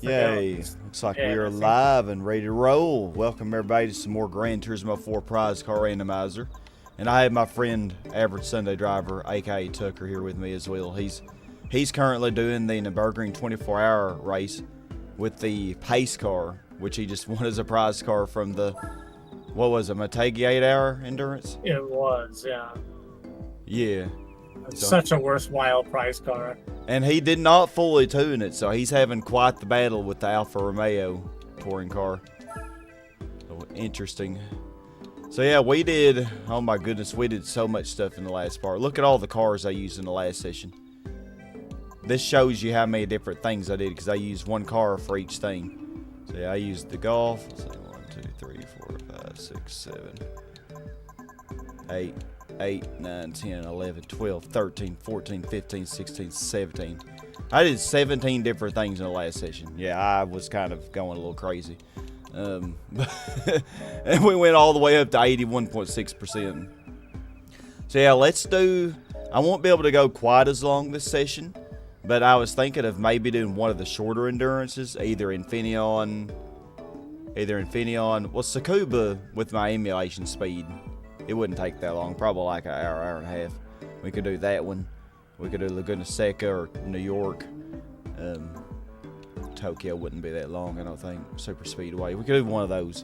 Yay. Looks like we are live and ready to roll. Welcome everybody to some more Gran Turismo 4 prize car randomizer. And I have my friend Average Sunday Driver, aka Tucker, here with me as well. He's currently doing the Nürburgring 24-hour race with the pace car, which he just won as a prize car from the, what was it, Motegi 8-hour endurance? It was, yeah. Yeah. It's such a worthwhile prize car. And he did not fully tune it, so he's having quite the battle with the Alfa Romeo touring car. So, interesting. So yeah, we did, oh my goodness, we did so much stuff in the last part. Look at all the cars I used in the last session. This shows you how many different things I did, because I used one car for each thing. So yeah, I used the Golf. Let's see, 1, 2, 3, 4, 5, 6, 7, 8. 8, 9, 10, 11, 12, 13, 14, 15, 16, 17. I did 17 different things in the last session. Yeah, I was kind of going a little crazy. And we went all the way up to 81.6%. So yeah, let's do, I won't be able to go quite as long this session, but I was thinking of maybe doing one of the shorter endurances, either Infineon, well, Tsukuba with my emulation speed. It wouldn't take that long, probably like an hour, hour and a half. We could do that one. We could do Laguna Seca or New York. Tokyo wouldn't be that long, I don't think. Super Speedway. We could do one of those.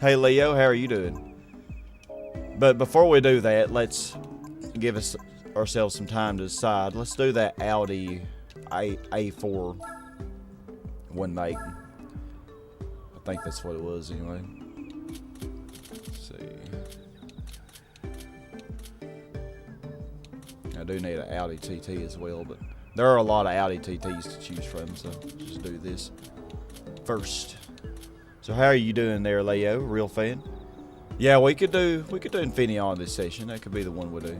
Hey, Leo, how are you doing? But before we do that, let's give ourselves some time to decide. Let's do that Audi A4 one make. I think that's what it was anyway. Let's see. I do need an Audi TT as well, but there are a lot of Audi TTs to choose from, so just do this first. So how are you doing there, Leo? Real fan? Yeah, we could do Infineon this session. That could be the one we do.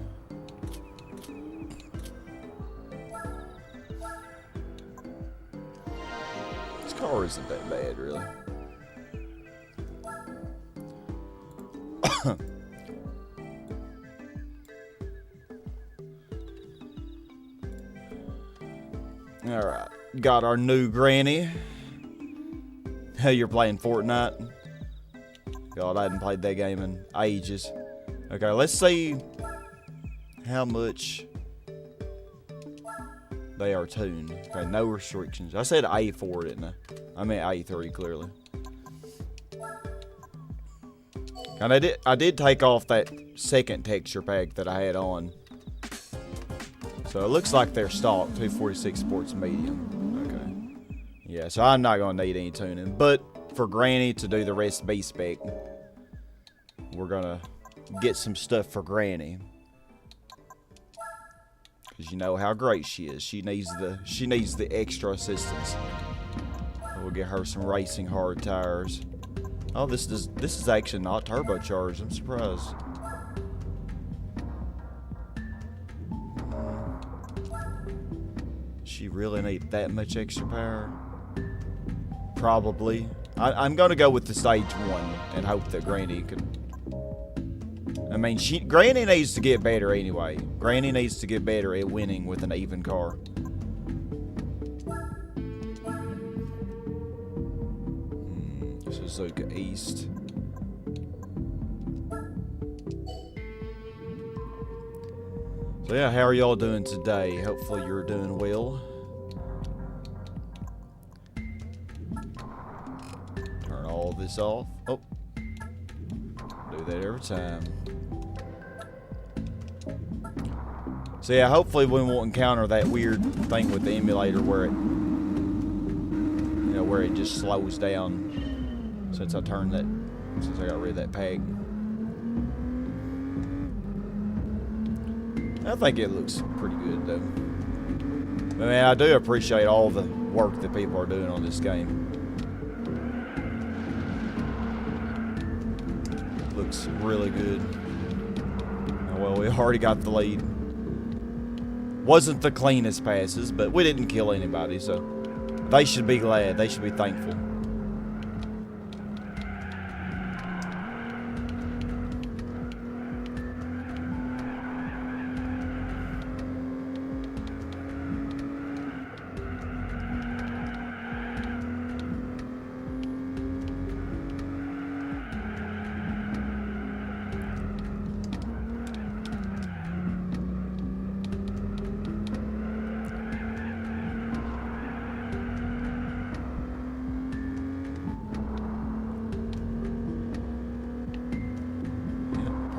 This car isn't that bad, really. Alright, got our new granny. Hey, you're playing Fortnite? God, I hadn't played that game in ages. Okay, let's see how much they are tuned. Okay, no restrictions. I said A4, didn't I? I meant A3, clearly. And I did take off that second texture pack that I had on. So it looks like they're stock, 246 Sports Medium. Okay. Yeah, so I'm not going to need any tuning. But for Granny to do the rest B spec, we're going to get some stuff for Granny. Because you know how great she is. She needs the extra assistance. We'll get her some racing hard tires. Oh, this is actually not turbocharged. I'm surprised. She really need that much extra power? Probably. I'm gonna go with the stage 1 and hope that Granny can. I mean, Granny needs to get better anyway. Granny needs to get better at winning with an even car. Suzuka East. So yeah, how are y'all doing today? Hopefully you're doing well. Turn all this off. Oh. Do that every time. So yeah, hopefully we won't encounter that weird thing with the emulator where it just slows down since I got rid of that pack. I think it looks pretty good though. But man, I do appreciate all the work that people are doing on this game. It looks really good. Oh, well, we already got the lead. Wasn't the cleanest passes, but we didn't kill anybody, so they should be glad. They should be thankful.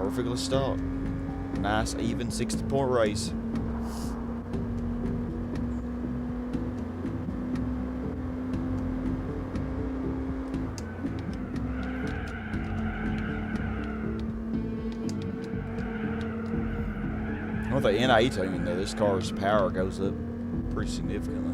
perfectly stocked. Nice, even 60-point race. With the NA tuning, though, this car's power goes up pretty significantly.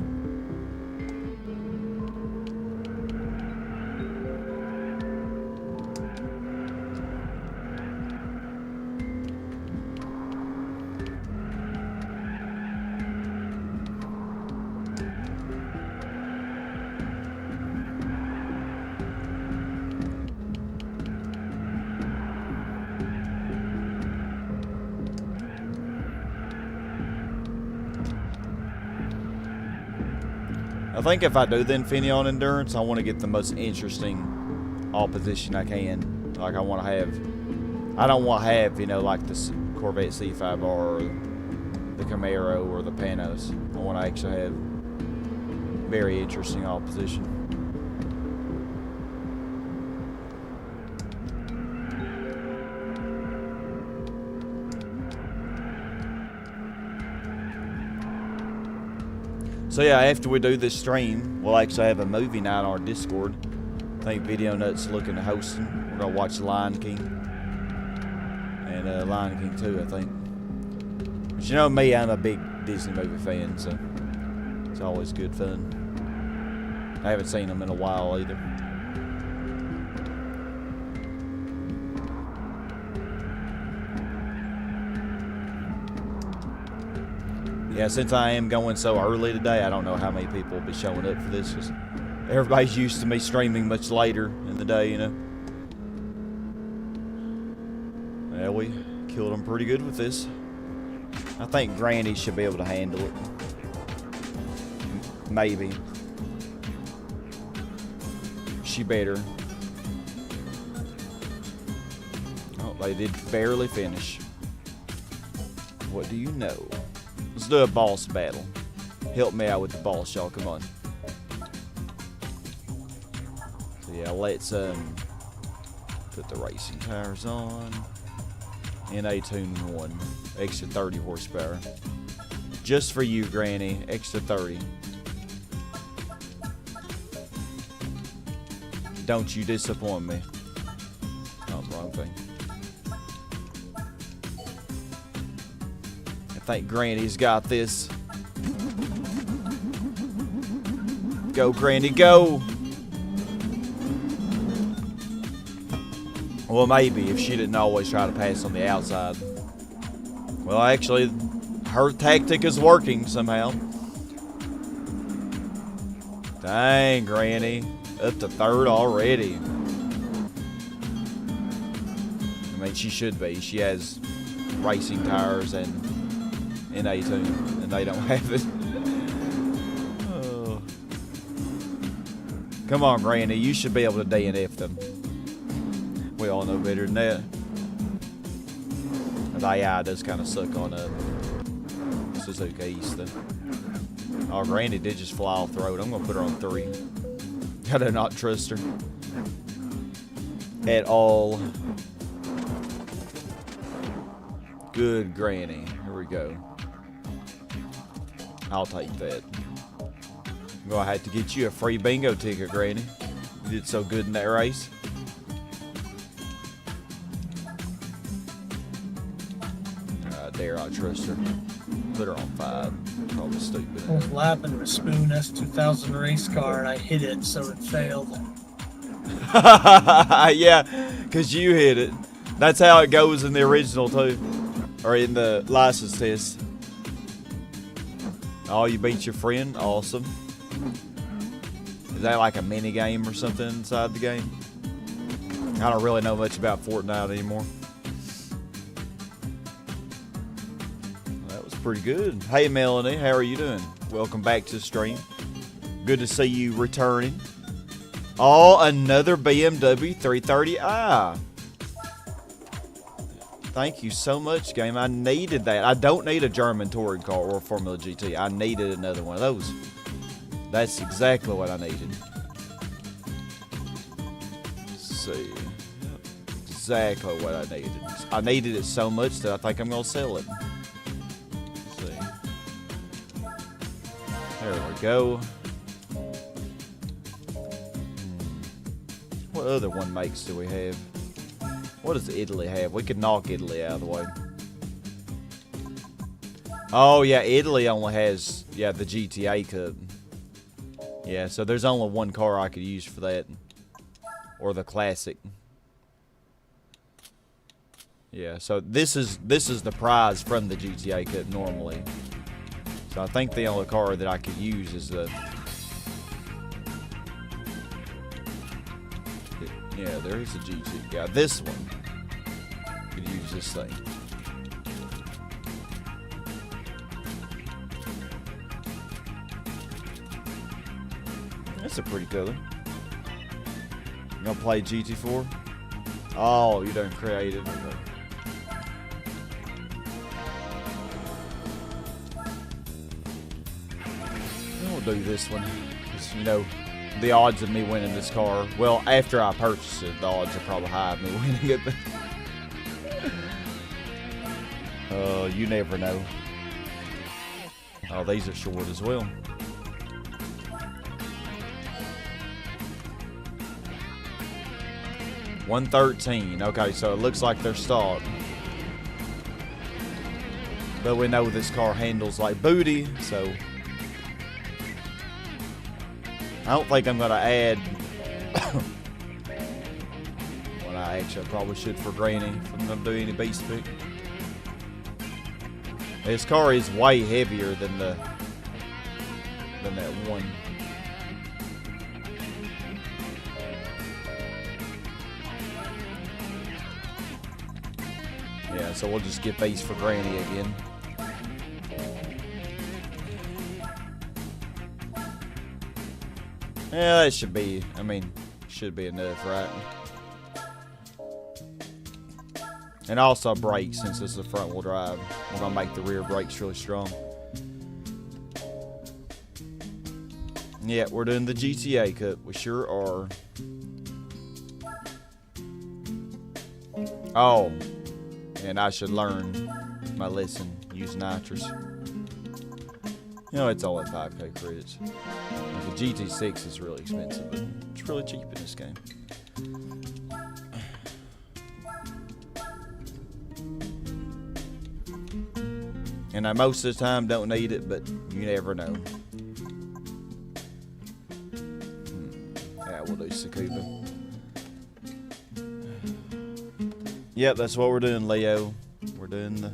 I think if I do the Infineon Endurance, I want to get the most interesting opposition I can. Like, I want to have, I don't want to have, you know, like the Corvette C5R or the Camaro or the Panos. I want to actually have very interesting opposition. So yeah, after we do this stream, we'll actually have a movie night on our Discord. I think Video Nuts looking to hosting. We're gonna watch Lion King and Lion King 2, I think. But you know me, I'm a big Disney movie fan, so it's always good fun. I haven't seen them in a while either. Yeah, since I am going so early today, I don't know how many people will be showing up for this, because everybody's used to me streaming much later in the day, you know. Yeah, we killed them pretty good with this. I think Granny should be able to handle it. Maybe. She better. Oh, they did barely finish. What do you know? Let's do a boss battle. Help me out with the boss, y'all. Come on. So yeah, let's put the racing tires on. NA Tune 1. Extra 30 horsepower. Just for you, Granny. Extra 30. Don't you disappoint me. Oh, wrong thing. I think Granny's got this. Go, Granny, go! Well, maybe if she didn't always try to pass on the outside. Well, actually, her tactic is working somehow. Dang, Granny. Up to third already. I mean, she should be. She has racing tires and NA tune, and they don't have it. Oh. Come on, Granny. You should be able to DNF them. We all know better than that. The AI does kind of suck on Suzuka East, though. Oh, Granny did just fly off the road. I'm going to put her on 3. I do not trust her at all. Good Granny. Here we go. I'll take that. I'm going to have to get you a free bingo ticket, Granny. You did so good in that race. Dare I trust her. Put her on 5. Probably stupid. I was lapping the Spoon S2000 race car and I hit it, so it failed. Yeah, because you hit it. That's how it goes in the original, too. Or in the license test. Oh, you beat your friend? Awesome. Is that like a mini game or something inside the game? I don't really know much about Fortnite anymore. Pretty good. Hey Melanie, how are you doing? Welcome back to the stream. Good to see you returning. Oh, another BMW 330i. Thank you so much, game. I needed that. I don't need a German touring car or a Formula GT. I needed another one of those. That's exactly what I needed. Let's see. exactly what I needed. I needed it so much that I think I'm gonna sell it. Let's see. There we go. What other one makes do we have? What does Italy have? We could knock Italy out of the way. Oh yeah, Italy only has the GTA Cup. Yeah, so there's only one car I could use for that, or the Classic. Yeah, so this is the prize from the GTA Cup normally. So I think the only car that I could use is the. Yeah, there is a GT. Yeah, this one. Could use this thing. That's a pretty color. You gonna play GT4? Oh, you done creative. Okay. We'll do this one. Just, you know, the odds of me winning this car. Well, after I purchase it, the odds are probably high of me winning it. But you never know. Oh, these are short as well. $113. Okay, so it looks like they're stock. But we know this car handles like booty, so I don't think I'm gonna add what I actually probably should for Granny if I'm gonna do any beast pick. This car is way heavier than that one. Yeah, so we'll just get these for Granny again. Yeah, that should be, should be enough, right? And also brakes, since this is a front wheel drive. We're gonna make the rear brakes really strong. Yeah, we're doing the GTA Cup. We sure are. Oh, and I should learn my lesson. Use nitrous. You know, it's only 5K credits. The GT6 is really expensive, but it's really cheap in this game. And I most of the time don't need it, but you never know. Yeah, we'll do Sakuba. Yep, that's what we're doing, Leo. We're doing the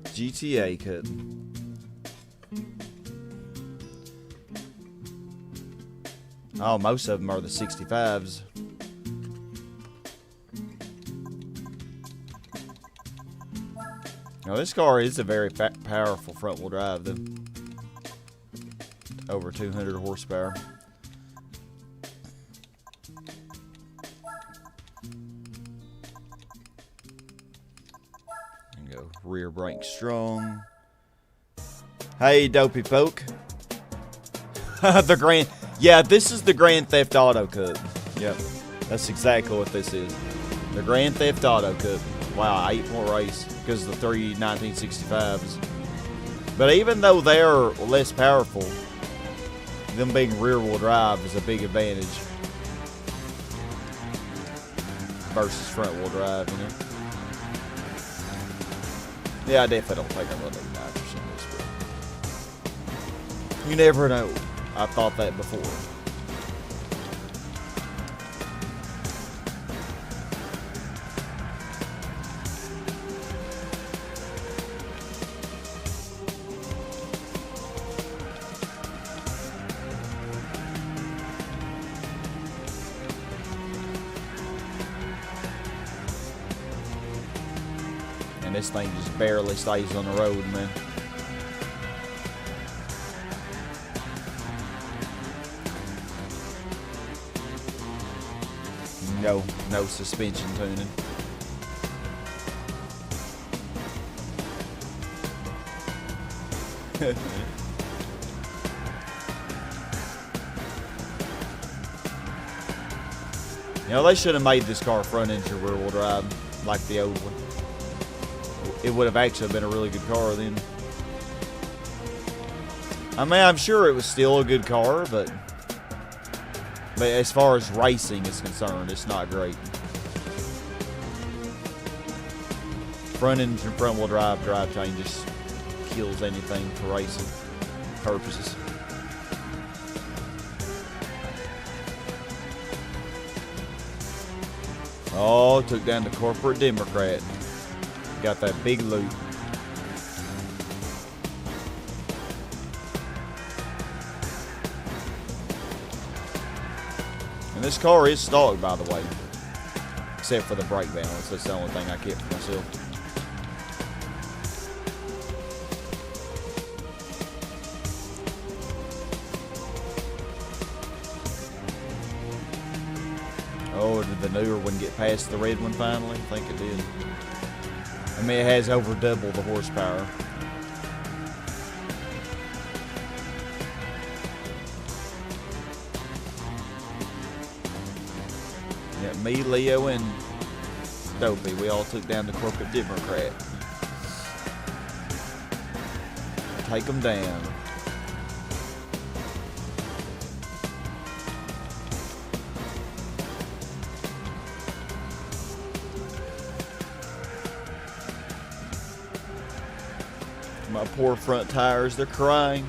GTA Cup. Oh, most of them are the 65s. Now, this car is a very powerful front-wheel drive, though. Over 200 horsepower. And go rear brake strong. Hey, Dopey Poke. The Grand... Yeah, this is the Grand Theft Auto Cup. Yep, that's exactly what this is. The Grand Theft Auto Cup. Wow, 8-point race because of the 3 1965s. But even though they're less powerful, them being rear-wheel drive is a big advantage versus front-wheel drive, you know. Yeah, I definitely don't think I'm going to do nitrous in this, but you never know. I thought that before. And this thing just barely stays on the road, man. No suspension tuning. You know, they should have made this car front engine rear-wheel drive like the old one. It would have actually been a really good car then. I mean, I'm sure it was still a good car, but as far as racing is concerned, it's not great. Front engine, front-wheel drive drivetrain just kills anything for racing purposes. Oh, took down the corporate Democrat. Got that big loot. And this car is stock, by the way. Except for the brake balance. That's the only thing I kept for myself. Oh, did the newer one get past the red one finally? I think it did. I mean, it has over double the horsepower. Yeah, me, Leo, and Dopey, we all took down the corporate Democrat. Take them down. My poor front tires, they're crying.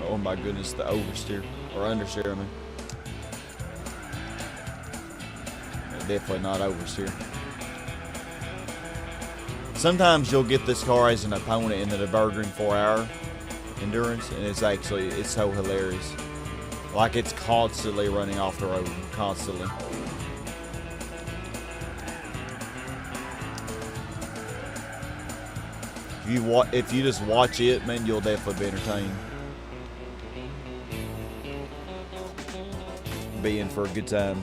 Oh my goodness, the oversteer, or understeer, I mean. Definitely not oversteer. Sometimes you'll get this car as an opponent in the Nürburgring 4-hour endurance, and it's so hilarious. Like it's constantly running off the road, constantly. If you just watch it, man, you'll definitely be entertained. Be in for a good time.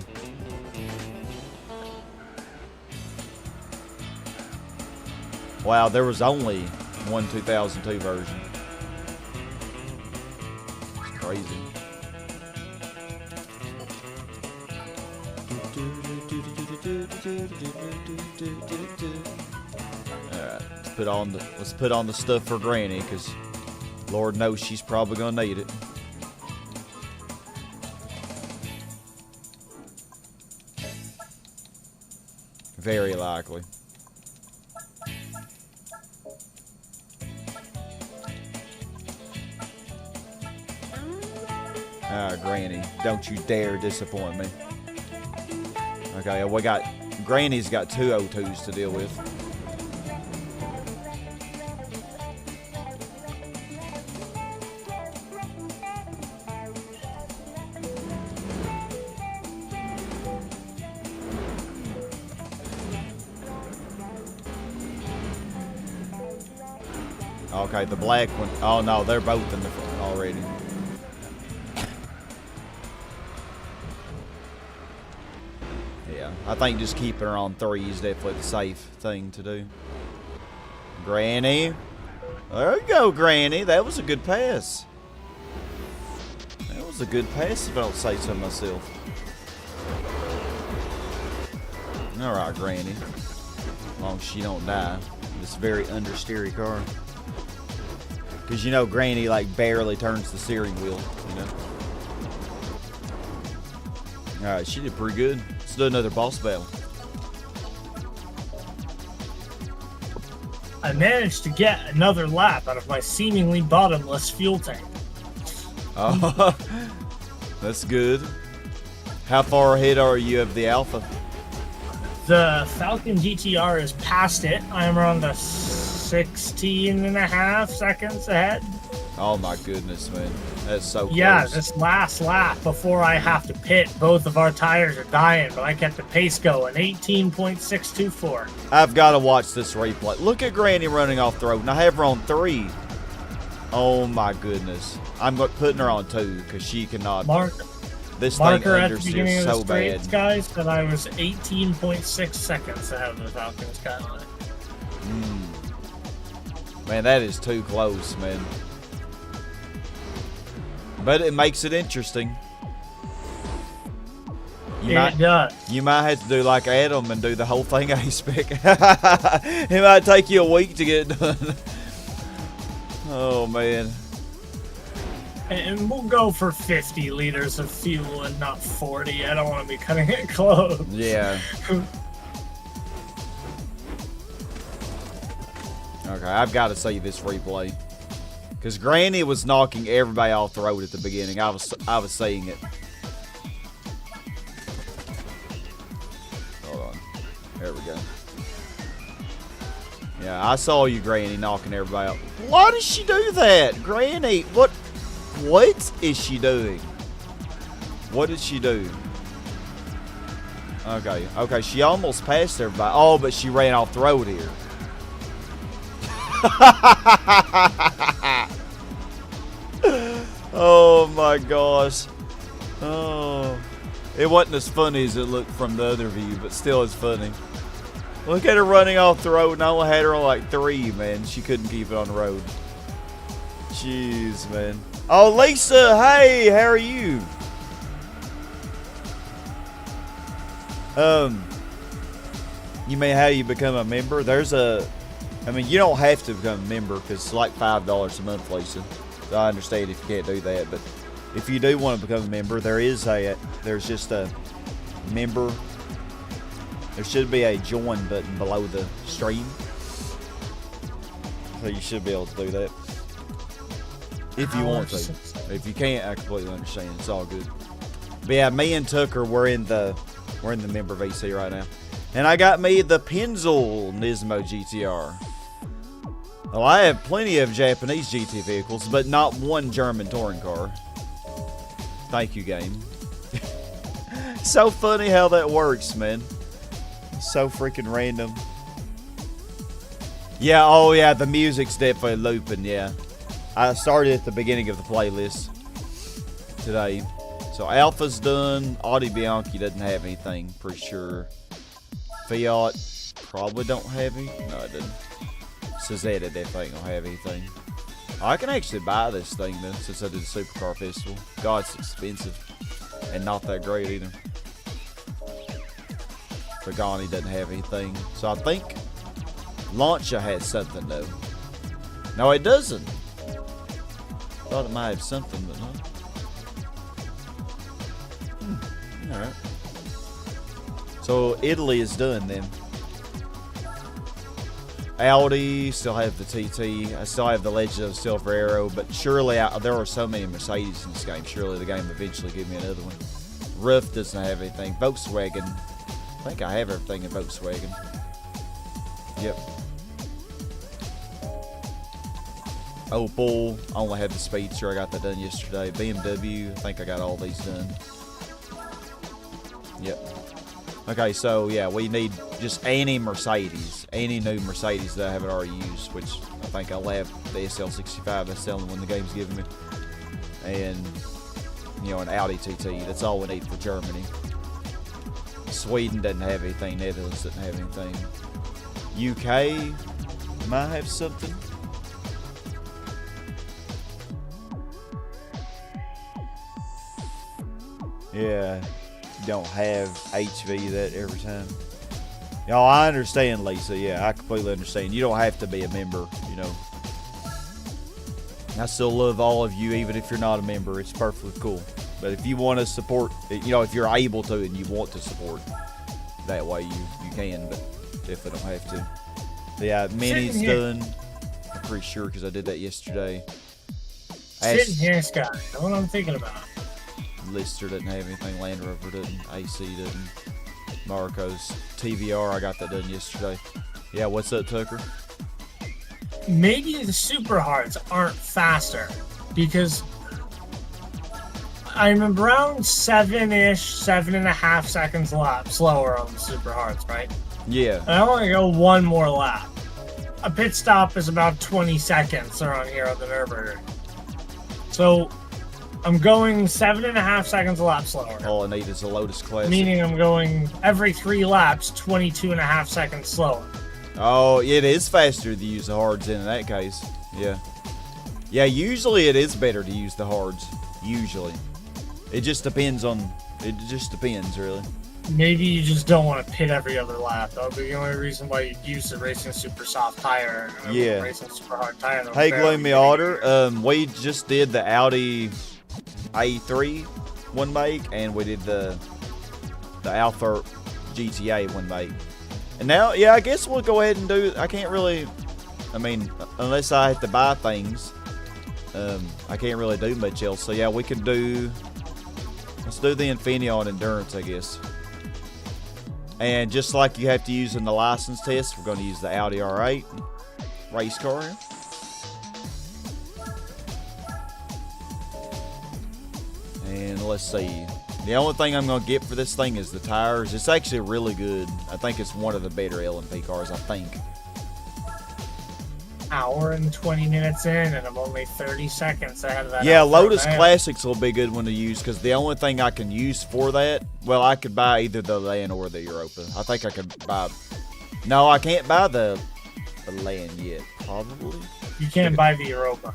Wow, there was only one 2002 version. It's crazy. Alright, let's put on the stuff for Granny, because Lord knows she's probably gonna need it. Very likely. Ah, Granny, don't you dare disappoint me. Okay, Granny's got two O2s to deal with. Okay, the black one. Oh no, they're both in the front already. Yeah, I think just keeping her on 3 is definitely the safe thing to do. Granny. There you go, Granny. That was a good pass. That was a good pass if I don't say so myself. Alright, Granny. As long as she don't die. This very understeery car. Because, you know, Granny, like, barely turns the steering wheel, you know. Alright, she did pretty good. Let's do another boss battle. I managed to get another lap out of my seemingly bottomless fuel tank. Oh, that's good. How far ahead are you of the Alpha? The Falcon GTR is past it. I'm around the 16.5 seconds ahead. Oh my goodness, man. That's so close. Yeah, this last lap before I have to pit, both of our tires are dying, but I kept the pace going. 18.624. I've got to watch this replay. Look at Granny running off the road, and I have her on 3. Oh my goodness. I'm putting her on 2 because she cannot. This thing Marker at the beginning understeers of the so straights, bad. guys, that I was 18.6 seconds ahead of the Falcon Skyline. Man, that is too close, man. But it makes it interesting. It does. You might have to do like Adam and do the whole thing A-spec. It might take you a week to get it done. Oh, man. And we'll go for 50 liters of fuel and not 40. I don't want to be cutting it close. Yeah. Okay, I've got to see this replay. Because Granny was knocking everybody off the road at the beginning. I was seeing it. Hold on. There we go. Yeah, I saw you, Granny, knocking everybody out. Why does she do that? Granny, what is she doing? What did she do? Okay, she almost passed everybody. Oh, but she ran off the road here. Oh my gosh. Oh, it wasn't as funny as it looked from the other view, but still it's funny. Look at her running off the road, and I only had her on like 3, man. She couldn't keep it on the road. Jeez, man. Oh, Lisa, hey, how are you? You mean how you become a member? I mean, you don't have to become a member because it's like $5 a month, Lisa. So I understand if you can't do that, but if you do want to become a member, there's just a member. There should be a join button below the stream. So you should be able to do that. If you want to. If you can't, I completely understand. It's all good. But yeah, me and Tucker, we're in the member VC right now. And I got me the Penzel Nismo GTR. Well, I have plenty of Japanese GT vehicles, but not one German touring car. Thank you, game. So funny how that works, man. So freaking random. Yeah, oh yeah, the music's definitely looping, yeah. I started at the beginning of the playlist today. So Alpha's done. Audi Bianchi doesn't have anything, pretty sure. Fiat probably don't have any. No, it didn't. Cesetta definitely ain't gonna have anything. I can actually buy this thing then, since I did the Supercar Festival. God, it's expensive. And not that great either. Pagani doesn't have anything. So I think Lancia has something though. No, it doesn't. Thought it might have something, but no. Alright. So Italy is done then. Audi, still have the TT. I still have the Legend of Silver Arrow, but surely there are so many Mercedes in this game. Surely the game eventually give me another one. Roof doesn't have anything. Volkswagen. I think I have everything in Volkswagen. Yep. Opel. I only have the Speedster. I got that done yesterday. BMW. I think I got all these done. Yep. Okay, so yeah, we need just any Mercedes, any new Mercedes that I haven't already used, which I think I'll have the SL65. That's the only one the game's giving me. And, you know, an Audi TT. That's all we need for Germany. Sweden doesn't have anything. Netherlands doesn't have anything. UK might have something. Yeah. Don't have HV that every time. Y'all, I understand, Lisa. Yeah, I completely understand. You don't have to be a member, you know. I still love all of you, even if you're not a member. It's perfectly cool. But if you want to support, you know, if you're able to and you want to support, that way you can, but definitely don't have to. But yeah, Mini's done. I'm pretty sure because I did that yesterday. Sitting here, Scott. Know what I'm thinking about? Lister didn't have anything. Land Rover didn't. AC didn't. Marcos. TVR, I got that done yesterday. Yeah, what's up, Tucker? Maybe the Super Hards aren't faster because I'm around 7.5 seconds a lap slower on the Super Hards, right? Yeah. And I want to go one more lap. A pit stop is about 20 seconds around here on the Nürburgring. So I'm going 7.5 seconds a lap slower. All I need is a Lotus Classic. Meaning I'm going every 3 laps, 22.5 seconds slower. Oh, it is faster to use the hards in that case. Yeah. Yeah, usually it is better to use the hards. Usually. It just depends on... It just depends, really. Maybe you just don't want to pit every other lap. That would be the only reason why you'd use the racing super soft tire. Yeah. Racing super hard tire. Hey, Gloomy Otter. We just did the Audi A3 one make, and we did the Alfa GTA one make. And now, yeah, I guess we'll go ahead and do... I can't really... I mean, unless I have to buy things, I can't really do much else. So, yeah, we can do... Let's do the Infineon Endurance, I guess. And just like you have to use in the license test, we're going to use the Audi R8 race car. And let's see. The only thing I'm going to get for this thing is the tires. It's actually really good. I think it's one of the better LMP cars, I think. Hour and 20 minutes in, and I'm only 30 seconds ahead of that. Yeah, Lotus Classics will be a good one to use, because the only thing I can use for that, well, I could buy either the LAN or the Europa. I think I could buy... No, I can't buy the LAN yet, probably. You can't buy the Europa.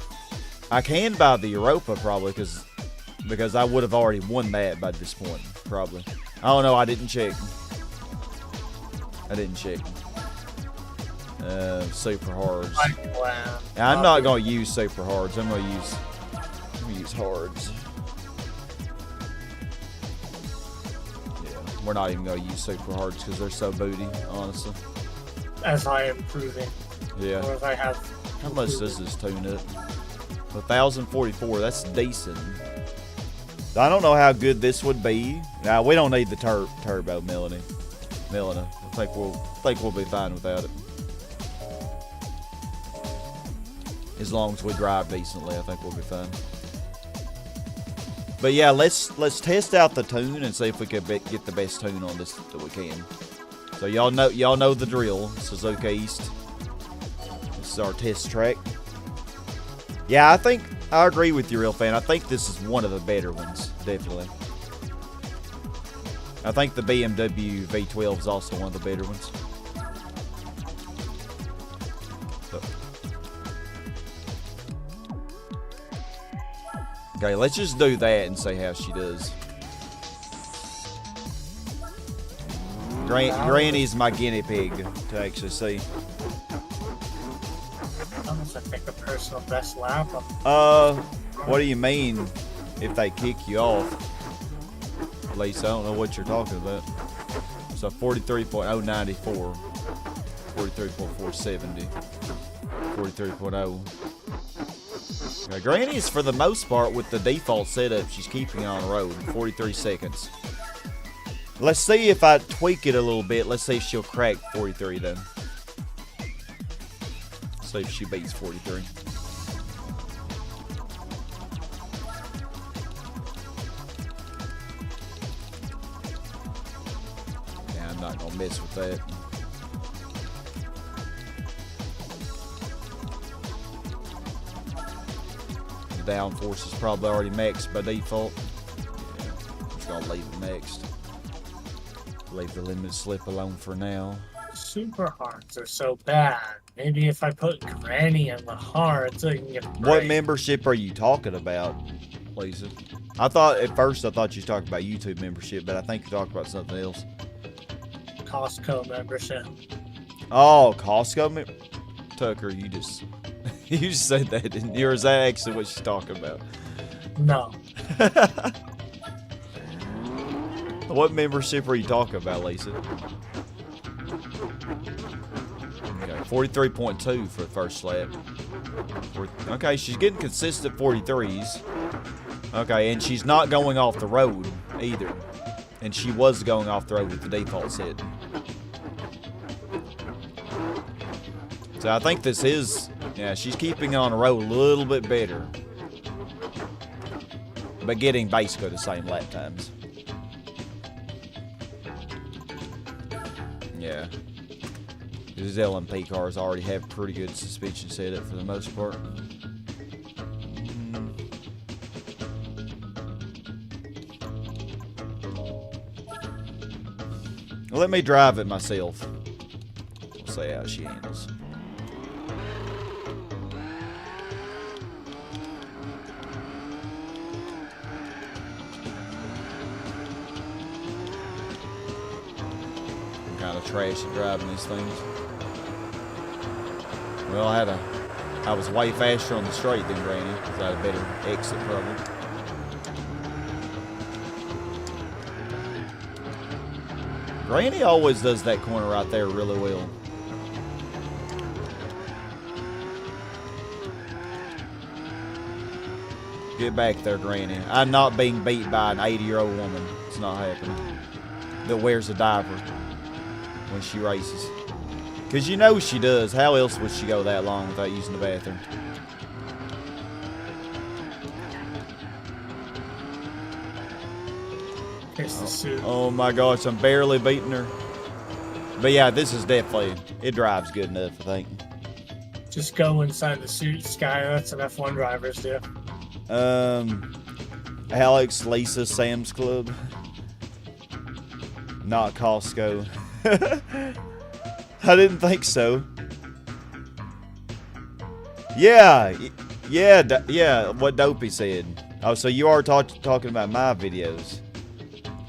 I can buy the Europa, probably, because I would have already won that by this point, probably. I don't know, I didn't check. Super hards. I'm not going to use super hards. I'm going to use hards. Yeah, we're not even going to use super hards because they're so booty, honestly. As I am proving. Yeah. Or as I have. How much does this tune up? 1,044. That's decent. I don't know how good this would be. Now we don't need the turbo, Melanie. I think we'll be fine without it. As long as we drive decently, I think we'll be fine. But yeah, let's test out the tune and see if we can get the best tune on this that we can. So y'all know the drill. Suzuka East. This is our test track. Yeah, I agree with you, real fan. I think this is one of the better ones, definitely. I think the BMW V12 is also one of the better ones. So. Okay, let's just do that and see how she does. Granny's my guinea pig to actually see. Almost, I think, a personal best lap. What do you mean if they kick you off? Lisa, I don't know what you're talking about. So 43.094, 43.470, 43.0. Okay, Granny's, for the most part, with the default setup, she's keeping it on the road. 43 seconds. Let's see if I tweak it a little bit. Let's see if she'll crack 43 then. See if she beats 43. Yeah, I'm not gonna mess with that. The downforce is probably already maxed by default. Yeah, I'm just gonna leave it maxed. Leave the limit slip alone for now. Super hards are so bad. Maybe if I put Granny in the hards, I can get a break. What membership are you talking about, Lisa? At first I thought you were talking about YouTube membership, but I think you talked about something else. Costco membership. Oh, Costco Tucker, you just said that, didn't you? Or is that actually what she's talking about? No. What membership are you talking about, Lisa? Okay, 43.2 for the first lap. Okay, she's getting consistent 43s. Okay, and she's not going off the road either. And she was going off the road with the default set. So I think this is, yeah, she's keeping it on the road a little bit better. But getting basically the same lap times. Yeah. These LMP cars already have pretty good suspension setup for the most part. Let me drive it myself. see how she handles. I'm kind of trash at driving these things. Well, I was way faster on the straight than Granny, because I had a better exit probably. Granny always does that corner right there really well. Get back there, Granny. I'm not being beat by an 80-year-old woman. It's not happening. That wears a diaper when she races. Because you know she does. How else would she go that long without using the bathroom? It's the suit. Oh my gosh, I'm barely beating her. But yeah, this is definitely, it drives good enough, I think. Just go inside the suit, Sky. That's what F1 drivers do. Alex, Lisa, Sam's Club. Not Costco. I didn't think so. Yeah, what Dopey said. Oh, so you are talking about my videos.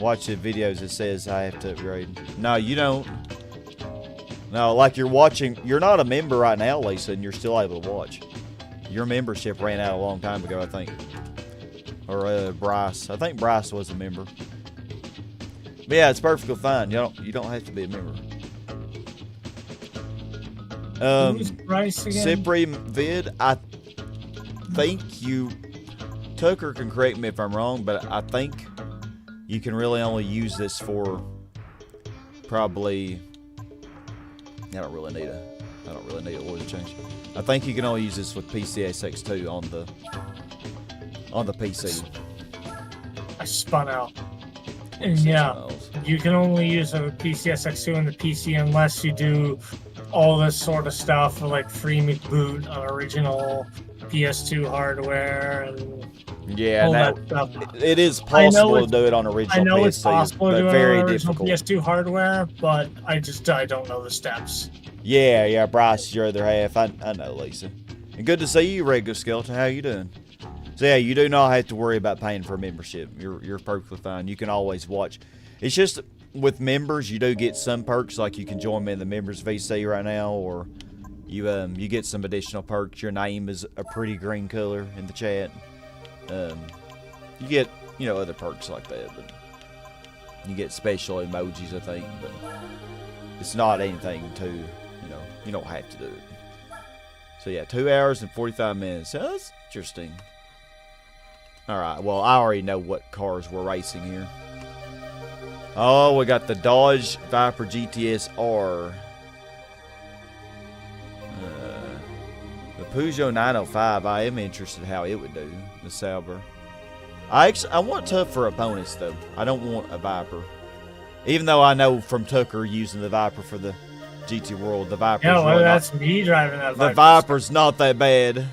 Watch the videos that says I have to upgrade. No, you don't. No, like you're watching. You're not a member right now, Lisa, and you're still able to watch. Your membership ran out a long time ago, I think. Or Bryce. I think Bryce was a member. But yeah, it's perfectly fine. You don't have to be a member. Who's Bryce again? Cypri Vid, I think you, Tucker can correct me if I'm wrong, but I think you can really only use this for probably, I don't really need an oil change. I think you can only use this with PCSX2 on the PC. I spun out. And yeah, you can only use a PCSX2 on the PC unless you do all this sort of stuff like free McBoot on original PS2 hardware and yeah, all that stuff. It is possible to do it on original PS2. I know it's possible to do it very on original difficult. PS2 hardware, but I don't know the steps. Yeah, Bryce is your other half. I know, Lisa. And good to see you, Regular Skeleton. How you doing? So yeah, you do not have to worry about paying for a membership. You're perfectly fine. You can always watch. It's just with members, you do get some perks, like you can join me in the members VC right now, or you get some additional perks. Your name is a pretty green color in the chat. You get other perks like that, but you get special emojis, I think. But it's not anything you don't have to do it. So yeah, 2 hours and 45 minutes. So that's interesting. All right, well, I already know what cars we're racing here. Oh, we got the Dodge Viper GTS R. The Peugeot 905, I am interested how it would do, the Sauber. I want tougher opponents, though. I don't want a Viper. Even though I know from Tucker using the Viper for the GT World, the Viper's Yeah, well, really that's me driving that Viper. The Viper's not that bad.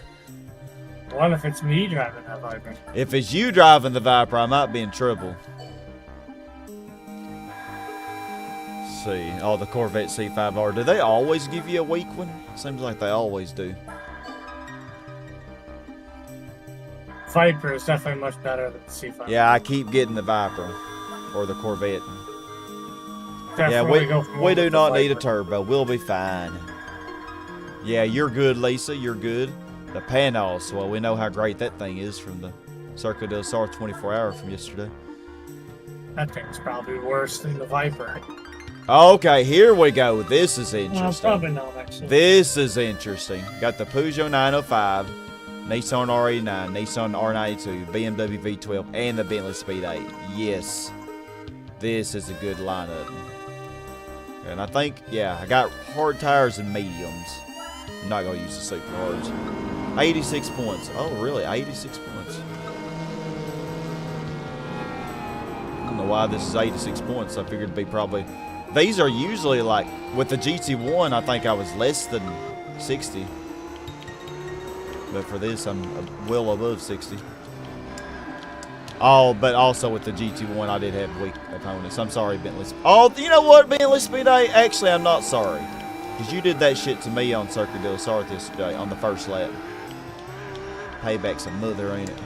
What if it's me driving that Viper? If it's you driving the Viper, I might be in trouble. Let's see. Oh, the Corvette C5R. Do they always give you a weak one? Seems like they always do. Viper is definitely much better than the C5. Yeah, I keep getting the Viper. Or the Corvette. Definitely yeah, we do not need a turbo. We'll be fine. Yeah, you're good, Lisa. You're good. The Panos, well, we know how great that thing is from the Circuit del Sol 24-hour from yesterday. That thing's probably worse than the Viper. Okay, here we go. This is interesting. Well, probably not, actually. This is interesting. Got the Peugeot 905, Nissan R89, Nissan R92, BMW V12, and the Bentley Speed 8. Yes, this is a good lineup. And I think, yeah, I got hard tires and mediums. I'm not going to use the super hards. 86 points. Oh, really? 86 points. I don't know why this is 86 points. I figured it'd be probably... These are usually like... With the GT1, I think I was less than 60. But for this, I'm well above 60. Oh, but also with the GT1, I did have weak opponents. I'm sorry, Bentley. Oh, you know what, Bentley Speed 8? Actually, I'm not sorry. Because you did that shit to me on Circuit del Sol yesterday on the first lap. Payback's a mother, ain't it?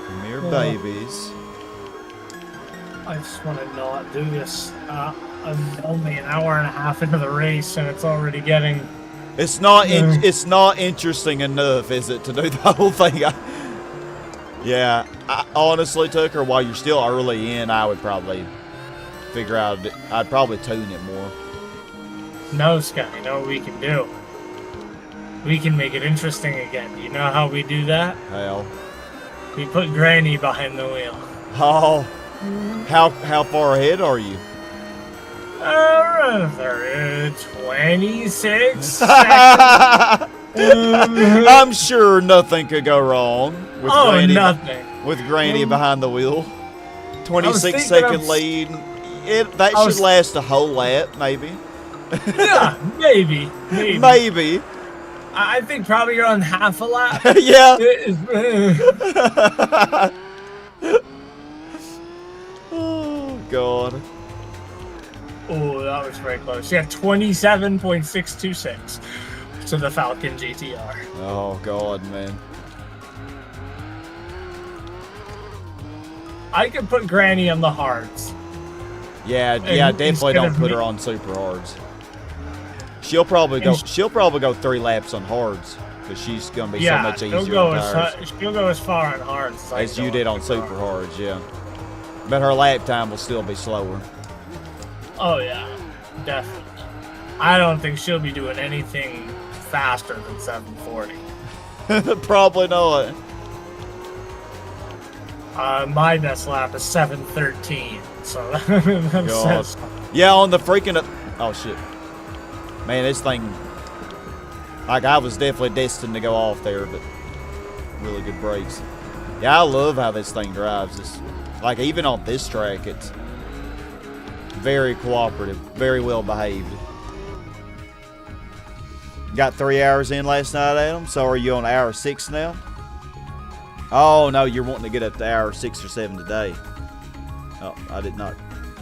Come here, babies. I just want to not do this. I'm only an hour and a half into the race, and it's already getting... It's not interesting enough, is it, to do the whole thing? Yeah, I honestly, Tucker, while you're still early in, I would probably figure out, I'd probably tune it more. No, Scott, you know what we can do? We can make it interesting again. You know how we do that? How? We put Granny behind the wheel. Oh, how far ahead are you? 26 seconds. I'm sure nothing could go wrong with nothing. With Granny behind the wheel. 26-second lead. That should last a whole lap, maybe. Yeah, maybe. Maybe. I think probably you're on half a lap. Yeah. Oh, God. Oh, that was very close. Yeah, 27.626 to the Falcon GTR. Oh, God, man. I could put Granny on the hards. Yeah, definitely don't put her on super hards. She'll probably go 3 laps on hards because she's gonna be so much easier on tires. She'll go as far on hards as you did on super hards, yeah. But her lap time will still be slower. Oh yeah, definitely. I don't think she'll be doing anything faster than 740. Probably not. My best lap is 713, so that says... Yeah, on the freaking... Oh, shit. Man, this thing... Like, I was definitely destined to go off there, but really good brakes. Yeah, I love how this thing drives. It's, like, even on this track, it's very cooperative, very well behaved. Got 3 hours in last night, Adam, so are you on hour 6 now? Oh, no, you're wanting to get up to hour 6 or 7 today. Oh, I did not.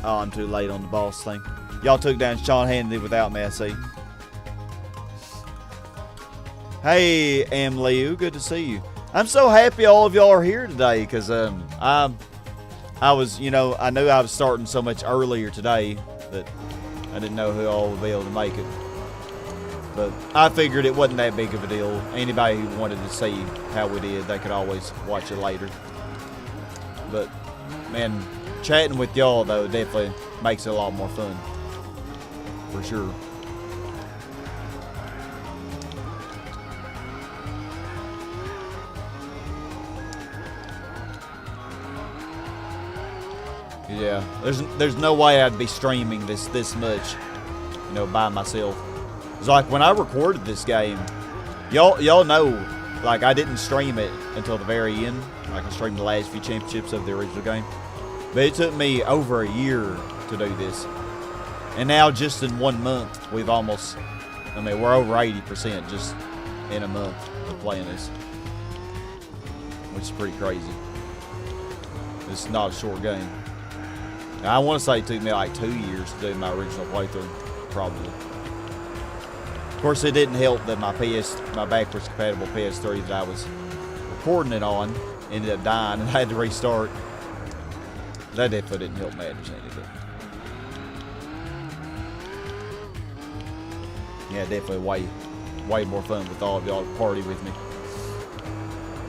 Oh, I'm too late on the boss thing. Y'all took down Sean Hannity without me, I see. Hey, Lou, good to see you. I'm so happy all of y'all are here today because I was, you know, I knew I was starting so much earlier today that I didn't know who all would be able to make it. But I figured it wasn't that big of a deal. Anybody who wanted to see how we did, they could always watch it later. But, man, chatting with y'all, though, definitely makes it a lot more fun. For sure. Yeah, there's no way I'd be streaming this much, you know, by myself. It's like when I recorded this game, y'all know, like I didn't stream it until the very end. Like I streamed the last few championships of the original game. But it took me over a year to do this. And now just in 1 month, we've almost, I mean, we're over 80% just in a month of playing this. Which is pretty crazy. It's not a short game. Now, I want to say it took me like 2 years to do my original playthrough, probably. Of course, it didn't help that my backwards compatible PS3 that I was recording it on ended up dying and I had to restart. That definitely didn't help matters any, but yeah, definitely way more fun with all of y'all to party with me.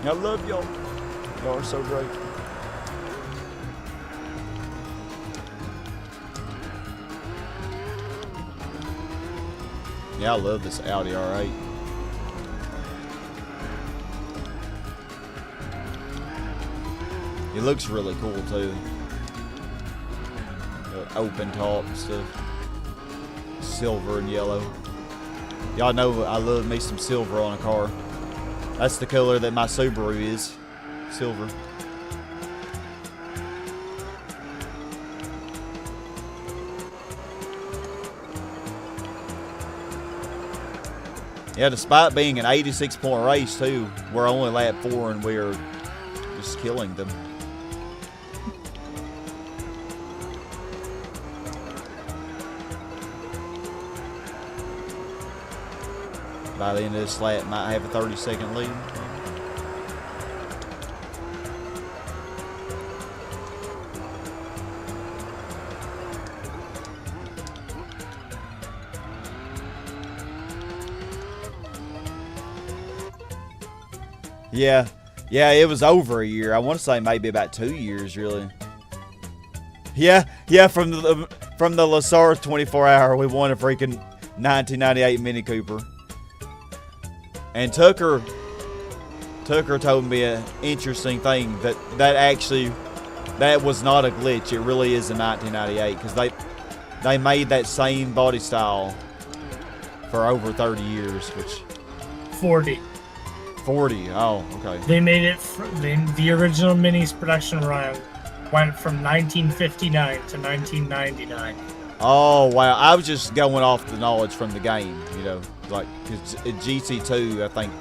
I love y'all. Y'all are so great. Yeah, I love this Audi R8. It looks really cool too. Open top stuff. Silver and yellow. Y'all know I love me some silver on a car. That's the color that my Subaru is. Silver. Yeah, despite being an 86-point race, too, we're only lap 4 and we're just killing them. By the end of this lap, might have a 30-second lead. Yeah, it was over a year. I want to say maybe about 2 years, really. Yeah, from the Lasar 24-hour, we won a freaking 1998 Mini Cooper. And Tucker told me an interesting thing that was not a glitch. It really is a 1998 because they made that same body style for over 30 years, which 40. 40. Oh, okay. They made it. The original Mini's production run went from 1959 to 1999. Oh wow! I was just going off the knowledge from the game, you know, like because GT2, I think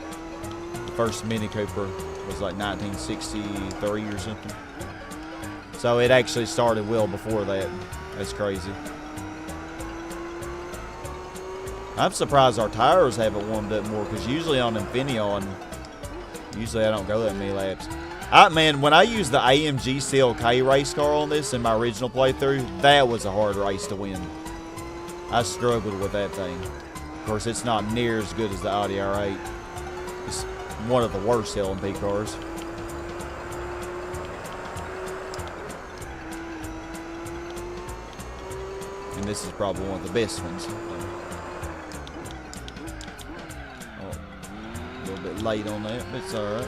the first Mini Cooper was like 1963 or something. So it actually started well before that. That's crazy. I'm surprised our tires haven't warmed up more because usually on Infineon, I don't go that many laps. Man, when I used the AMG CLK race car on this in my original playthrough, that was a hard race to win. I struggled with that thing. Of course, it's not near as good as the Audi R8. It's one of the worst LMP cars. And this is probably one of the best ones. A little bit late on that, but it's alright.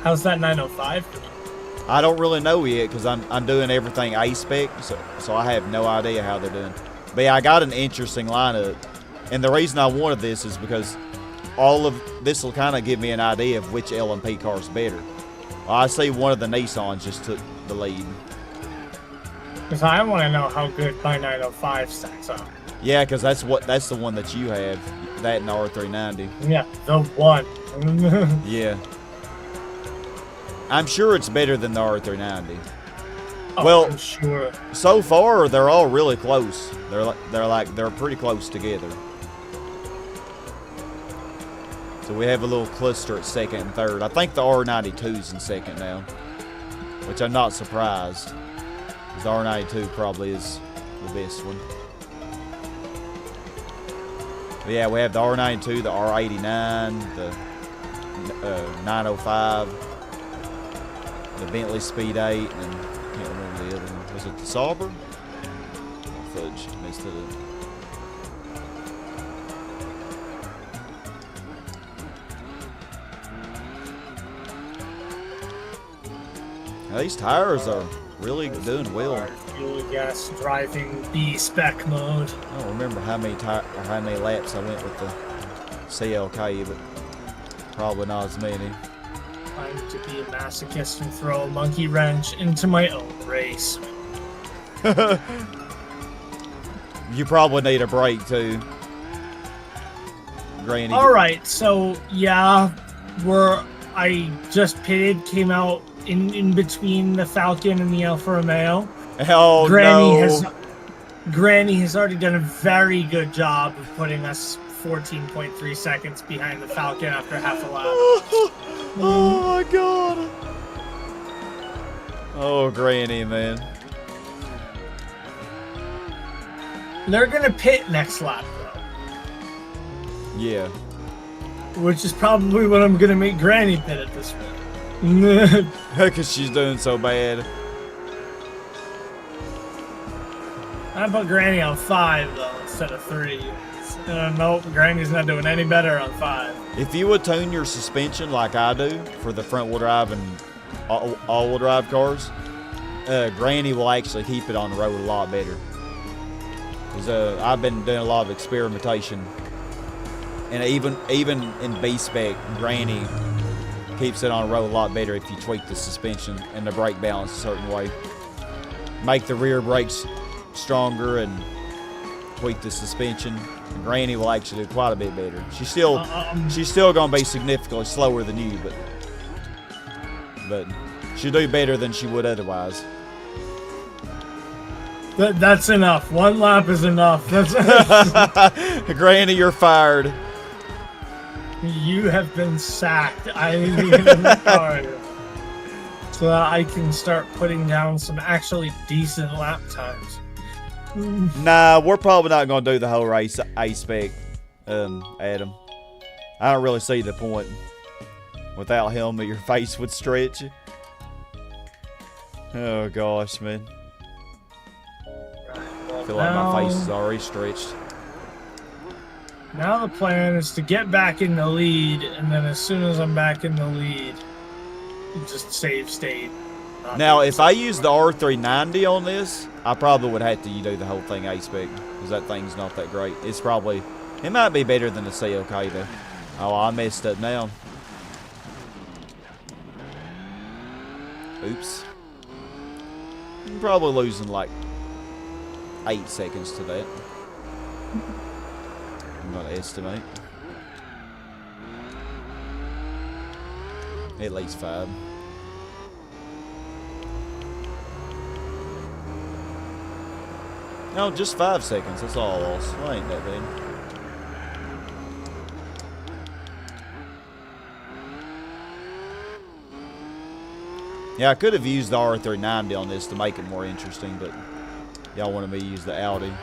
How's that 905 doing? I don't really know yet because I'm doing everything A-spec, so I have no idea how they're doing. But yeah, I got an interesting lineup. And the reason I wanted this is because all of this will kind of give me an idea of which LMP car is better. Well, I see one of the Nissans just took the lead. Because I want to know how good my 905 stacks up. Yeah, because that's the one that you have. That and the R390. Yeah, the one. Yeah. I'm sure it's better than the R390. Oh, well, I'm sure. So far they're all really close. They're pretty close together. So we have a little cluster at second and third. I think the R92's in second now, which I'm not surprised, because the R92 probably is the best one. But yeah, we have the R92, the R89, the 905. The Bentley Speed 8, and I can't remember the other one. Was it the Sauber? Oh, fudge, missed it. Now, these tires are really doing well. Fuel gas driving B-spec mode. I don't remember how many laps I went with the CLK, but probably not as many. I'm to be a masochist and throw a monkey wrench into my own race. You probably need a break too, Granny. All right, so yeah, I just pitted, came out in between the Falcon and the Alfa Romeo. Oh no! Granny has already done a very good job of putting us 14.3 seconds behind the Falcon after half a lap. Oh my god. Oh, Granny, man. They're gonna pit next lap, though. Yeah. Which is probably what I'm gonna make Granny pit at this point. Because she's doing so bad. I put Granny on 5, though, instead of 3. Nope, Granny's not doing any better on 5. If you would tune your suspension like I do for the front-wheel drive and all-wheel drive cars, Granny will actually keep it on the road a lot better. I've been doing a lot of experimentation, and even in B-spec, Granny keeps it on the road a lot better if you tweak the suspension and the brake balance a certain way. Make the rear brakes stronger and tweak the suspension. And Granny will actually do quite a bit better. She's still going to be significantly slower than you, but she'll do better than she would otherwise. That's enough. 1 lap is enough. That's Granny, you're fired. You have been sacked. I need to get in the car so that I can start putting down some actually decent lap times. Nah, we're probably not going to do the whole race A-Spec, Adam. I don't really see the point. Without helmet, your face would stretch. Oh, gosh, man. I feel like my face is already stretched. Now the plan is to get back in the lead, and then as soon as I'm back in the lead, just save state. Now, if I use the R390 on this, I probably would have to do the whole thing A-Spec, because that thing's not that great. It's probably, it might be better than the CLK though. Oh, I messed up now. Oops. I'm probably losing like 8 seconds to that. I'm gonna estimate. At least 5. No, just 5 seconds. That's all I lost. Well, ain't that bad. Yeah, I could have used the R390 on this to make it more interesting, but y'all wanted me to use the Audi.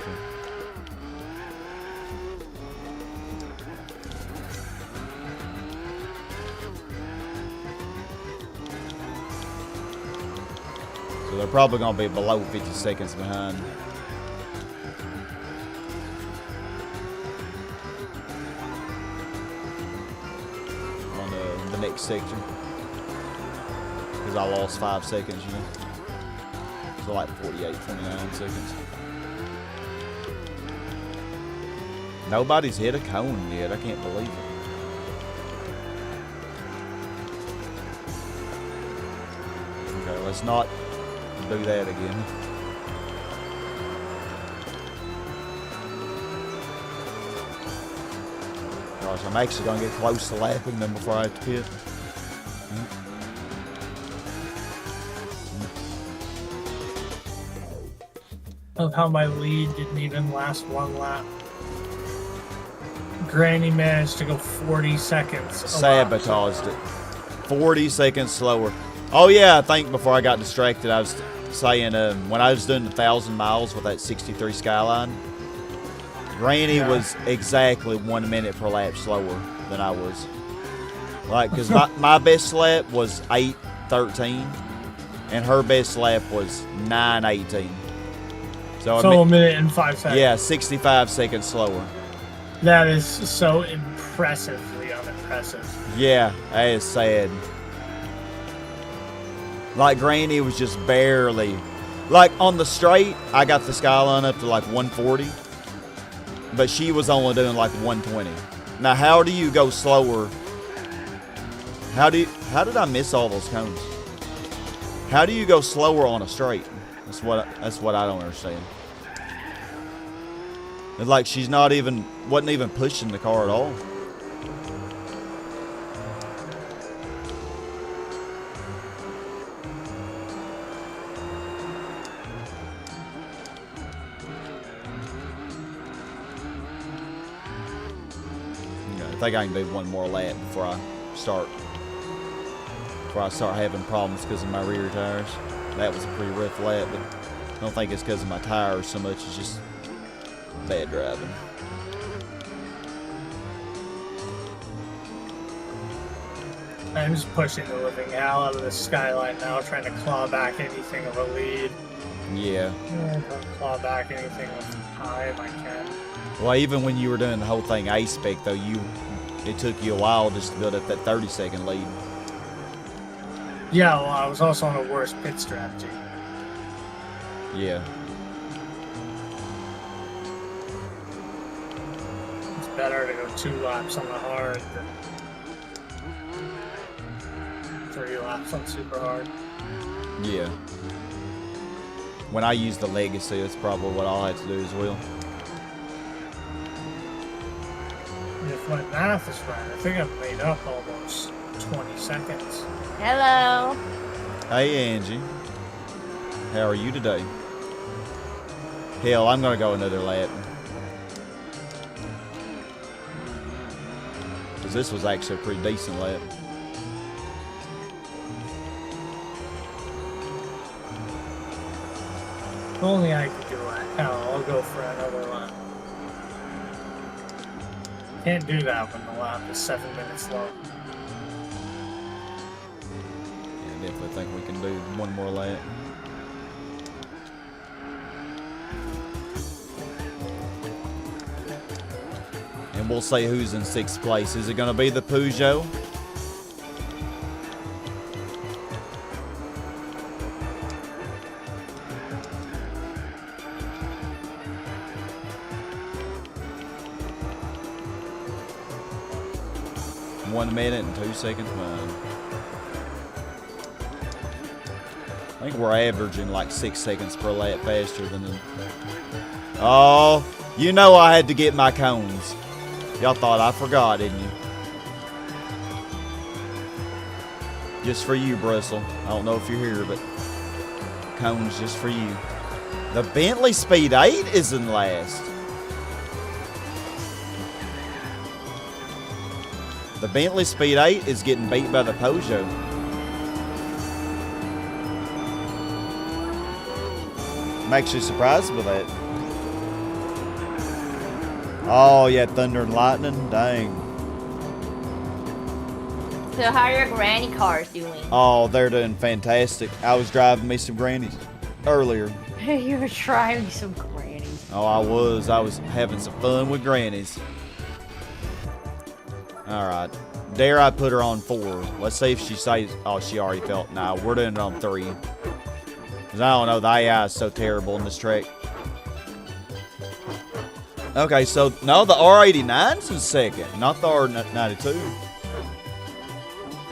So they're probably going to be below 50 seconds behind. On the next sector. Because I lost 5 seconds, you know. So like 48, 29 seconds. Nobody's hit a cone yet. I can't believe it. Okay, let's not do that again. Gosh, I'm actually going to get close to lapping them before I have to pit. Of how my lead didn't even last 1 lap. Granny managed to go 40 seconds. Sabotaged it. 40 seconds slower. Oh yeah, I think before I got distracted, I was saying when I was doing 1,000 miles with that 63 Skyline, Granny was exactly 1 minute per lap slower than I was. Like, because my best lap was 8:13, and her best lap was 9:18. So a minute and 5 seconds. Yeah, 65 seconds slower. That is so impressively unimpressive. Yeah, that is sad. Like, Granny was just barely. Like, on the straight, I got the Skyline up to like 140. But she was only doing like 120. Now, how do you go slower? How did I miss all those cones? How do you go slower on a straight? That's what I don't understand. It's like she's wasn't even pushing the car at all. I think I can do one more lap before I start having problems because of my rear tires. That was a pretty rough lap, but I don't think it's because of my tires so much. It's just bad driving. I'm just pushing the living hell out of the Skyline now, trying to claw back anything of a lead. Yeah. Claw back anything of time I can. Well, even when you were doing the whole thing A-Spec, though, it took you a while just to build up that 30-second lead. Yeah, well, I was also on a worse pit strategy. Yeah. It's better to go 2 laps on the hard than 3 laps on super hard. Yeah. When I use the Legacy, that's probably what I'll have to do as well. If my math is right, I think I've made up almost 20 seconds. Hello. Hey, Angie. How are you today? Hell, I'm going to go another lap. Because this was actually a pretty decent lap. If only I could do it. Hell, I'll go for another lap. Can't do that when the lap is 7 minutes long. Yeah, I definitely think we can do one more lap. And we'll see who's in 6th place. Is it going to be the Peugeot? One minute and 2 seconds. I think we're averaging like 6 seconds per lap faster than the... Oh, you know I had to get my cones. Y'all thought I forgot, didn't you? Just for you, Bristle. I don't know if you're here, but cones just for you. The Bentley Speed 8 is in last. The Bentley Speed 8 is getting beat by the Peugeot. I'm actually surprised with that. Oh, yeah, thunder and lightning. Dang. So how are your granny cars doing? Oh, they're doing fantastic. I was driving me some grannies earlier. You were trying some grannies. Oh, I was having some fun with grannies. All right. Dare I put her on 4? Let's see if she says... Oh, she already felt... Nah, we're doing it on 3. Because I don't know, the AI is so terrible in this track. Okay, so... No, the R89's in second, not the R92.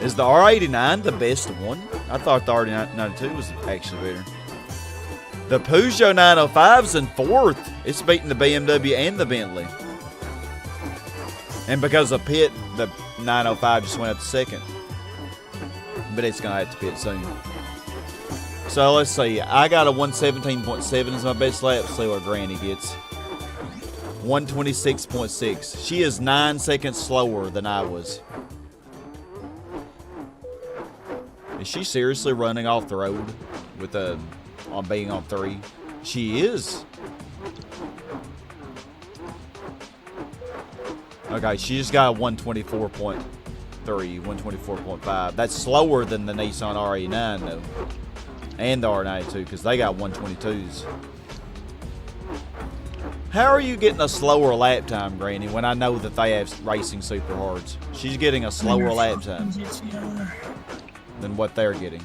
Is the R89 the best one? I thought the R92 was actually better. The Peugeot 905's in 4th. It's beating the BMW and the Bentley. And because of pit, the 905 just went up to second. But it's going to have to pit soon. So let's see. I got a 117.7 as my best lap. Let's see what Granny gets. 126.6. She is 9 seconds slower than I was. Is she seriously running off the road with on being on 3? She is. Okay, she just got a 124.3, 124.5. That's slower than the Nissan R89 though, and the R92 because they got 122s. How are you getting a slower lap time, Granny, when I know that they have racing super hards? She's getting a slower lap time than what they're getting.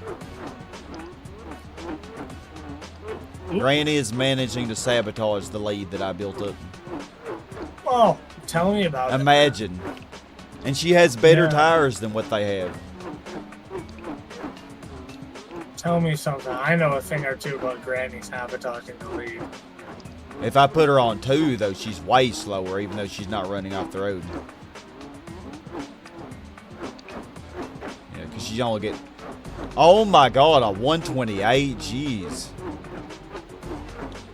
Granny is managing to sabotage the lead that I built up. Oh, tell me about it. Imagine. And she has better tires than what they have. Tell me something. I know a thing or two about Granny sabotaging the lead. If I put her on 2, though, she's way slower, even though she's not running off the road. Yeah, because she's only get... Oh, my God, a 128. Jeez.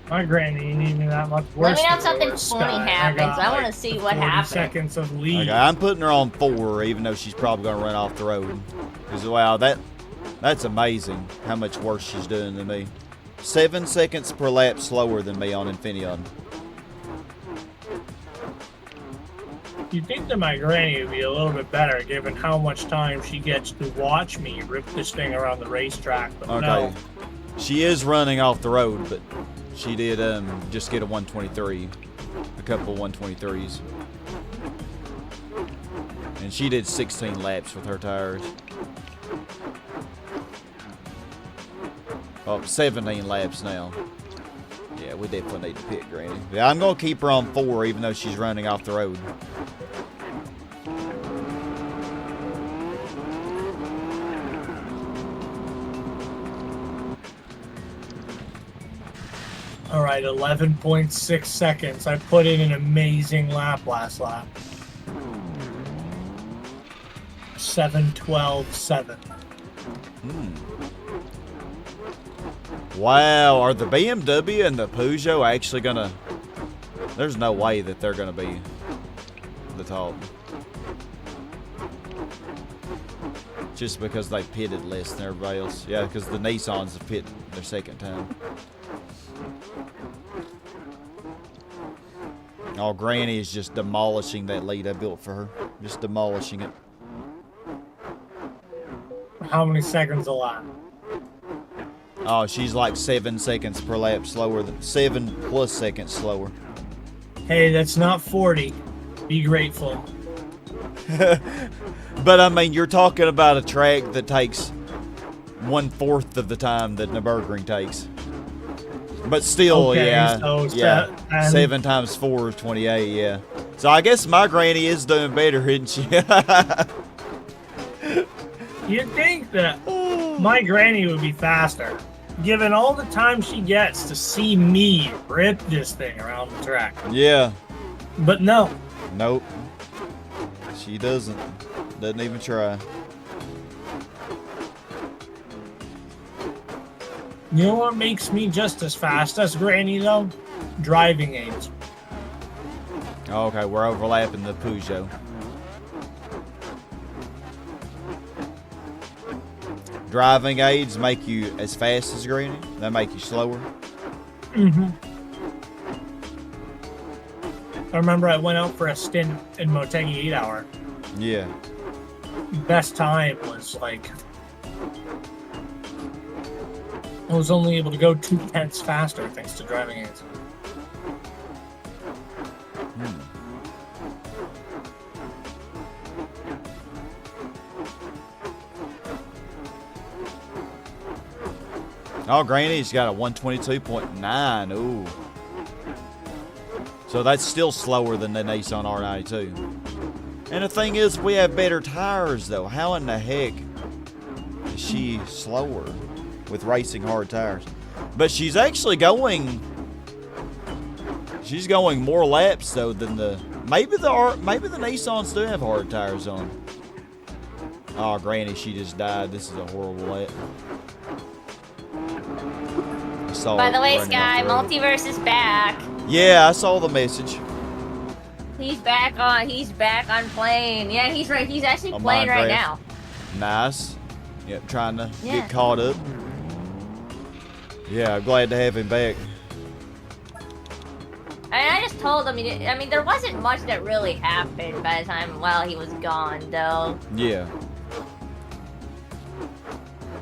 My Granny ain't even that much worse. Let me know if something funny happens. I want to see what happens. Seconds of lead. Okay, I'm putting her on 4, even though she's probably going to run off the road. Because, wow, that's amazing how much worse she's doing than me. 7 seconds per lap slower than me on Infineon. You'd think that my Granny would be a little bit better, given how much time she gets to watch me rip this thing around the racetrack, but okay. No. She is running off the road, but she did just get a 123. A couple of 123s. And she did 16 laps with her tires. Oh, 17 laps now. Yeah, we definitely need to pit Granny. Yeah, I'm going to keep her on 4 even though she's running off the road. All right, 11.6 seconds. I put in an amazing lap last lap. 7:12.7. Wow, are the BMW and the Peugeot actually gonna... There's no way that they're gonna be the top. Just because they pitted less than everybody else. Yeah, because the Nissans have pitted their second time. Oh, Granny is just demolishing that lead I built for her. Just demolishing it. How many seconds a lap? Oh, she's like 7 seconds per lap slower than 7+ seconds slower. Hey, that's not 40. Be grateful. But I mean, you're talking about a track that takes 1/4 of the time that Nürburgring takes. But still, Okay, yeah, so yeah, and 7 times 4 is 28, yeah. So I guess my Granny is doing better, isn't she? You'd think that my Granny would be faster, given all the time she gets to see me rip this thing around the track. Yeah. But no. Nope. She doesn't. Doesn't even try. You know what makes me just as fast as Granny, though? Driving aids. Okay, we're overlapping the Peugeot. Driving aids make you as fast as Granny? They make you slower? Mm-hmm. I remember I went out for a stint in Motegi 8 Hour. Yeah. Best time was like... I was only able to go 2/10 faster thanks to driving aids. Oh, Granny's got a 122.9. Ooh. So that's still slower than the Nissan R92. And the thing is, we have better tires, though. How in the heck is she slower with racing hard tires? But she's actually going... She's going more laps, though, than the... Maybe the Nissans do have hard tires on. Oh, Granny, she just died. This is a horrible lap. By the way, Sky, Multiverse is back. Yeah, I saw the message. He's back on playing. Yeah, he's right. He's actually playing right now. Nice. Yep, trying to get caught up. Yeah, I'm glad to have him back. And I just told him, I mean, there wasn't much that really happened by the time while he was gone, though. Yeah.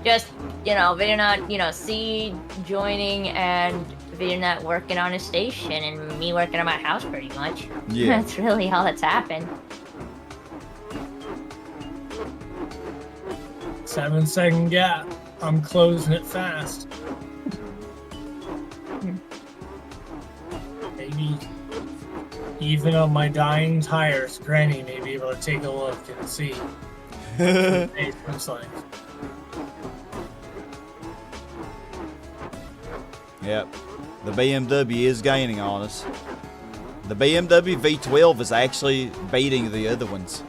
Just, Videonut, C joining and Videonut working on his station and me working on my house pretty much. Yeah. That's really all that's happened. 7-second gap. I'm closing it fast. Maybe even on my dying tires, Granny may be able to take a look and see what it looks like. Yep. The BMW is gaining on us. The BMW V12 is actually beating the other ones.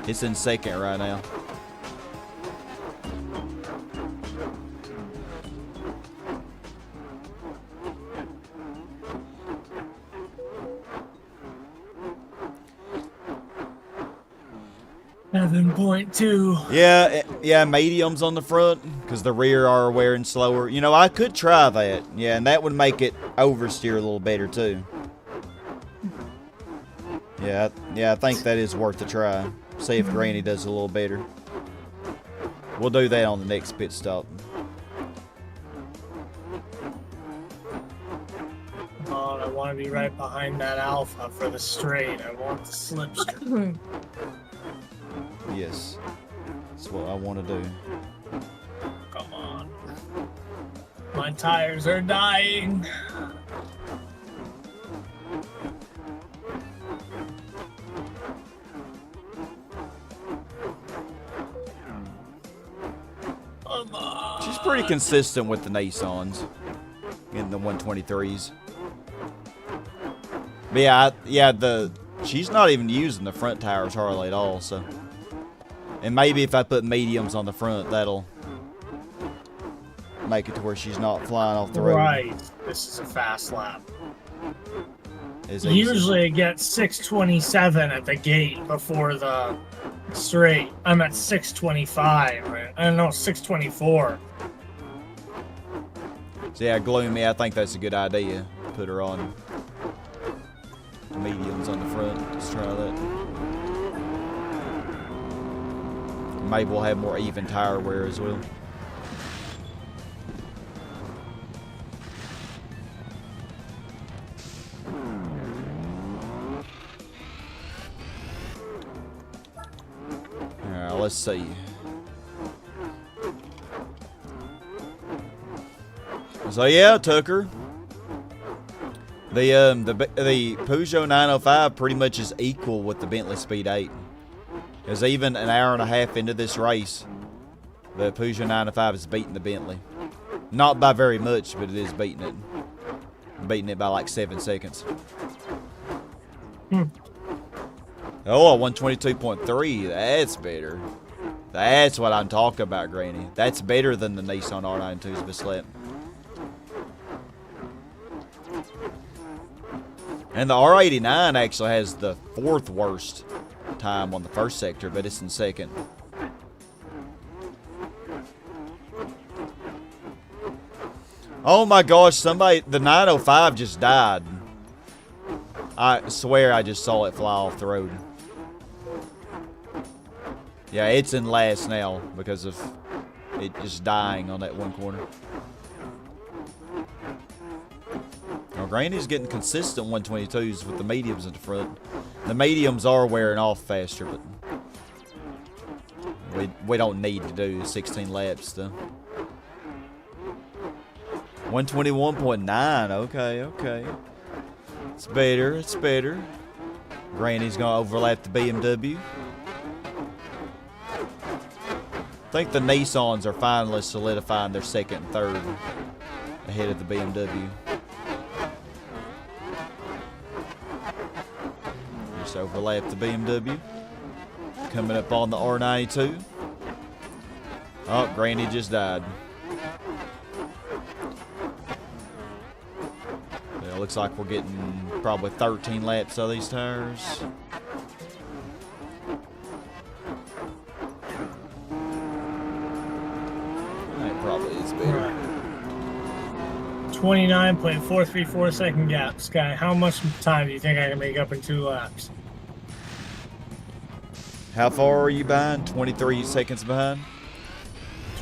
It's in second right now. Yeah, mediums on the front because the rear are wearing slower. You know, I could try that. Yeah, and that would make it oversteer a little better too. Yeah, I think that is worth a try. See if Granny does a little better. We'll do that on the next pit stop. Oh, I want to be right behind that Alpha for the straight. I want the slipstream. Yes, that's what I want to do. Come on. My tires are dying. She's pretty consistent with the Nissans in the 123s. But yeah, she's not even using the front tires hardly at all, so. And maybe if I put mediums on the front, that'll make it to where she's not flying off the road. Right. This is a fast lap. It's easy. Usually it gets 6:27 at the gate before the straight. I'm at 6:25, right? I don't know, 6:24. So yeah, Gloomy, I think that's a good idea. Put her on mediums on the front. Let's try that. Maybe we'll have more even tire wear as well. Alright, let's see. So yeah, Tucker. The Peugeot 905 pretty much is equal with the Bentley Speed 8. Because even an hour and a half into this race, the Peugeot 905 is beating the Bentley. Not by very much, but it is beating it. Beating it by like 7 seconds. Oh, a 122.3. That's better. That's what I'm talking about, Granny. That's better than the Nissan R92's Bislett. And the R89 actually has the 4th worst time on the first sector, but it's in second. Oh my gosh, the 905 just died. I swear I just saw it fly off the road. Yeah, it's in last now because of it just dying on that one corner. Well, Granny's getting consistent 122s with the mediums in the front. The mediums are wearing off faster, but we don't need to do 16 laps though. 121.9. Okay. It's better. Granny's gonna overlap the BMW. I think the Nissans are finally solidifying their second and third ahead of the BMW. Just overlap the BMW. Coming up on the R92. Oh, Granny just died. Yeah, looks like we're getting probably 13 laps of these tires. That probably is better. 29.434 second gap. Sky, how much time do you think I can make up in 2 laps? How far are you behind? 23 seconds behind?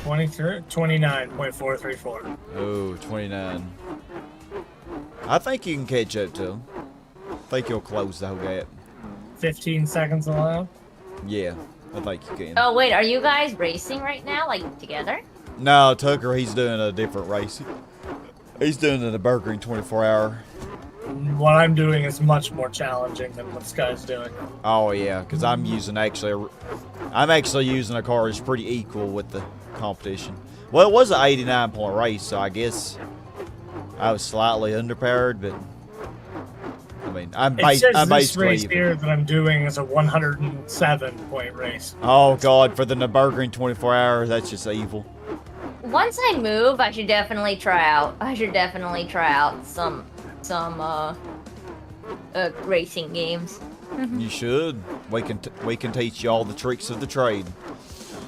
29.434. Oh, 29. I think you can catch up to him. I think you'll close the whole gap. 15 seconds a lap? Yeah, I think you can. Oh wait, are you guys racing right now, like together? No, Tucker, he's doing a different race. He's doing the Nürburgring 24-hour. What I'm doing is much more challenging than what Sky's doing. Oh yeah, because I'm actually using a car that's pretty equal with the competition. Well, it was an 89-point race, so I guess I was slightly underpowered, but I mean, I'm basically this race even. here that I'm doing is a 107-point race. Oh god, for the Nürburgring 24 hours, that's just evil. Once I move, I should definitely try out. Some racing games. You should. We can teach you all the tricks of the trade.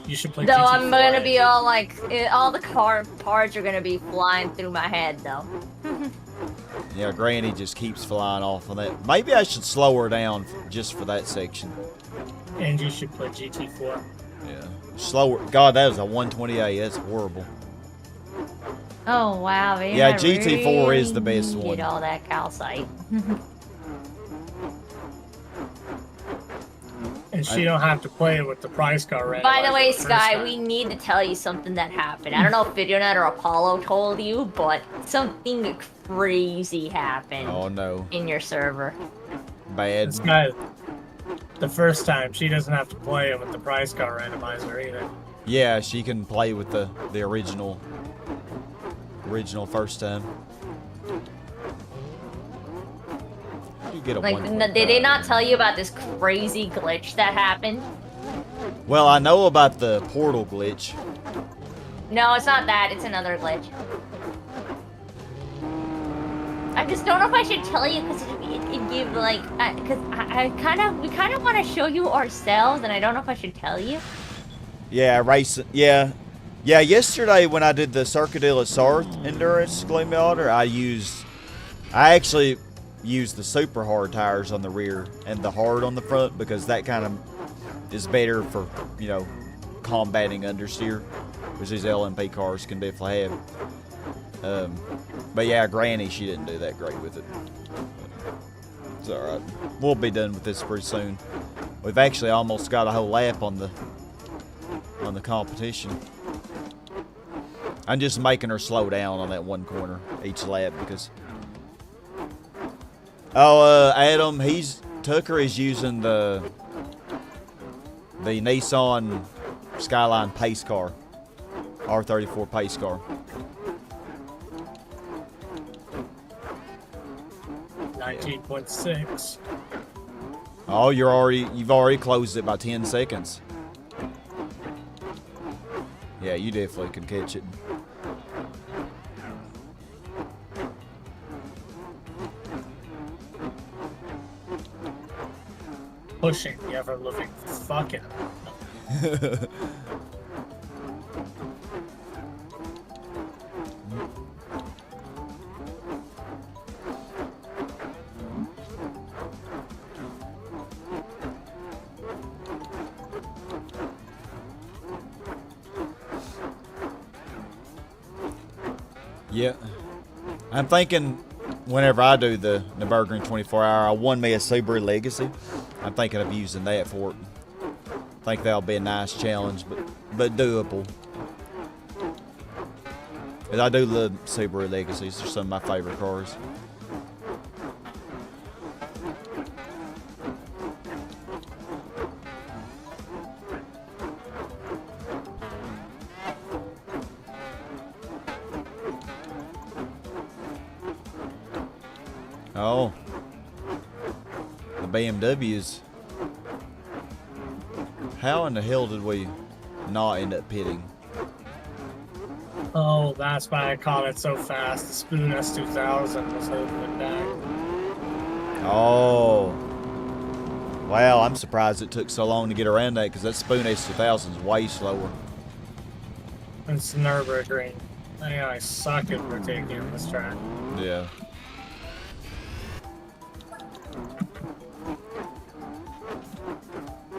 You should play. Though GT4. I'm gonna be all like, all the car parts are gonna be flying through my head though. Yeah, Granny just keeps flying off on that. Maybe I should slow her down just for that section. And you should play GT4. Yeah, slower. God, that was a 128. That's horrible. Oh wow, man. Yeah, I GT4 is the best really one. Get all that calcite. And she don't have to play it with the price car right. By the way, Sky, we need to tell you something that happened. I don't know if VideoNet or Apollo told you, but something crazy happened. Oh no. In your server. Bad. Sky, the first time she doesn't have to play it with the price car randomizer either. Yeah, she can play with the original first time. You get a Like, 1.5. did they not tell you about this crazy glitch that happened? Well, I know about the portal glitch. No, it's not that. It's another glitch. I just don't know if I should tell you because it give like because we kind of want to show you ourselves, and I don't know if I should tell you. Yeah, racing. Yeah. Yesterday when I did the Circuit de la Sarthe endurance gloomy order, I actually used the super hard tires on the rear and the hard on the front because that kind of is better for, you know, combating understeer, which these LMP cars can definitely have. But yeah, Granny, she didn't do that great with it. It's alright. We'll be done with this pretty soon. We've actually almost got a whole lap on the competition. I'm just making her slow down on that one corner each lap because... Oh, Adam, Tucker is using the Nissan Skyline pace car. R34 pace car. 19.6. Oh, you've already closed it by 10 seconds. Yeah, you definitely can catch it. Pushing the ever-living fucking. Yeah. I'm thinking whenever I do the Nürburgring 24-hour, I won me a Subaru Legacy. I'm thinking of using that for it. I think that'll be a nice challenge, but doable. And I do love Subaru Legacies. They're some of my favorite cars. Oh, the BMWs. How in the hell did we not end up pitting? Oh, that's why I caught it so fast. The Spoon S2000 was holding it back. Oh. Wow, I'm surprised it took so long to get around that because that Spoon S2000 is way slower. It's Nürburgring. I suck at rotating this track. Yeah.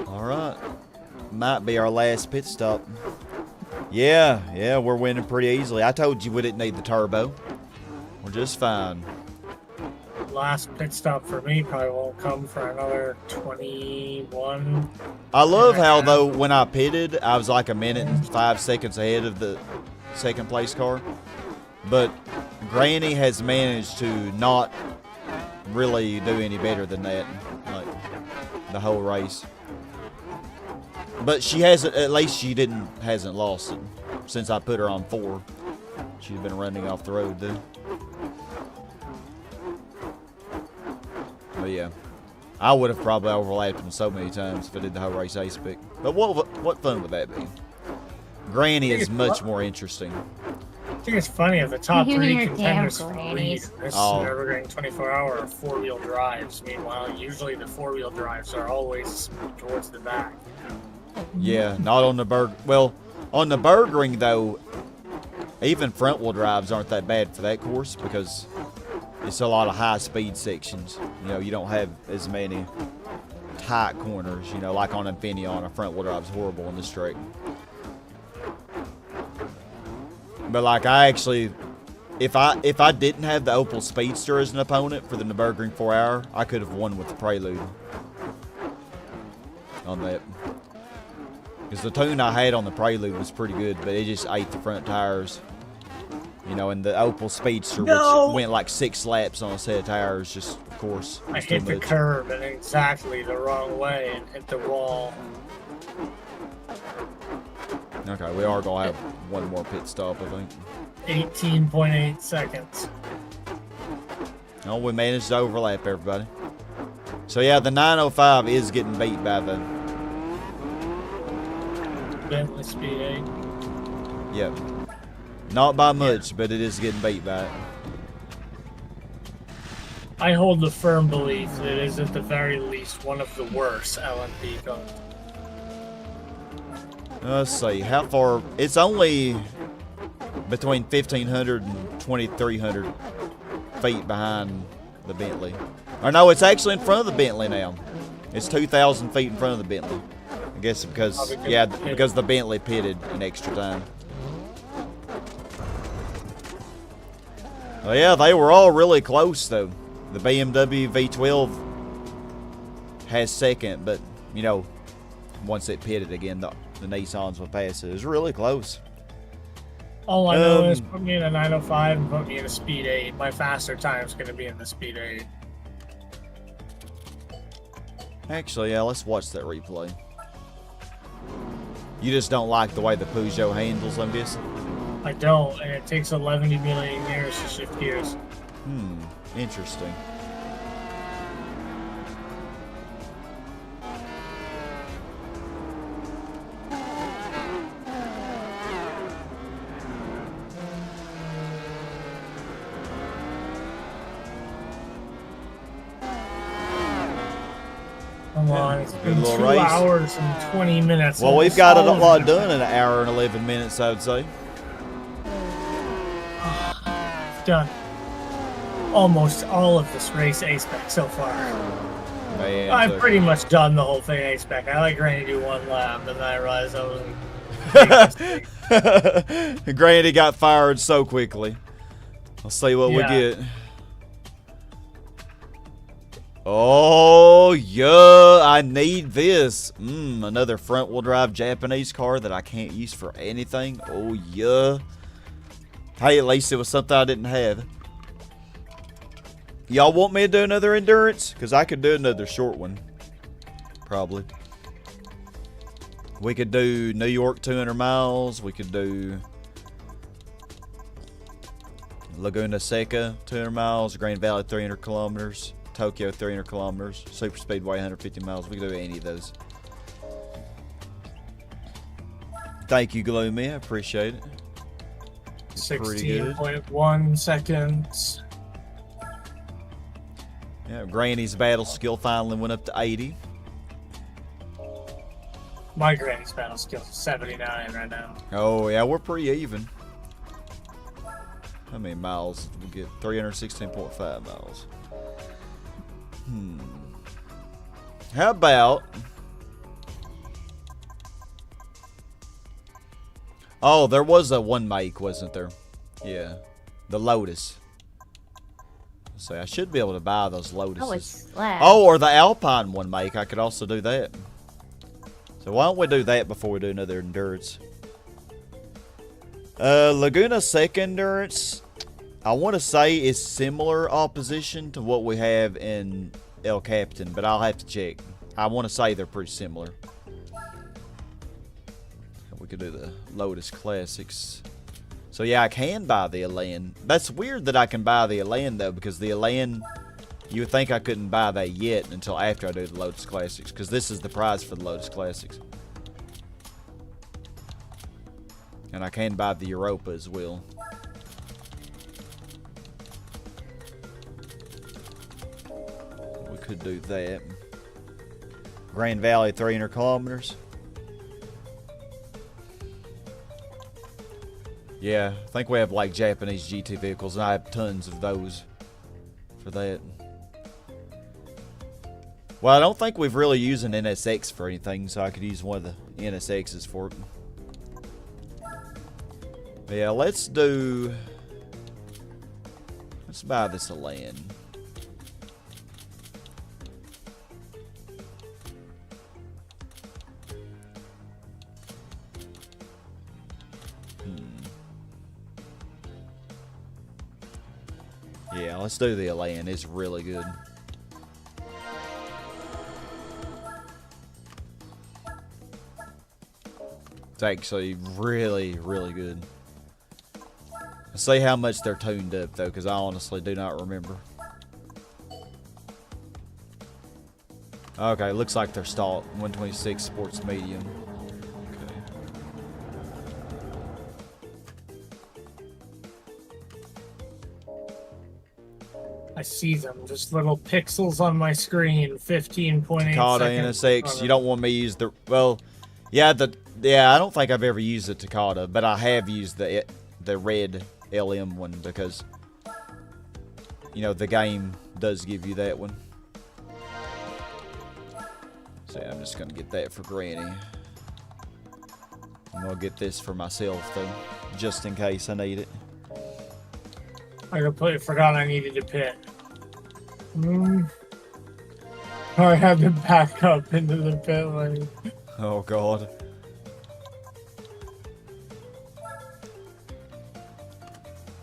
Alright. Might be our last pit stop. Yeah, we're winning pretty easily. I told you we didn't need the turbo. We're just fine. Last pit stop for me probably won't come for another 21. I love how, though, when I pitted, I was like a minute and 5 seconds ahead of the second place car. But Granny has managed to not really do any better than that, like, the whole race. But she hasn't, at least she hasn't lost it since I put her on 4. She's been running off the road, though. But yeah, I would have probably overlapped him so many times if I did the whole race ace pick. But what fun would that be? Granny is much more interesting. I think it's funny if the top You 3 hear contenders damn for grannies. this Oh. Nürburgring 24-hour are 4-wheel drives. Meanwhile, usually the 4-wheel drives are always towards the back. Yeah, not on the Well, on the Nürburgring though, even front wheel drives aren't that bad for that course because it's a lot of high speed sections. You know, you don't have as many tight corners. You know, like on Infineon, a front wheel drive's horrible on this track. But like I actually, if I didn't have the Opel Speedster as an opponent for the Nürburgring 4-hour, I could have won with the Prelude on that. Because the tune I had on the Prelude was pretty good, but it just ate the front tires. You know, and the Opel Speedster, which went like 6 laps on a set of tires, just, of course, I was too hit the much. curb in exactly the wrong way and hit the wall. Okay, we are going to have one more pit stop, I think. 18.8 seconds. Oh, we managed to overlap everybody. So yeah, the 905 is getting beat by the... Bentley Speed 8. Yep. Not by much, but it is getting beat by it. I hold the firm belief that it is at the very least one of the worst LMP cars. Let's see, how far? It's only between 1,500 and 2,300 feet behind the Bentley. Or no, it's actually in front of the Bentley now. It's 2,000 feet in front of the Bentley. I guess because, yeah, because the Bentley pitted an extra time. Well, yeah, they were all really close, though. The BMW V12 has second, but, you know, once it pitted again, the Nissans will pass it. It was really close. All I know is put me in a 905 and put me in a Speed 8. My faster time's going to be in the Speed 8. Actually, yeah, let's watch that replay. You just don't like the way the Peugeot handles, I'm guessing? I don't, and it takes 11 million years to shift gears. Interesting. Come on, it's been little 2 race. hours and 20 minutes. Well, we've got a lot done in an hour and 11 minutes, I would say. Done almost all of this race A-Spec so far. Man, I've pretty much done the whole thing A-Spec. I like Granny to do one lap, and then I realized I was Granny got fired so quickly. Let's see what we get. Oh, yeah, I need this. Another front-wheel drive Japanese car that I can't use for anything. Oh, yeah. Hey, at least it was something I didn't have. Y'all want me to do another endurance? Because I could do another short one. Probably. We could do New York 200 miles. We could do Laguna Seca 200 miles. Grand Valley 300 kilometers. Tokyo 300 kilometers. Super Speedway 150 miles. We could do any of those. Thank you, Gloomy. I appreciate it. 16.1 seconds. Yeah, Granny's battle skill finally went up to 80. My Granny's battle skill is 79 right now. Oh, yeah, we're pretty even. How many miles did we get? 316.5 miles. How about... Oh, there was a one make, wasn't there? Yeah. The Lotus. So I should be able to buy those Lotuses. Oh, it's flat. Oh, or the Alpine one make. I could also do that. So why don't we do that before we do another endurance? Laguna Seca endurance, I want to say is similar opposition to what we have in El Capitan, but I'll have to check. I want to say they're pretty similar. We could do the Lotus Classics. So yeah, I can buy the Elan. That's weird that I can buy the Elan though, because the Elan, you would think I couldn't buy that yet until after I do the Lotus Classics, because this is the prize for the Lotus Classics. And I can buy the Europa as well. We could do that. Grand Valley 300 kilometers. Yeah, I think we have like Japanese GT vehicles, and I have tons of those for that. Well, I don't think we've really used an NSX for anything, so I could use one of the NSXs for it. But yeah, let's buy this Elan. Yeah, let's do the Elan. It's really good. It's actually really, really good. Let's see how much they're tuned up, though, because I honestly do not remember. Okay, looks like they're stock 126 sports medium. Okay. I see them, just little pixels on my screen. 15.8 Takata seconds. NSX. You don't want me to use the yeah I don't think I've ever used the Takata, but I have used the red LM one because you know the game does give you that one. So yeah, I'm just gonna get that for Granny. I'm gonna get this for myself though, just in case I need it. I completely forgot I needed to pit. I had to back up into the pit lane. Oh god.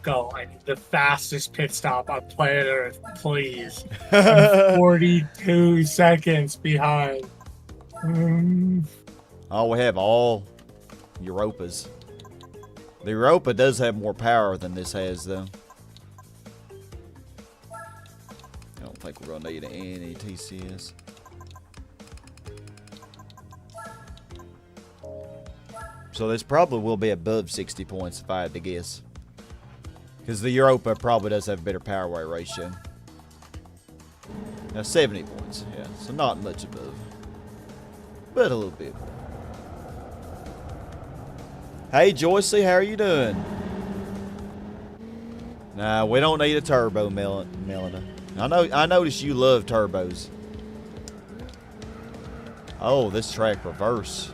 Go. I need the fastest pit stop on planet Earth, please. I'm 42 seconds behind. Oh, we have all Europas. The Europa does have more power than this has, though. I don't think we're gonna need any TCS. So this probably will be above 60 points if I had to guess. Because the Europa probably does have a better power weight ratio. Now 70 points, yeah. So not much above. But a little bit. Hey Joycey, how are you doing? Nah, we don't need a turbo, Melina. I noticed you love turbos. Oh, this track reverse.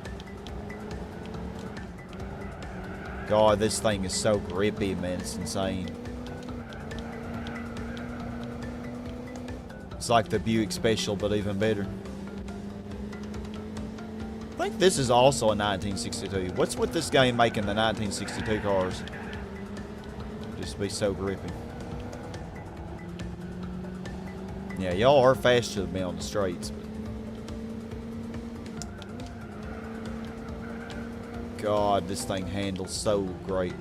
God, this thing is so grippy, man. It's insane. It's like the Buick Special, but even better. I think this is also a 1962. What's with this game making the 1962 cars just be so grippy? Yeah, y'all are faster than me on the straights. God, this thing handles so great.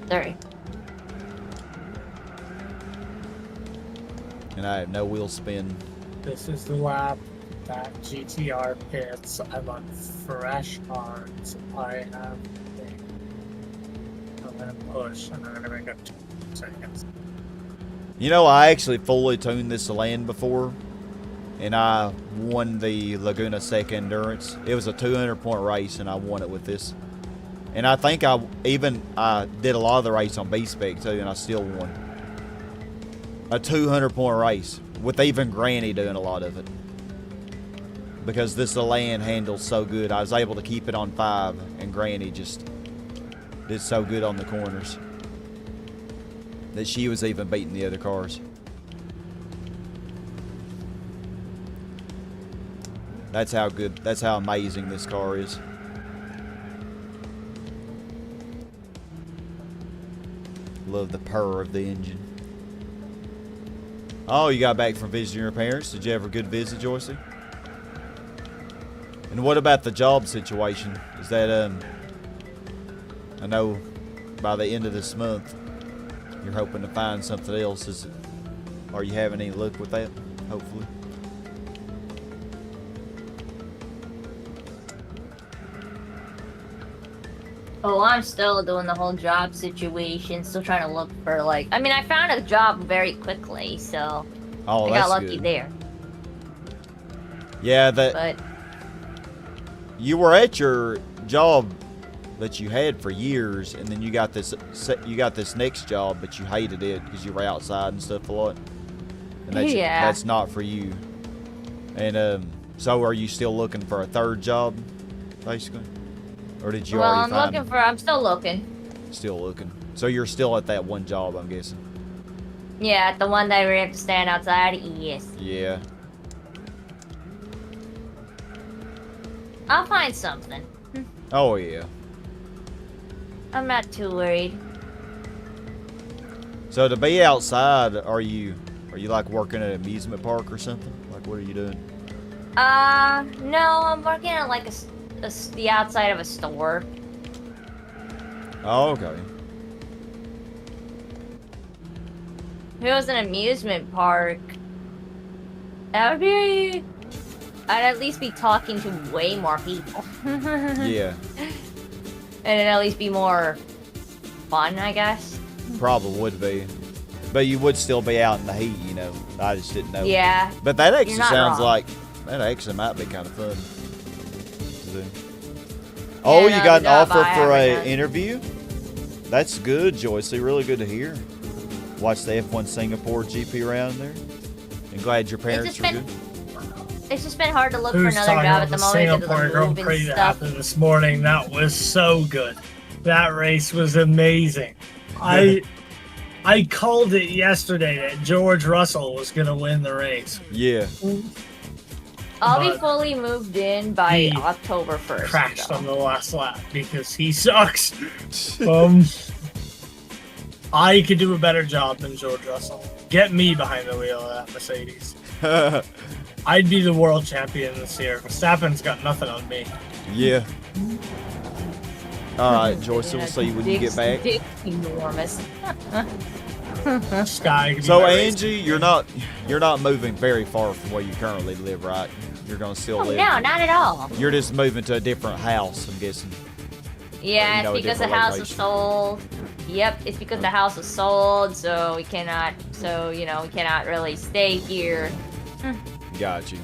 Sorry. And I have no wheel spin. This is the lap that GTR pits. I'm on fresh cards. I have I'm gonna push and I'm gonna make up 2 seconds. You know, I actually fully tuned this land before, and I won the Laguna Seca Endurance. It was a 200-point race, and I won it with this. And I think I did a lot of the race on B-Spec, too, and I still won. A 200-point race, with even Granny doing a lot of it. Because this land handles so good. I was able to keep it on 5, and Granny just did so good on the corners that she was even beating the other cars. That's how good, that's how amazing this car is. Love the purr of the engine. Oh, you got back from visiting your parents. Did you have a good visit, Joycey? And what about the job situation? Is that, I know by the end of this month, you're hoping to find something else. Are you having any luck with that, hopefully? Oh, I'm still doing the whole job situation. Still trying to look for, like... I mean, I found a job very quickly, so... Oh, I got lucky there. Yeah, But... You were at your job that you had for years, and then you got this next job, but you hated it because you were outside and stuff a lot. And that's not for you. And so are you still looking for a third job, basically? Or did you already find... I'm still looking. Still looking. So you're still at that one job, I'm guessing? Yeah, the one that we have to stand outside? Yes. Yeah. I'll find something. Oh, yeah. I'm not too worried. So to be outside, are you like working at an amusement park or something? Like, what are you doing? No, I'm working at like the outside of a store. Oh, okay. If it was an amusement park, that would be... I'd at least be talking to way more people. Yeah. And it'd at least be more fun, I guess. Probably would be. But you would still be out in the heat, you know. I just didn't know. Yeah. But that actually not sounds wrong. like that actually might be kind of fun to do. Oh, Yeah, you no, got an the job offer I for have right an now. interview? That's good, Joyce. Really good to hear. Watch the F1 Singapore GP round there. And glad your parents just were been- good. It's just been hard to look for Who's another talking job about at the the moment because of Singapore the Grand move and Prix that stuff. happened this morning? That was so good. That race was amazing. I called it yesterday that George Russell was going to win the race. Yeah. I'll be But fully moved in by he October 1st. crashed though. on the last lap because he sucks. I could do a better job than George Russell. Get me behind the wheel of that Mercedes. I'd be the world champion this year. Verstappen's got nothing on me. Yeah. All right, Joyce. We'll see when you get back. Dick's enormous. Sky. could be So my race Angie, champion. you're not moving very far from where you currently live, right? You're gonna still Oh, live. no, not at all. You're just moving to a different house, I'm guessing. Yeah, you know, a it's because the different house is location. sold. Yep, it's because the house is sold, so we cannot. So we cannot really stay here. Got you.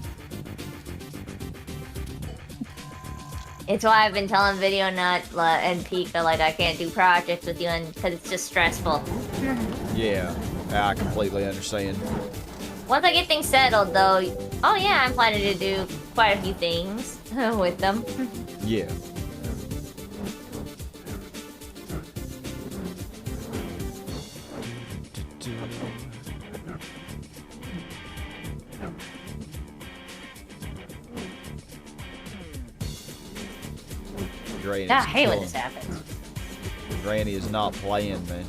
It's why I've been telling Video Nut and Pika like I can't do projects with you, because it's just stressful. Yeah, I completely understand. Once I get things settled, though, oh yeah, I'm planning to do quite a few things with them. Yeah. Granny's I hate when killing. this happens. Granny is not playing, man.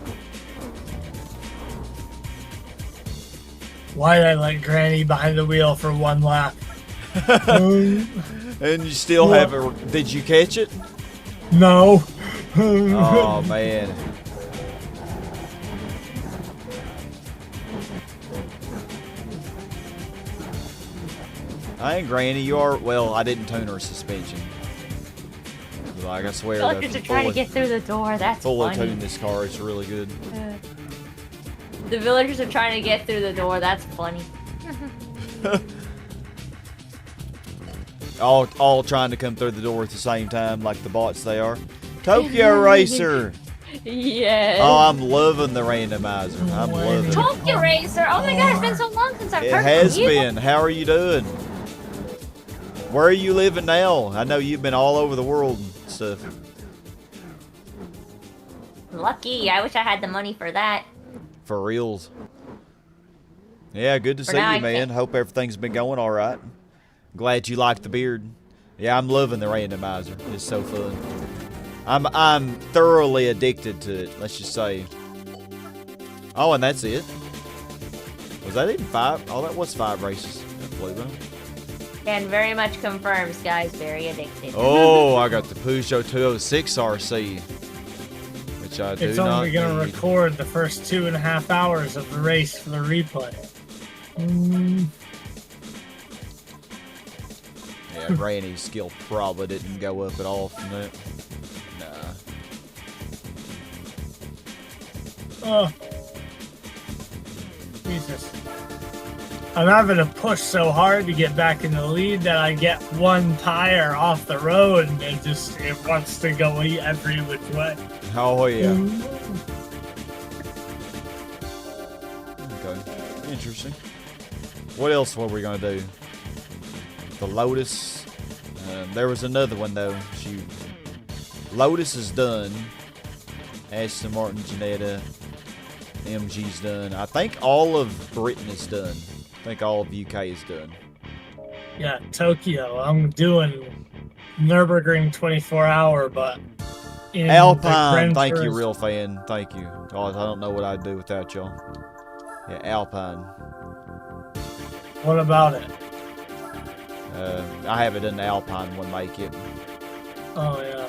Why did I let Granny behind the wheel for one lap? And you still What? haven't. Did you catch it? No. Oh man. I ain't Granny. You are. Well, I didn't tune her suspension. Like I swear, Villagers though, are trying to get through the door. That's fully funny. tune this car. It's really good. The villagers are trying to get through the door. That's funny. all trying to come through the door at the same time, like the bots they are. Tokyo Racer. Yes. Oh, I'm loving the randomizer. I'm loving it. Tokyo Racer. Oh my god, it's been so long since I've It heard has from you. been. How are you doing? Where are you living now? I know you've been all over the world and stuff. Lucky. I wish I had the money for that. For reals. Yeah, good to see now you, I man. can't- Hope everything's been going all right. Glad you like the beard. Yeah, I'm loving the randomizer. It's so fun. I'm thoroughly addicted to it. Let's just say. Oh, and that's it. Was that even 5? Oh, that was 5 races. I believe it. And very much confirms, guys, very addicted. Oh, I got the Peugeot 206 RC, which I do It's not only going to need. record the first 2.5 hours of the race for the replay. Yeah, Granny's skill probably didn't go up at all from that. Nah. Oh. Jesus. I'm having to push so hard to get back in the lead that I get one tire off the road and it wants to go every which way. Oh, yeah. Okay. Interesting. What else were we going to do? The Lotus. There was another one, though. Lotus is done. Aston Martin, Janetta. MG's done. I think all of Britain is done. I think all of UK is done. Yeah, Tokyo. I'm doing Nürburgring 24-hour, but in the Alpine, Gran thank you, Turismo- real fan. Thank you. Oh, I don't know what I'd do without y'all. Yeah, Alpine. What about it? I haven't done the Alpine one make it. Oh yeah.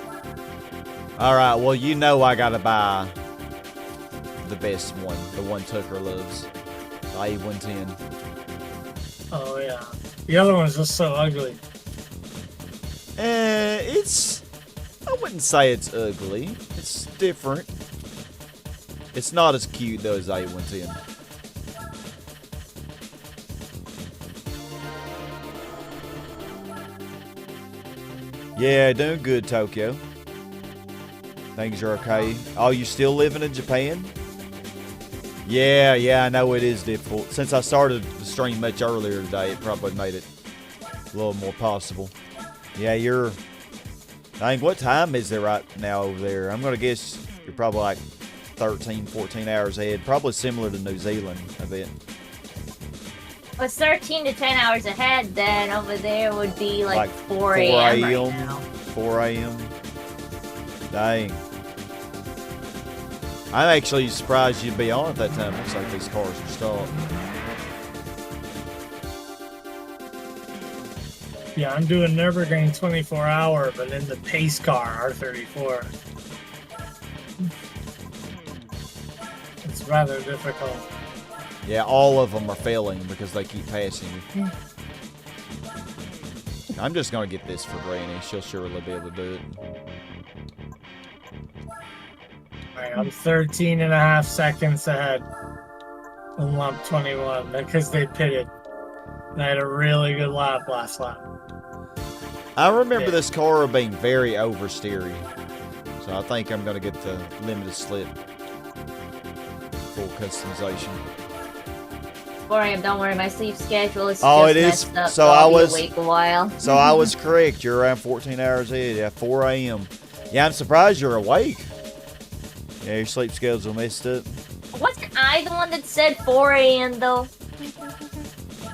All right, well, you know I gotta buy the best one, the one Tucker loves, the A110. Oh yeah. The other one's just so ugly. I wouldn't say it's ugly. It's different. It's not as cute though as A110. Yeah, doing good, Tokyo. Things are okay. Oh, you still living in Japan? Yeah, I know it is difficult. Since I started the stream much earlier today, it probably made it a little more possible. Yeah, I think, what time is it right now over there? I'm going to guess you're probably like 13, 14 hours ahead. Probably similar to New Zealand a bit. Well, it's 13 to 10 hours ahead, then over there would be like 4 a.m. right now. 4 a.m. Dang. I'm actually surprised you'd be on at that time. Looks like these cars are stopped. Yeah, I'm doing Nürburgring 24-hour, but in the pace car, R34. It's rather difficult. Yeah, all of them are failing because they keep passing you. I'm just going to get this for Granny. She'll surely be able to do it. Alright, I'm 13 and a half seconds ahead in lap 21 because they pitted. And I had a really good lap last lap. I remember this car being very oversteery. So I think I'm going to get the limited slip full customization. 4 a.m. Don't worry, my sleep schedule is Oh, just it is. messed up, So I'll I be was awake a while. So I was correct. You're around 14 hours ahead. Yeah, 4 a.m. Yeah, I'm surprised you're awake. Yeah, your sleep schedule's messed up. Wasn't I the one that said 4 a.m. though?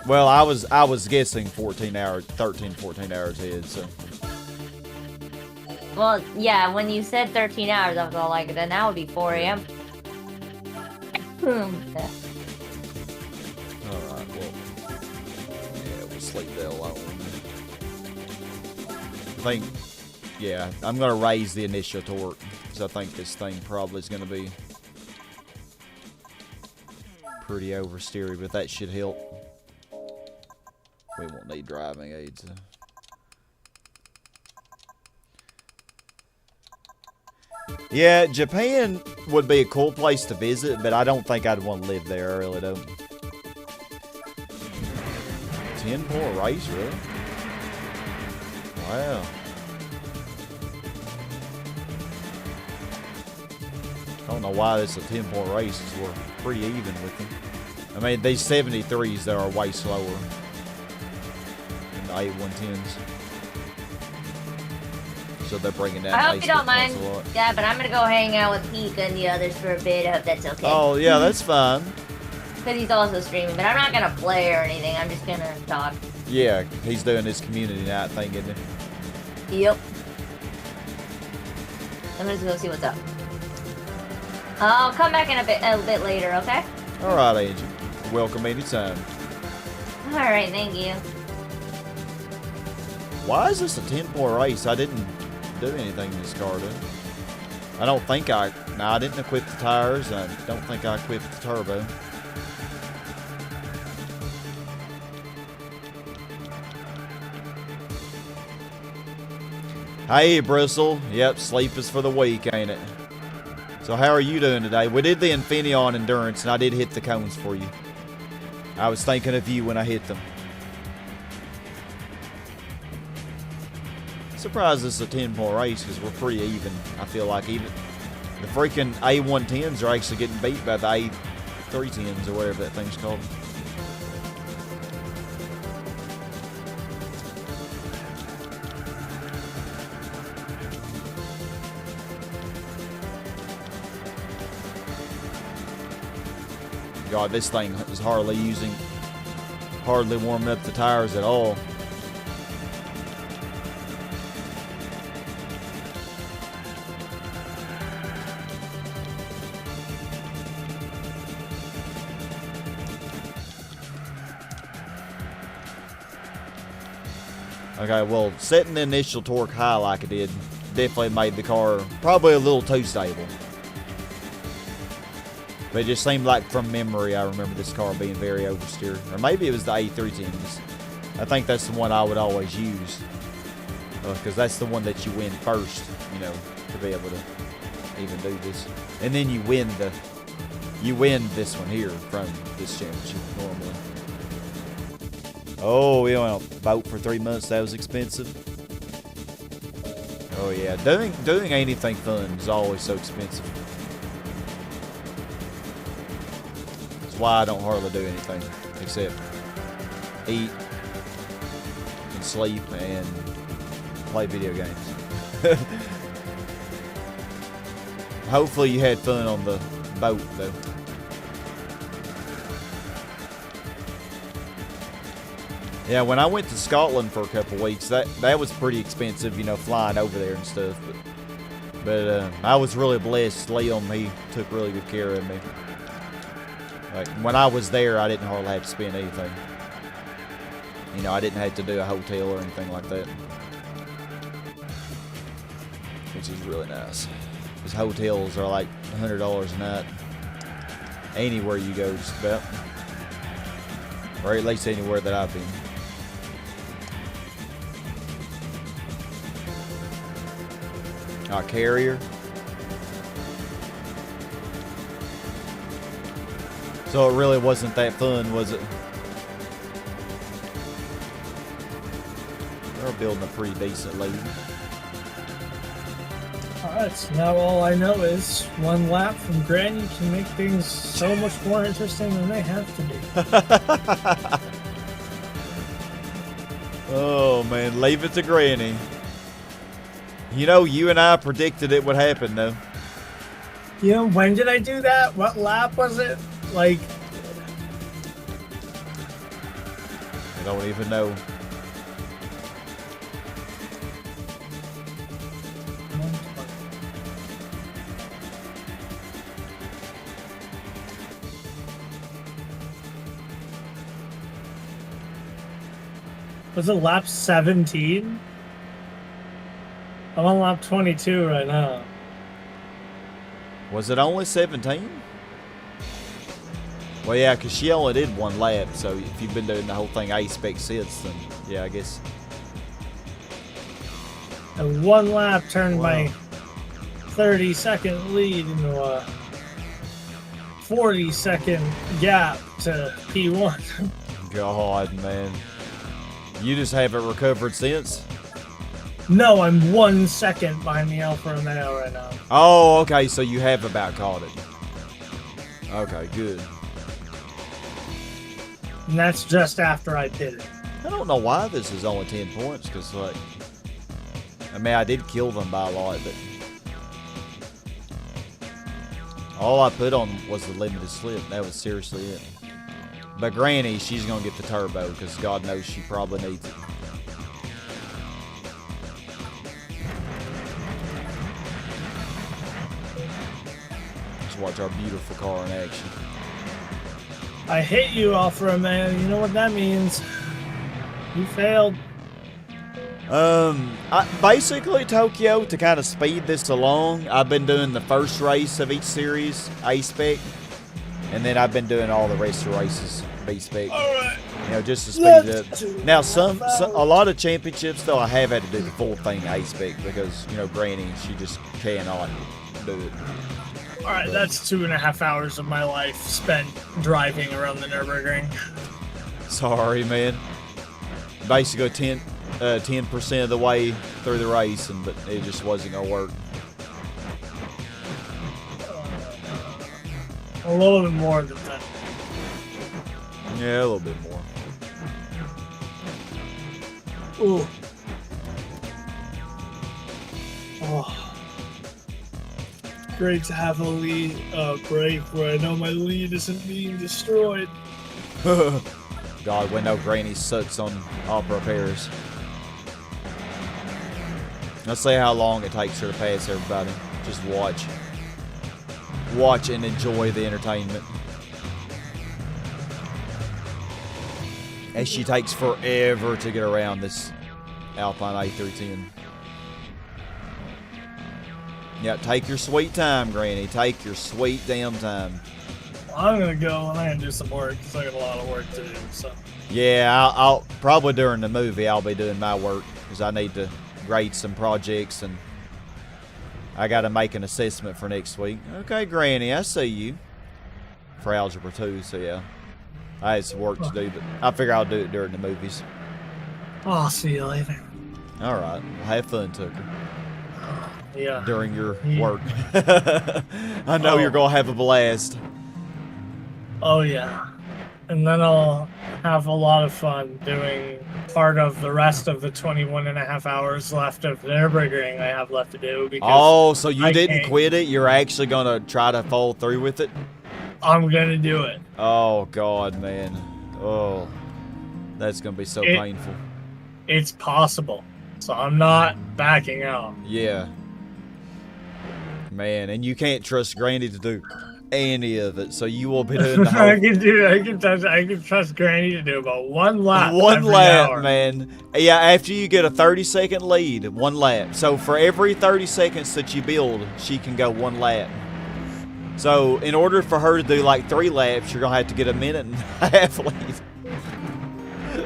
Well, I was guessing 13, 14 hours ahead. So. Well, yeah, when you said 13 hours, I was all like, then that would be 4 a.m. Alright, well. Yeah, we'll sleep that alone. I think, yeah, I'm going to raise the initial torque. Because I think this thing probably is going to be pretty oversteery, but that should help. We won't need driving aids. Yeah, Japan would be a cool place to visit, but I don't think I'd want to live there. I really don't. 10-point race, really? Wow. I don't know why this is a 10-point race, because we're pretty even with them. I mean, these 73s, they are way slower than the A110s. So they're bringing down. I hope you don't mind. Yeah, but I'm gonna go hang out with Pika and the others for a bit. I hope that's okay. Oh, yeah, that's fine. Because he's also streaming, but I'm not gonna play or anything. I'm just gonna talk. Yeah, he's doing his community night thing, isn't he? Yep. I'm gonna go see what's up. I'll come back in a bit later, okay? All right, Angel. Welcome anytime. All right, thank you. Why is this a 10-point race? I didn't do anything in this car, did I? I don't think I didn't equip the tires. I don't think I equipped the turbo. Hey, Bristle. Yep, sleep is for the weak, ain't it? So how are you doing today? We did the Infineon Endurance, and I did hit the cones for you. I was thinking of you when I hit them. Surprised this is a 10-point race because we're pretty even. I feel like even the freaking A110s are actually getting beat by the A310s or whatever that thing's called. God, this thing is hardly warming up the tires at all. Okay, well, setting the initial torque high like it did definitely made the car probably a little too stable. But it just seemed like from memory I remember this car being very oversteered. Or maybe it was the A310s. I think that's the one I would always use. Because that's the one that you win first, you know, to be able to even do this. And then you win this one here from this championship normally. Oh, we went on a boat for 3 months. That was expensive. Oh yeah, doing anything fun is always so expensive. That's why I don't hardly do anything except eat and sleep and play video games. Hopefully you had fun on the boat though. Yeah, when I went to Scotland for a couple weeks, that was pretty expensive, you know, flying over there and stuff. But I was really blessed. Liam, he took really good care of me. Like when I was there, I didn't hardly have to spend anything. You know, I didn't have to do a hotel or anything like that, which is really nice. Because hotels are like $100 a night anywhere you go, just about, or at least anywhere that I've been. Carrier. So it really wasn't that fun, was it? They're building a pretty decent lead. Alright, so now all I know is one lap from Granny can make things so much more interesting than they have to be. Oh man, leave it to Granny. You know, you and I predicted it would happen, though. You know, when did I do that? What lap was it? Like, I don't even know. was it lap 17? I'm on lap 22 right now. Was it only 17? Well, yeah, because she only did one lap, so if you've been doing the whole thing A-spec since, then yeah, I guess. And one lap turned Wow. my 30-second lead into a 40-second gap to P1. God, man. You just haven't recovered since? No, I'm 1 second behind the Alfa Romeo right now. Oh, okay, so you have about caught it. Okay, good. And that's just after I pitted. I don't know why this is only 10 points, because, like, I mean, I did kill them by a lot, but all I put on was the limited slip. That was seriously it. But Granny, she's going to get the turbo, because God knows she probably needs it. Let's watch our beautiful car in action. I hit you, Alfa Romeo. You know what that means. You failed. Basically, Tokyo, to kind of speed this along, I've been doing the first race of each series, A-spec, and then I've been doing all the rest of the races, B-spec. Alright. You know, just to speed it up. Now, a lot of championships, though, I have had to do the full thing A-spec because, you know, Granny, she just cannot do it. Alright, that's 2.5 hours of my life spent driving around the Nürburgring. Sorry, man. Basically, 10% of the way through the race, but it just wasn't gonna work. A little bit more than that. Yeah, a little bit more. Ooh. Oh. Great to have a lead break where I know my lead isn't being destroyed. God, we know Granny sucks on opera repairs. Let's see how long it takes her to pass everybody. Just watch. Watch and enjoy the entertainment. And she takes forever to get around this Alpine A310. Yeah, take your sweet time, Granny. Take your sweet damn time. Well, I'm gonna go and I'm gonna do some work because I got a lot of work to do. So. Yeah, I'll probably during the movie I'll be doing my work because I need to grade some projects and I got to make an assessment for next week. Okay, Granny, I see you for Algebra 2. So yeah, I had some work to do, but I figure I'll do it during the movies. I'll see you later. All right, well, have fun, Tucker. Yeah. during your Yeah. work. I know you're going to have a blast. Oh, yeah. And then I'll have a lot of fun doing part of the rest of the 21 and a half hours left of Nürburgring I have left to do. Because Oh, so you I didn't can't- quit it? You're actually going to try to follow through with it? I'm going to do it. Oh, God, man. Oh, that's going to be so painful. It's possible. So I'm not backing out. Yeah. Man, and you can't trust Granny to do any of it, so you will be doing the whole... I can trust Granny to do about one lap. One every lap, hour. man. Yeah, after you get a 30-second lead, one lap. So for every 30 seconds that you build, she can go one lap. So in order for her to do like 3 laps, you're going to have to get a minute and a half lead.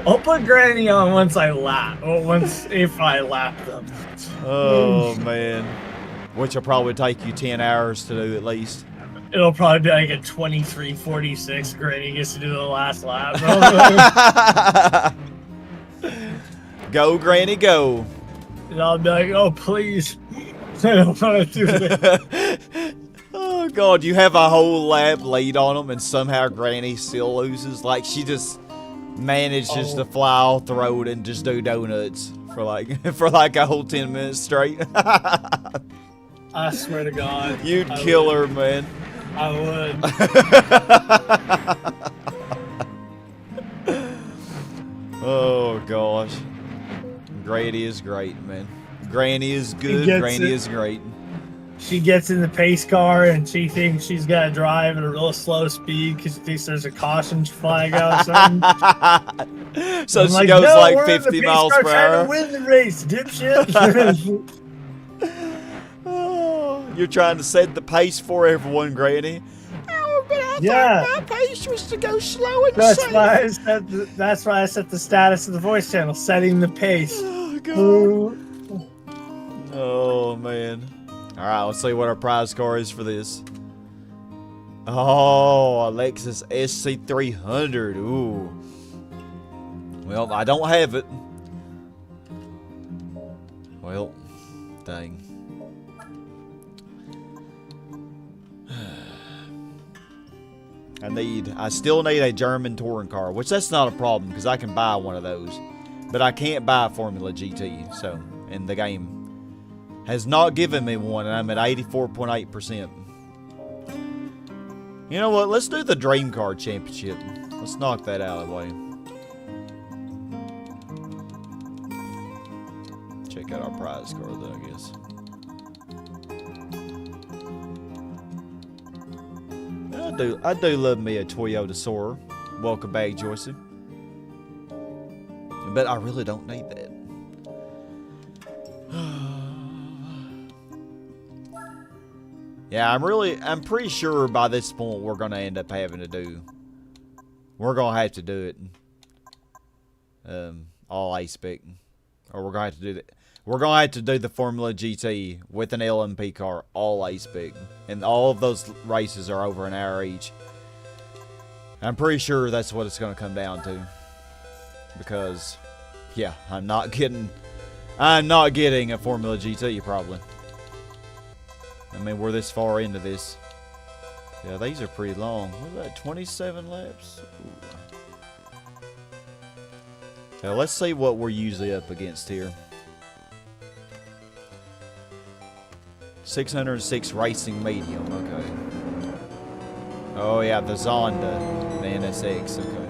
I'll put Granny on once I lap. Or if I lap them. Oh, man. Which will probably take you 10 hours to do at least. It'll probably be like a 23:46. Granny gets to do the last lap. Go, Granny, go. And I'll be like, oh, please. I don't want to do it. Oh, God, you have a whole lap lead on them, and somehow Granny still loses. Like, she just manages to fly off the road and just do donuts for like a whole 10 minutes straight. I swear to God. You'd kill her, man. I would. Oh, gosh. Granny is great, man. Granny is good. Granny is great. She gets in the pace car and she thinks she's got to drive at a real slow speed because she thinks there's a caution flag outside. So she goes no, like we're 50 in the miles pace car per trying hour. to win the race, dipshit. Oh, you're trying to set the pace for everyone, Granny. Oh, but I Yeah. thought my pace was to go slow and That's safe. why I set the status of the voice channel, setting the pace. Oh, God. Ooh. Oh, man. All right, let's see what our prize car is for this. Oh, Lexus SC300. Ooh. Well, I don't have it. Well, dang. I still need a German touring car, which that's not a problem because I can buy one of those. But I can't buy a Formula GT, so, and the game has not given me one, and I'm at 84.8%. You know what? Let's do the Dream Car Championship. Let's knock that out of the way. Check out our prize car, though, I guess. I do love me a Toyota Soarer. Welcome back, Joycey. But I really don't need that. Yeah, I'm pretty sure by this point we're gonna end up having to do. We're gonna have to do it. All A-Spec, or we're gonna have to do that. We're gonna have to do the Formula GT with an LMP car, all A-Spec, and all of those races are over an hour each. I'm pretty sure that's what it's gonna come down to, because, yeah, I'm not getting a Formula GT probably. I mean, we're this far into this. Yeah, these are pretty long. What is that, 27 laps? Ooh. Now, let's see what we're usually up against here. 606 Racing Medium, okay. Oh, yeah, the Zonda, the NSX, okay.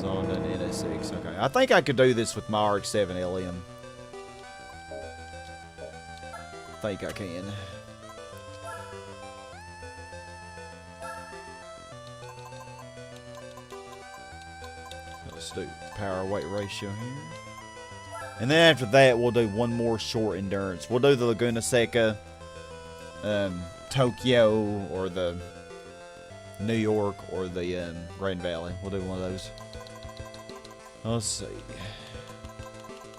Zonda and NSX, okay. I think I could do this with my RX-7 LM. I think I can. Let's do power weight ratio here. And then after that, we'll do one more short endurance. We'll do the Laguna Seca, Tokyo, or the New York, or the Grand Valley. We'll do one of those. Let's see.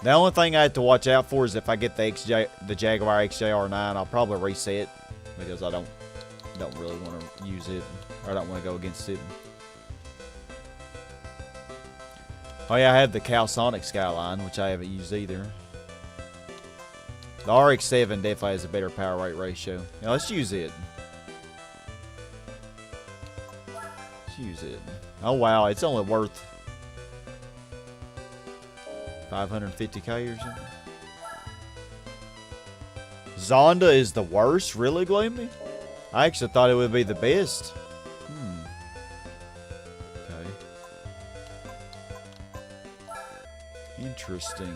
The only thing I have to watch out for is if I get the Jaguar XJR9, I'll probably reset because I don't really want to use it, or I don't want to go against it. Oh yeah, I have the Calsonic Skyline, which I haven't used either. The RX-7 definitely has a better power weight ratio. Now let's use it. Let's use it. Oh wow, it's only worth 550k or something. Zonda is the worst? Really, Gloomy? I actually thought it would be the best. Okay. Interesting.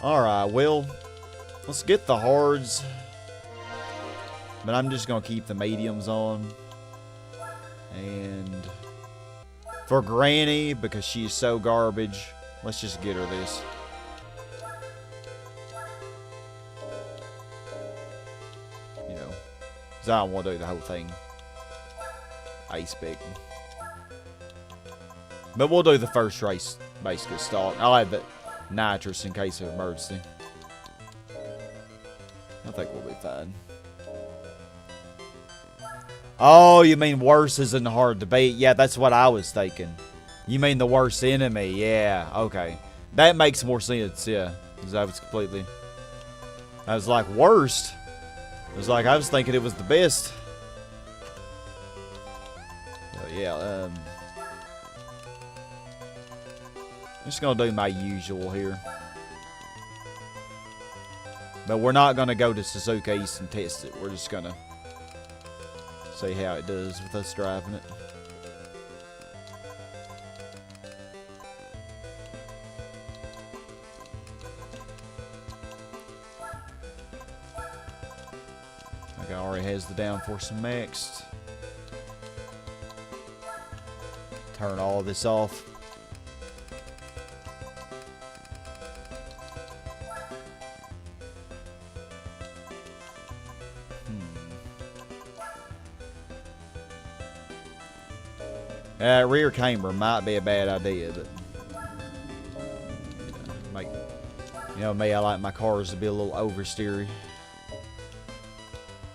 Alright, well, let's get the hards. But I'm just going to keep the mediums on. And for Granny, because she's so garbage, let's just get her this. You know, because I don't want to do the whole thing A-spec. But we'll do the first race, basically, stock. I'll have the nitrous in case of emergency. I think we'll be fine. Oh, you mean worse isn't hard to beat? Yeah, that's what I was thinking. You mean the worst enemy? Yeah, okay. That makes more sense, yeah. Because I was completely... I was like, worst? It was like, I was thinking it was the best. So, yeah, I'm just going to do my usual here. But we're not going to go to Suzuka East and test it. We're just going to see how it does with us driving it. Like I already has the downforce maxed. Turn all this off. Rear camber might be a bad idea, but you know me, I like my cars to be a little oversteery.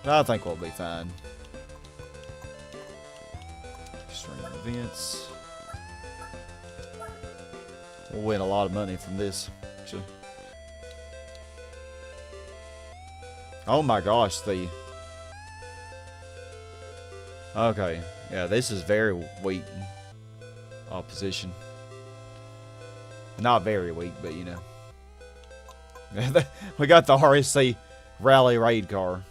I think we'll be fine. Extreme events. We'll win a lot of money from this, actually. Oh my gosh, okay. Yeah, this is very weak opposition. Not very weak, but you know. We got the RSC Rally Raid car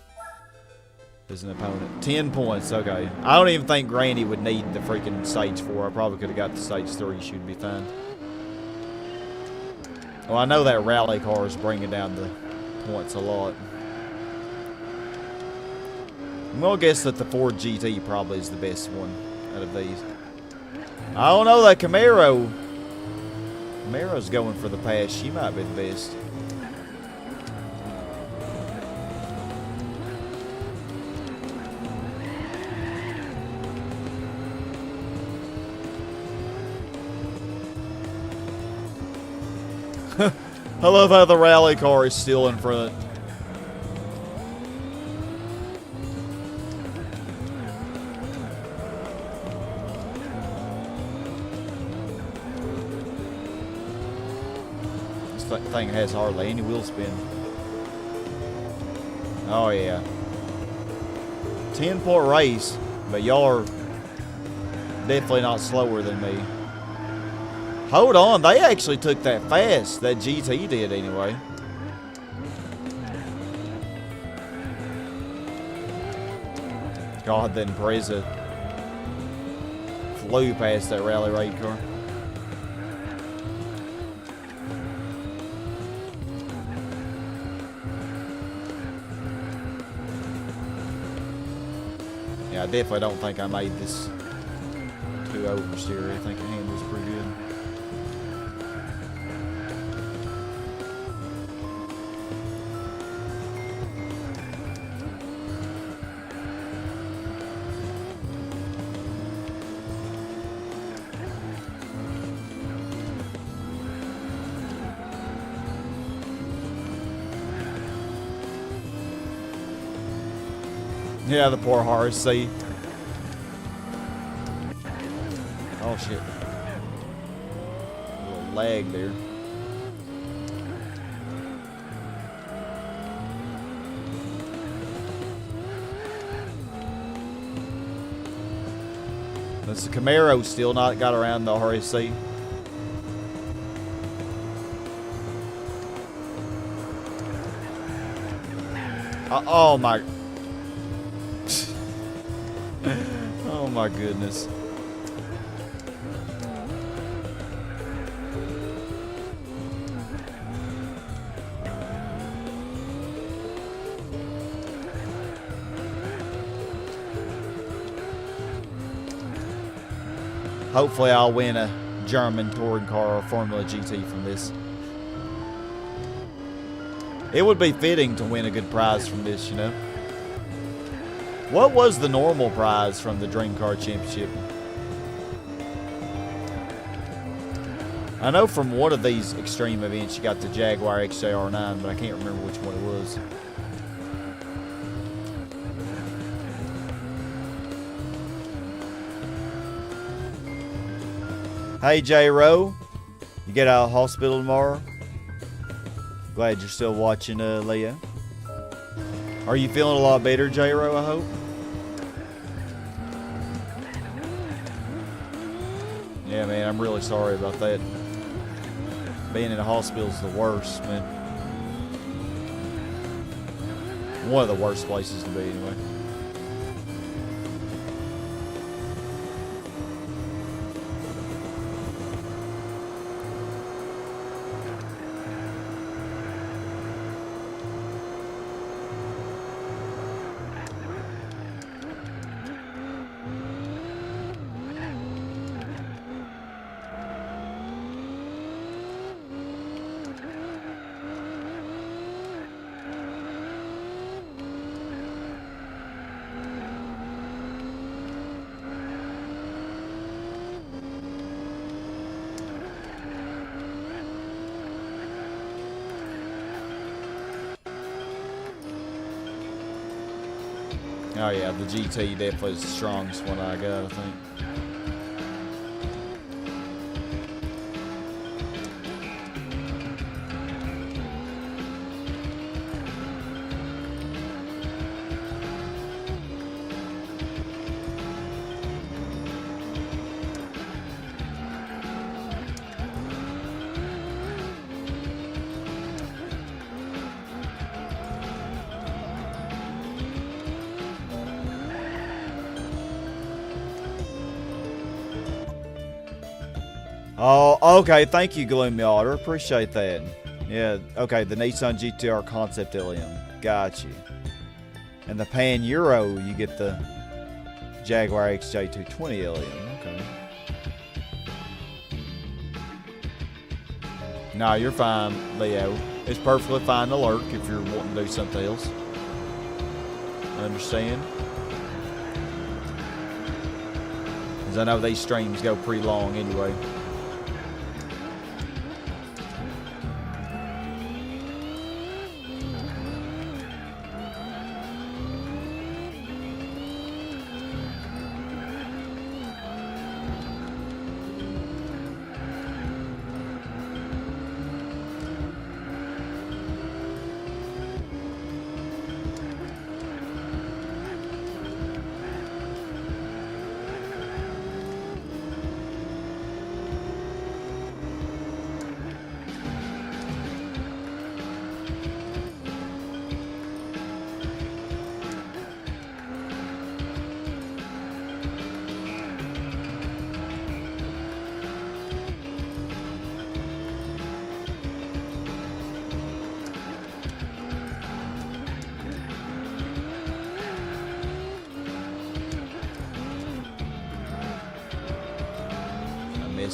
as an opponent. 10 points, okay. I don't even think Granny would need the freaking Stage 4. I probably could have got the Stage 3. She'd be fine. Well, I know that Rally car is bringing down the points a lot. I'm going to guess that the Ford GT probably is the best one out of these. I don't know, that Camaro. Camaro's going for the pass. She might be the best. I love how the rally car is still in front. Thing has hardly any wheel spin. Oh yeah. 10-point race, but y'all are definitely not slower than me. Hold on, they actually took that fast. That GT did anyway. God, then Preza flew past that rally raid car. Yeah, I definitely don't think I made this too oversteer. I think it handles pretty good. Yeah, the poor RC. Oh shit. A little lag there. Does the Camaro still not got around the RSC? Oh my. Oh my goodness. Hopefully I'll win a German touring car or Formula GT from this. It would be fitting to win a good prize from this, you know. What was the normal prize from the Dream Car Championship? I know from one of these extreme events you got the Jaguar XJR9, but I can't remember which one it was. Hey J-Ro, you get out of the hospital tomorrow? Glad you're still watching, Leo. Are you feeling a lot better, J-Ro, I hope? Yeah, man, I'm really sorry about that. Being in the hospital is the worst, man. One of the worst places to be, anyway. Oh yeah, the GT definitely is the strongest one I got, I think. Oh, okay. Thank you, Gloomy Otter. Appreciate that. Yeah, okay. The Nissan GTR Concept LM. Got you. And the Pan Euro, you get the Jaguar XJ220 LM. Okay. No, you're fine, Leo. It's perfectly fine to lurk if you're wanting to do something else. I understand. Because I know these streams go pretty long anyway.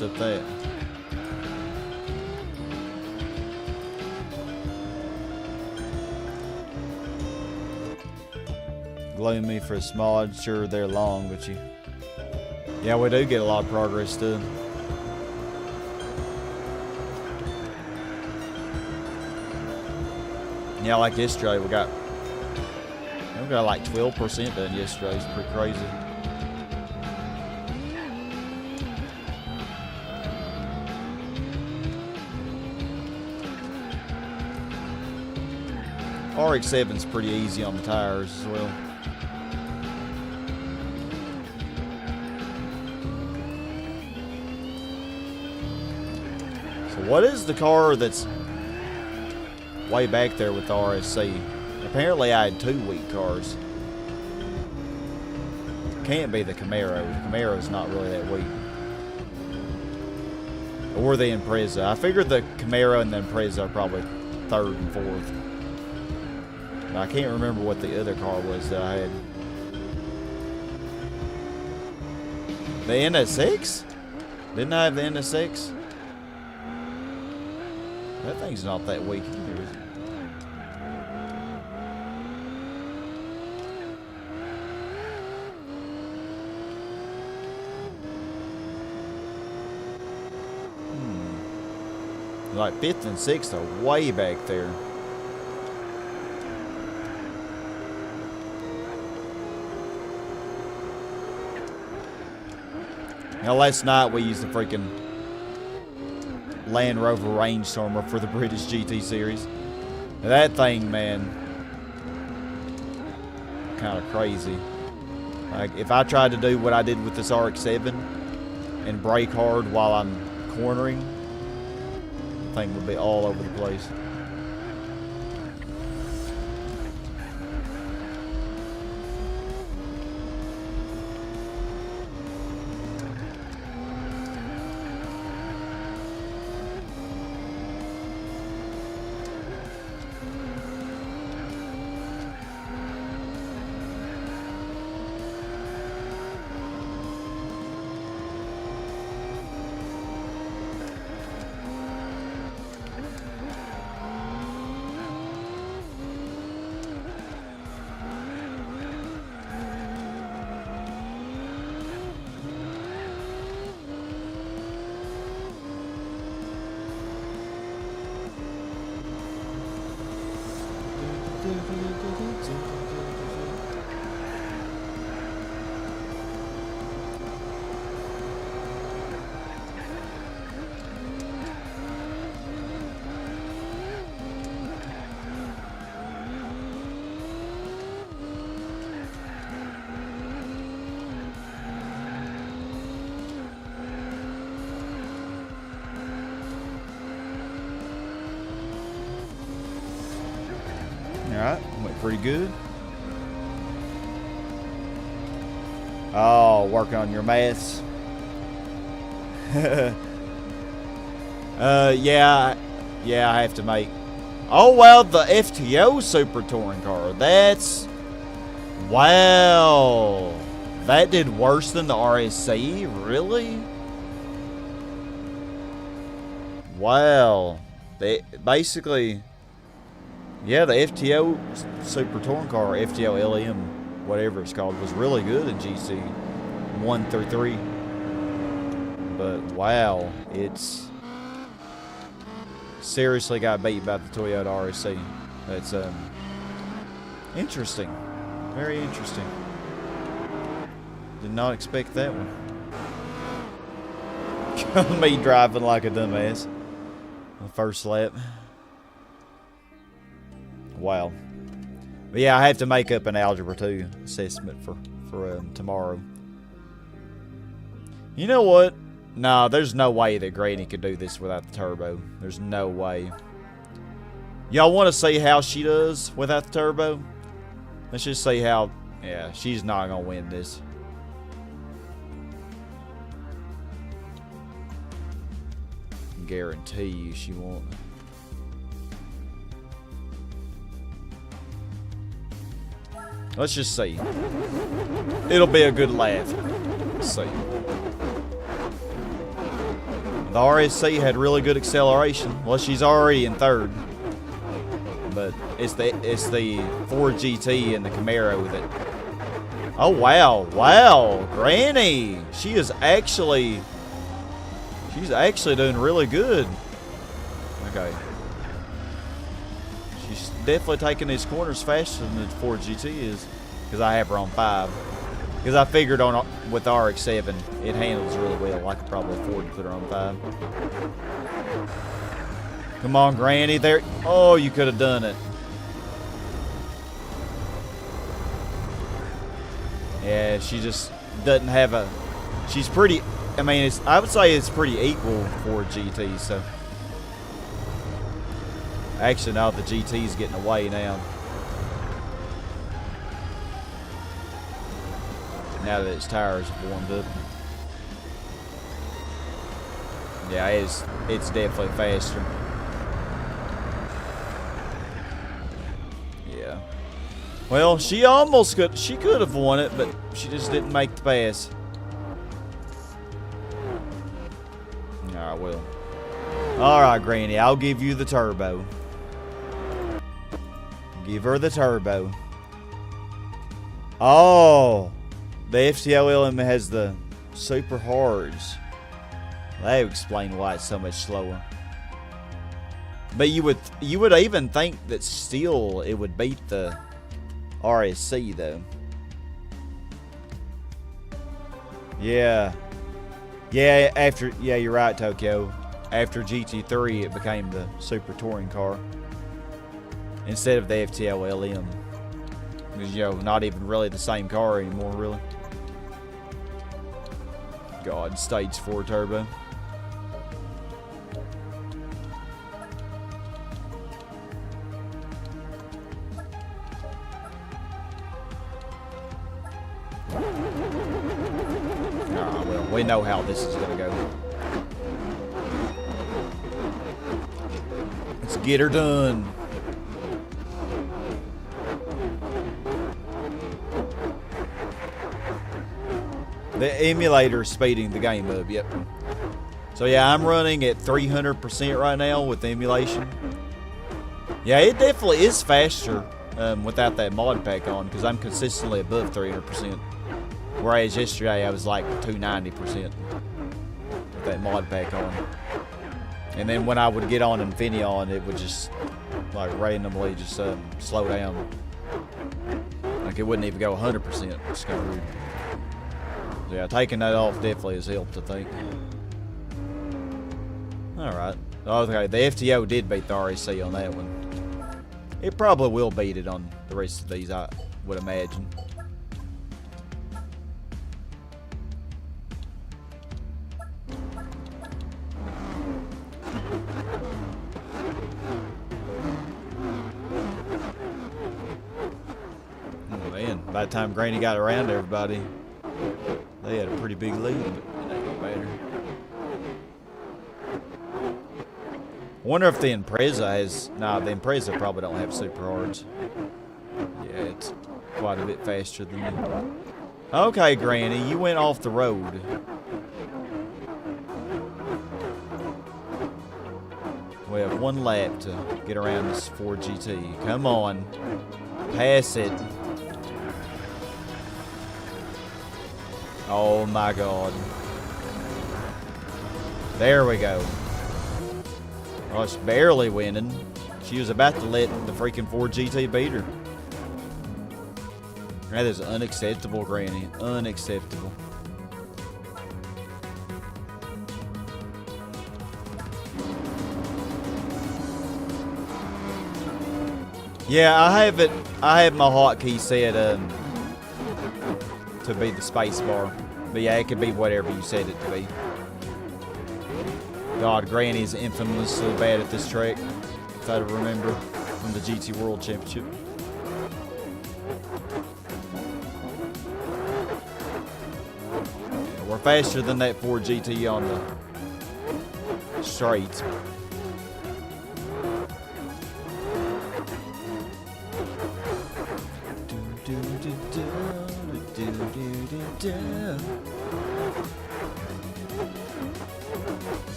Up there. Gloomy for a small. I'm sure they're long, but you. Yeah, we do get a lot of progress too. Yeah, like yesterday, we got like 12% done yesterday. It's pretty crazy. RX-7's pretty easy on the tires as well. What is the car that's way back there with the RSC? Apparently I had 2 weak cars. Can't be the Camaro. The Camaro's not really that weak. Or the Impreza. I figured the Camaro and the Impreza are probably 3rd and 4th. I can't remember what the other car was that I had. The NSX? Didn't I have the NSX? That thing's not that weak either, is it? Like 5th and 6th are way back there. Now last night we used the freaking Land Rover Range Stormer for the British GT series. Now that thing, man, kind of crazy. Like if I tried to do what I did with this RX-7 and brake hard while I'm cornering, thing would be all over the place. Alright, went pretty good. Oh, working on your maths. Yeah, I have to make. Oh, well, the FTO Super Touring car. That's. Wow. That did worse than the RSC? Really? Wow. They basically. Yeah, the FTO Super Touring car, FTO LM, whatever it's called, was really good in GC 1 through 3. But wow, it's seriously got beat by the Toyota RSC. That's interesting, very interesting. Did not expect that one. Me driving like a dumbass on the first lap. Wow. But yeah, I have to make up an Algebra 2 assessment for tomorrow. You know what? No, there's no way that Granny could do this without the turbo. There's no way. Y'all want to see how she does without the turbo? Let's just see how... Yeah, she's not going to win this. Guarantee you she won't. Let's just see. It'll be a good laugh. Let's see. The RSC had really good acceleration. Well, she's already in 3rd. But it's the Ford GT and the Camaro that... Oh, wow. Wow. Granny. She's actually doing really good. Okay. She's definitely taking these corners faster than the Ford GT is, because I have her on 5. Because I figured with the RX-7, it handles really well. I could probably afford to put her on 5. Come on, Granny. There. Oh, you could have done it. Yeah, she just doesn't have a... She's pretty... I mean, I would say it's pretty equal for GT, so... Actually, now the GT's getting away now. Now that its tires have warmed up. Yeah, it's definitely faster. Yeah. Well, she could have won it, but she just didn't make the pass. Alright, well. Alright, Granny, I'll give you the turbo. Give her the turbo. Oh! The FTO element has the super hards. That would explain why it's so much slower. But you would even think that still it would beat the RSC though. Yeah. Yeah, you're right, Tokyo. After GT3 it became the super touring car. Instead of the FTO LM. Because, not even really the same car anymore, really. God, stage 4 turbo. Well, we know how this is gonna go. Let's get her done. The emulator is speeding the game up, yep. So yeah, I'm running at 300% right now with the emulation. Yeah, it definitely is faster without that mod pack on, because I'm consistently above 300%. Whereas yesterday I was like 290% with that mod pack on. And then when I would get on Infineon, it would just like randomly just slow down. Like it wouldn't even go 100%. It's kind of weird. Yeah, taking that off definitely has helped, I think. Alright. Okay, the FTO did beat the RSC on that one. It probably will beat it on the rest of these, I would imagine. Oh man, by the time Granny got around everybody, they had a pretty big lead, but it ain't no matter. I wonder if the Impreza has... Nah, the Impreza probably don't have super hards. Yeah, it's quite a bit faster than me. Okay, Granny, you went off the road. We have one lap to get around this Ford GT. Come on. Pass it. Oh my god. There we go. Oh, she's barely winning. She was about to let the freaking Ford GT beat her. That is unacceptable, Granny. Unacceptable. Yeah, I have my hotkey set to be the space bar. But yeah, it could be whatever you set it to be. God, Granny's infamously bad at this track, if I remember, from the GT World Championship. Yeah, we're faster than that Ford GT on the straights.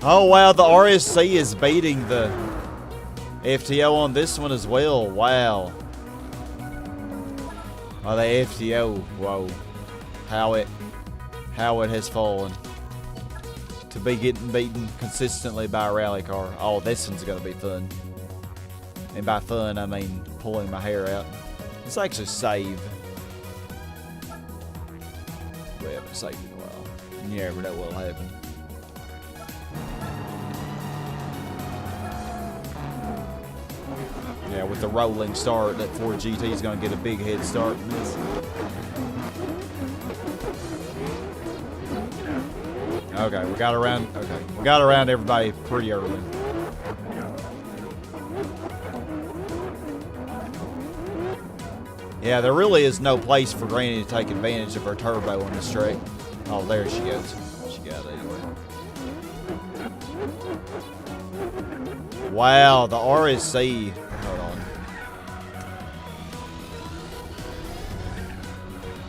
Oh wow, the RSC is beating the FTO on this one as well. Wow. Oh, the FTO. Whoa. How it has fallen to be getting beaten consistently by a rally car. Oh, this one's gonna be fun. And by fun, I mean pulling my hair out. Let's actually save. We haven't saved in a while. You never know what'll happen. Yeah, with the rolling start, that Ford GT is going to get a big head start in this. Okay, we got around everybody pretty early. Yeah, there really is no place for Granny to take advantage of her turbo on this track. Oh, there she goes. She got it anyway. Wow, the RSC. Hold on.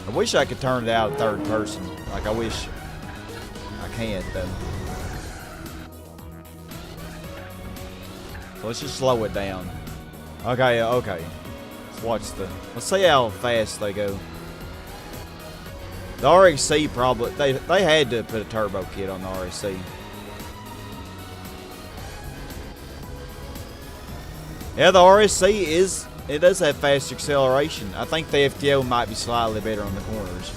I wish I could turn it out third person. Like, I wish. I can't, though. So let's just slow it down. Okay, okay. Let's watch the... Let's see how fast they go. The RXC probably... They had to put a turbo kit on the RXC. Yeah, the RSC is... It does have faster acceleration. I think the FTO might be slightly better on the corners.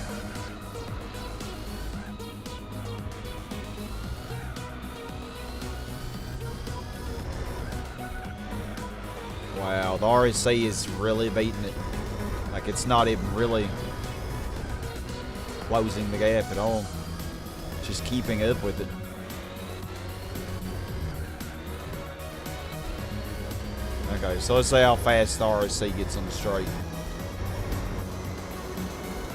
Wow, the RSC is really beating it. Like, it's not even really closing the gap at all. Just keeping up with it. Okay, so let's see how fast the RSC gets on the straight.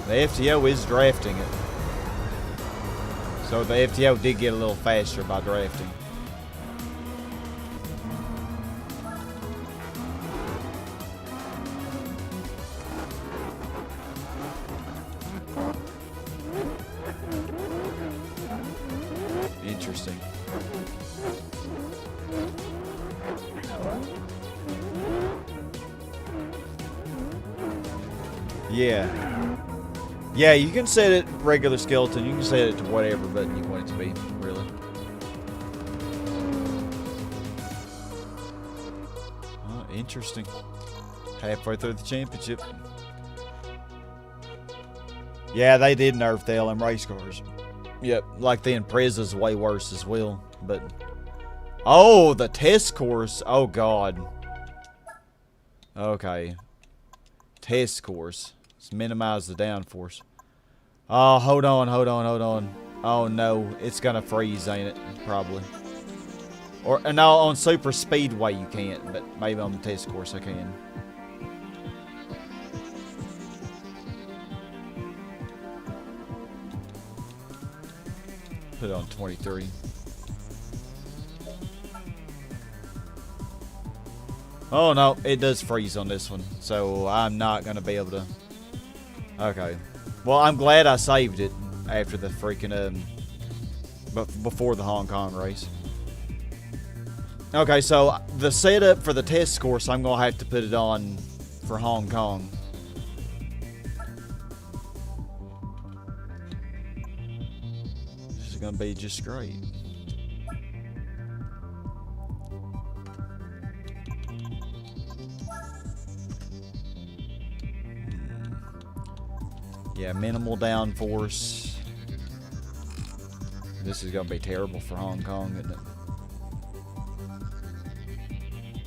The FTO is drafting it. So the FTO did get a little faster by drafting. Interesting. Yeah. Yeah, you can set it regular skeleton. You can set it to whatever button you want it to be, really. Oh, interesting. Halfway through the championship. Yeah, they did nerf the LM race cars. Yep, like the Impreza's way worse as well, but... Oh, the test course. Oh, God. Okay. Test course. Let's minimize the downforce. Oh, hold on. Oh, no. It's gonna freeze, ain't it? Probably. Or, no, on Super Speedway you can't, but maybe on the test course I can. Put it on 23. Oh, no, it does freeze on this one, so I'm not going to be able to... Okay. Well, I'm glad I saved it after the freaking, before the Hong Kong race. Okay, so the setup for the test course, I'm going to have to put it on for Hong Kong. This is going to be just great. Yeah, minimal downforce. This is going to be terrible for Hong Kong, isn't it?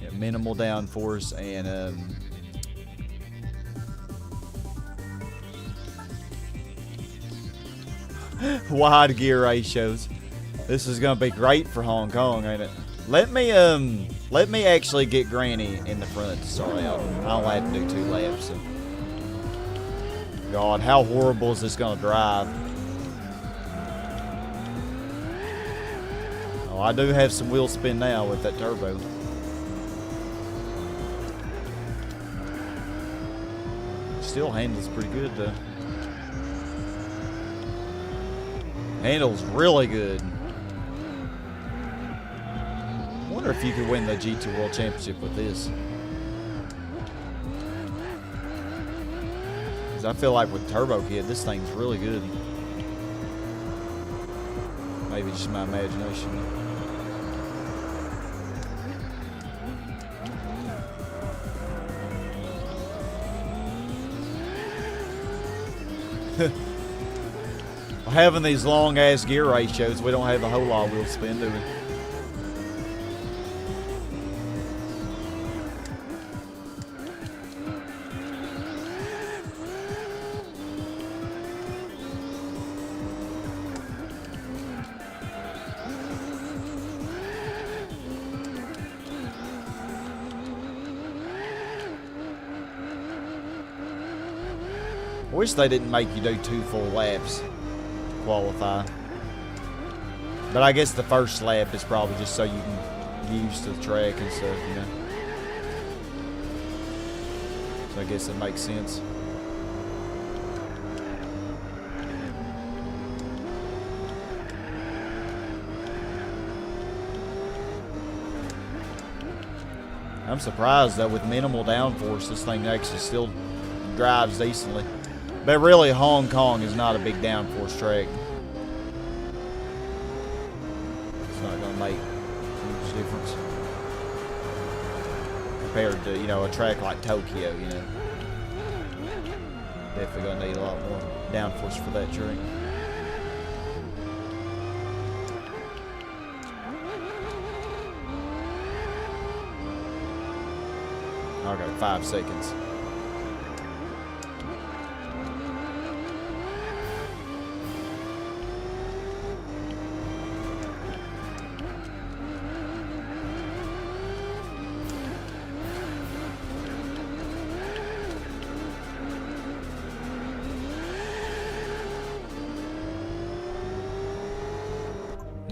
Yeah, minimal downforce and wide gear ratios. This is going to be great for Hong Kong, ain't it? Let me actually get Granny in the front to start out. I'll have to do 2 laps. So. God, how horrible is this going to drive? Oh, I do have some wheel spin now with that turbo. Still handles pretty good, though. Handles really good. I wonder if you could win the G2 World Championship with this. I feel like with Turbo Kid, this thing's really good. Maybe just my imagination. Having these long ass gear ratios, we don't have a whole lot of wheel spin, do we? wish they didn't make you do 2 full laps to qualify. But I guess the first lap is probably just so you can get used to the track and stuff, you know. So I guess it makes sense. I'm surprised that with minimal downforce, this thing actually still drives decently. But really, Hong Kong is not a big downforce track. It's not going to make a huge difference compared to, you know, a track like Tokyo, you know. Definitely going to need a lot more downforce for that track. Okay, 5 seconds.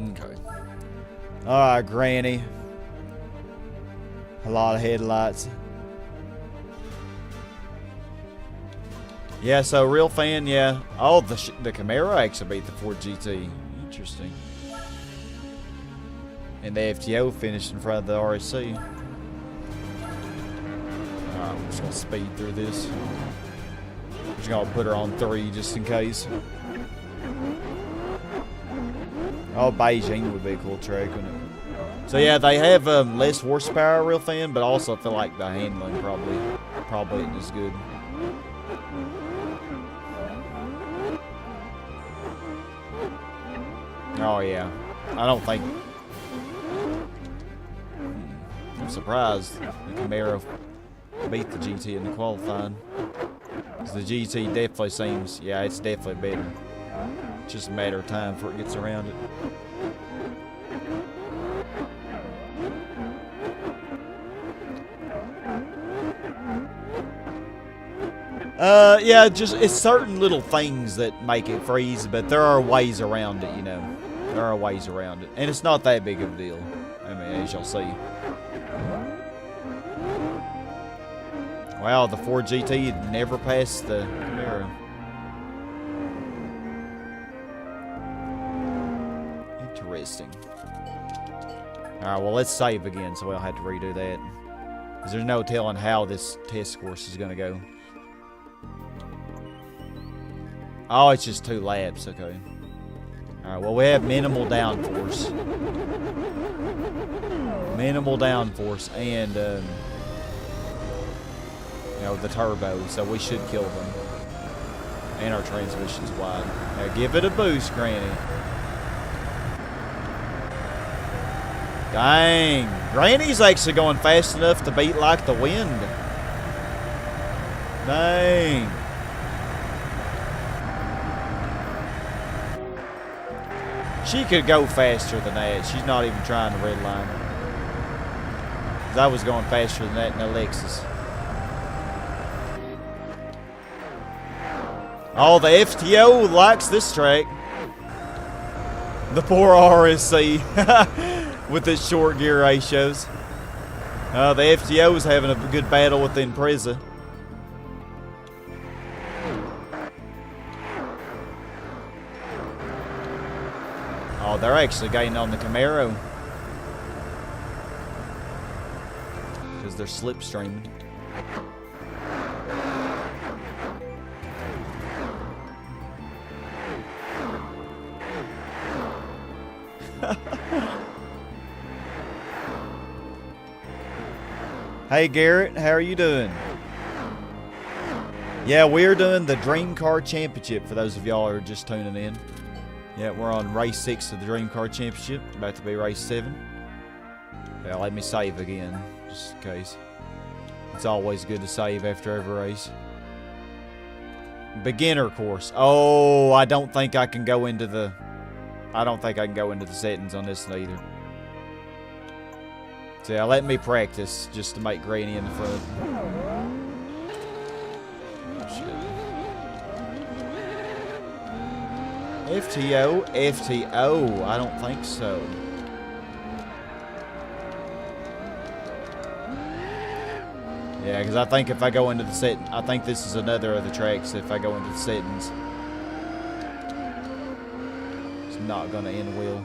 Okay. Alright, Granny. A lot of headlights. Yeah, so real fan, yeah. Oh, the Camaro actually beat the Ford GT. Interesting. And the FTO finished in front of the RSC. Alright, we're just gonna speed through this. We're just gonna put her on 3 just in case. Oh, Beijing would be a cool track, wouldn't it? So yeah, they have less horsepower, real fan, but also I feel like the handling probably isn't as good. Oh yeah, I don't think. I'm surprised the Camaro beat the GT in the qualifying. Cause the GT definitely seems, yeah, it's definitely better. It's just a matter of time before it gets around it. Yeah, it's certain little things that make it freeze, but there are ways around it, you know. There are ways around it. And it's not that big of a deal. I mean, as y'all see. Wow, the Ford GT never passed the Camaro. Interesting. Alright, well, let's save again, so we'll have to redo that. Because there's no telling how this test course is going to go. Oh, it's just 2 laps, okay. Alright, well, we have minimal downforce. Minimal downforce and, you know, the turbo, so we should kill them. And our transmission's wide. Now, give it a boost, Granny. Dang. Granny's actually going fast enough to beat like the wind. Dang. She could go faster than that. She's not even trying to redline. Because I was going faster than that in the Lexus. Oh, the FTO likes this track. The poor RSC with its short gear ratios. The FTO's having a good battle with the Impreza. Oh, they're actually gaining on the Camaro. Because they're slipstreaming. Hey Garrett, how are you doing? Yeah, we're doing the Dream Car Championship for those of y'all who are just tuning in. Yeah, we're on race 6 of the Dream Car Championship, about to be race 7. Yeah, let me save again, just in case. It's always good to save after every race. Beginner course. Oh, I don't think I can go into the settings on this one either. So yeah, let me practice just to make Granny in the front. Oh, shit. FTO? FTO? I don't think so. Yeah, because I think if I go into the set, I think this is another of the tracks. If I go into the settings, it's not going to end well.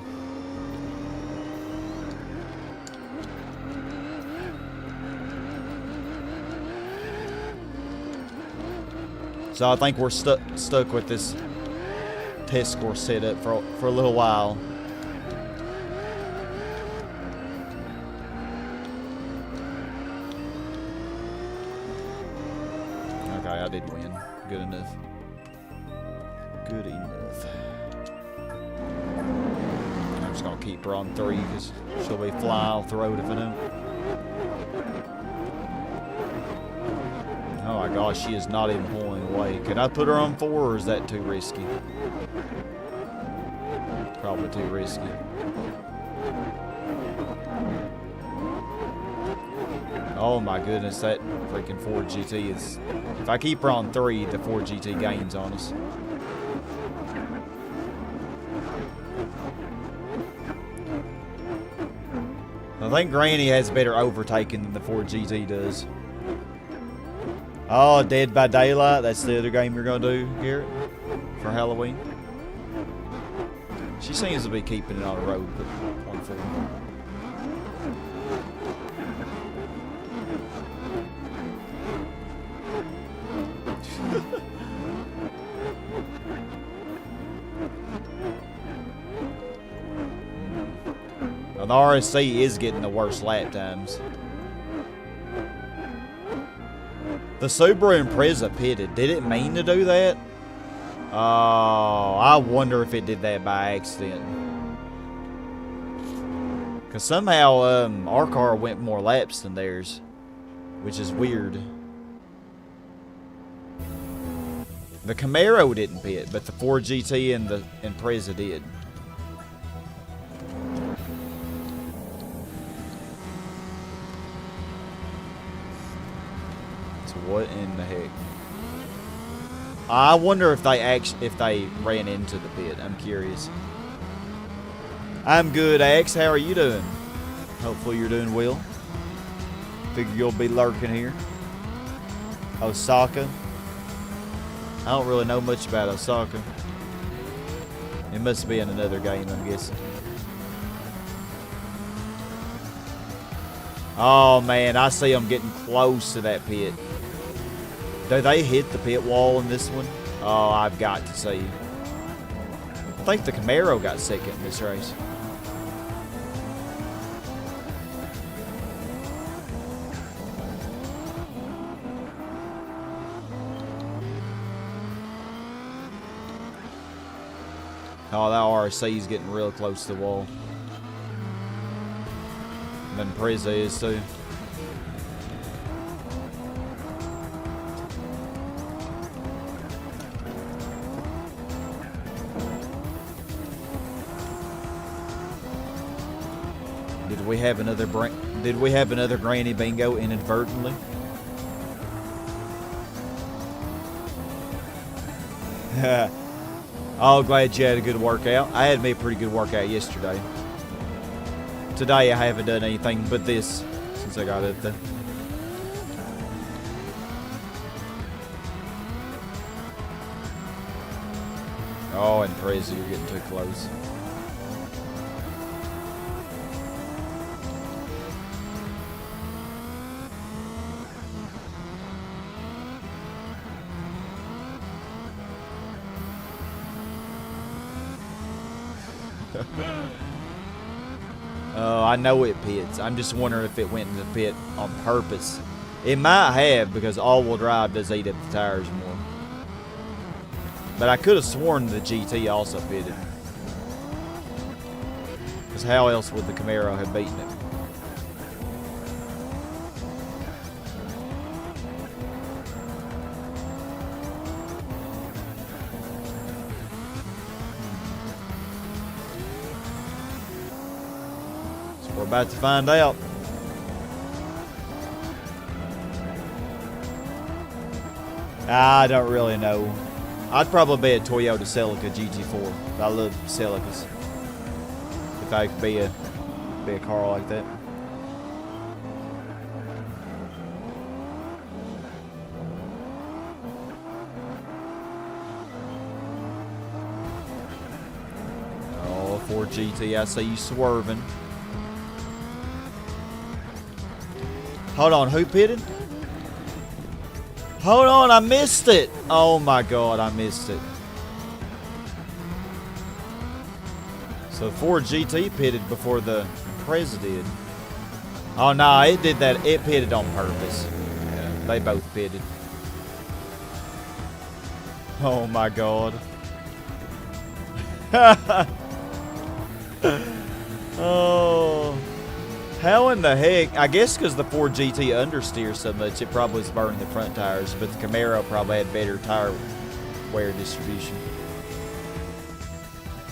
So I think we're stuck with this test score setup for a little while. Okay, I did win. Good enough. Good enough. I'm just gonna keep her on 3 because she'll be fly off the road if I don't. Oh my gosh, she is not even pulling away. Can I put her on 4 or is that too risky? Probably too risky. Oh my goodness, that freaking Ford GT is... If I keep her on 3, the Ford GT gains on us. I think Granny has better overtaking than the Ford GT does. Oh, Dead by Daylight. That's the other game you're going to do, Garrett, for Halloween. She seems to be keeping it on the road, but 1-4. Well, the RSC is getting the worst lap times. The Subaru Impreza pitted. Did it mean to do that? Oh, I wonder if it did that by accident. Because somehow our car went more laps than theirs, which is weird. The Camaro didn't pit, but the Ford GT and the Impreza did. So what in the heck? I wonder if they ran into the pit. I'm curious. I'm good, Axe. How are you doing? Hopefully you're doing well. Figure you'll be lurking here. Osaka. I don't really know much about Osaka. It must be in another game, I'm guessing. Oh man, I see them getting close to that pit. Do they hit the pit wall in this one? Oh, I've got to see. I think the Camaro got second in this race. Oh, that RC is getting real close to the wall. And then Impreza is too. Did we have another Granny Bingo inadvertently? Oh, glad you had a good workout. I had me a pretty good workout yesterday. Today I haven't done anything but this since I got up there. Oh, and Prezi, you're getting too close. Oh, I know it pits. I'm just wondering if it went in the pit on purpose. It might have, because all-wheel drive does eat up the tires more. But I could have sworn the GT also pitted. Because how else would the Camaro have beaten it? We're about to find out. I don't really know. I'd probably be a Toyota Celica GT4. I love Celicas. If I could be a car like that. Oh, Ford GT, I see you swerving. Hold on, who pitted? Hold on, I missed it. Oh my God, I missed it. So Ford GT pitted before the Prez did. Oh no, it did that. It pitted on purpose. Yeah, they both pitted. Oh my God. Oh. How in the heck? I guess because the Ford GT understeers so much, it probably was burning the front tires, but the Camaro probably had better tire wear distribution.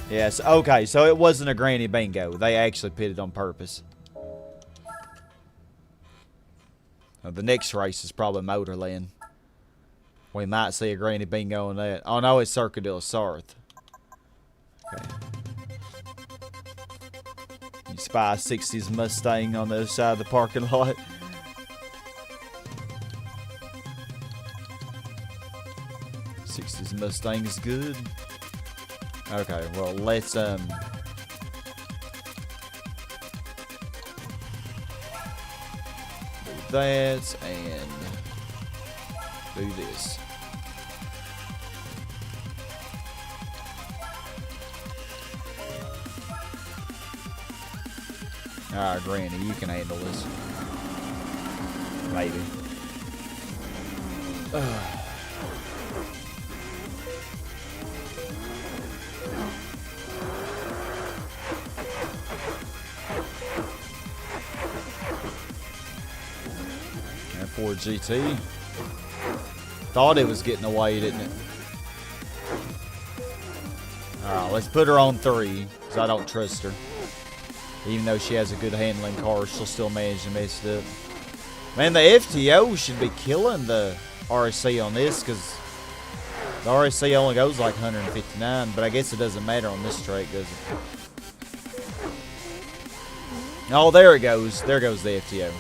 Yes, okay, so it wasn't a granny bingo. They actually pitted on purpose. The next race is probably Motorland. We might see a granny bingo on that. Oh no, it's Circuit del Sarth. Okay. You spy a 60s Mustang on the other side of the parking lot. '60s Mustang is good. Okay, well let's do that and do this. Alright, Granny, you can handle this. Maybe. And Ford GT. Thought it was getting away, didn't it? Alright, let's put her on 3, because I don't trust her. Even though she has a good handling car, she'll still manage to mess it up. Man, the FTO should be killing the RSC on this, because the RSC only goes like 159, but I guess it doesn't matter on this track, does it? Oh, there it goes. There goes the FTO.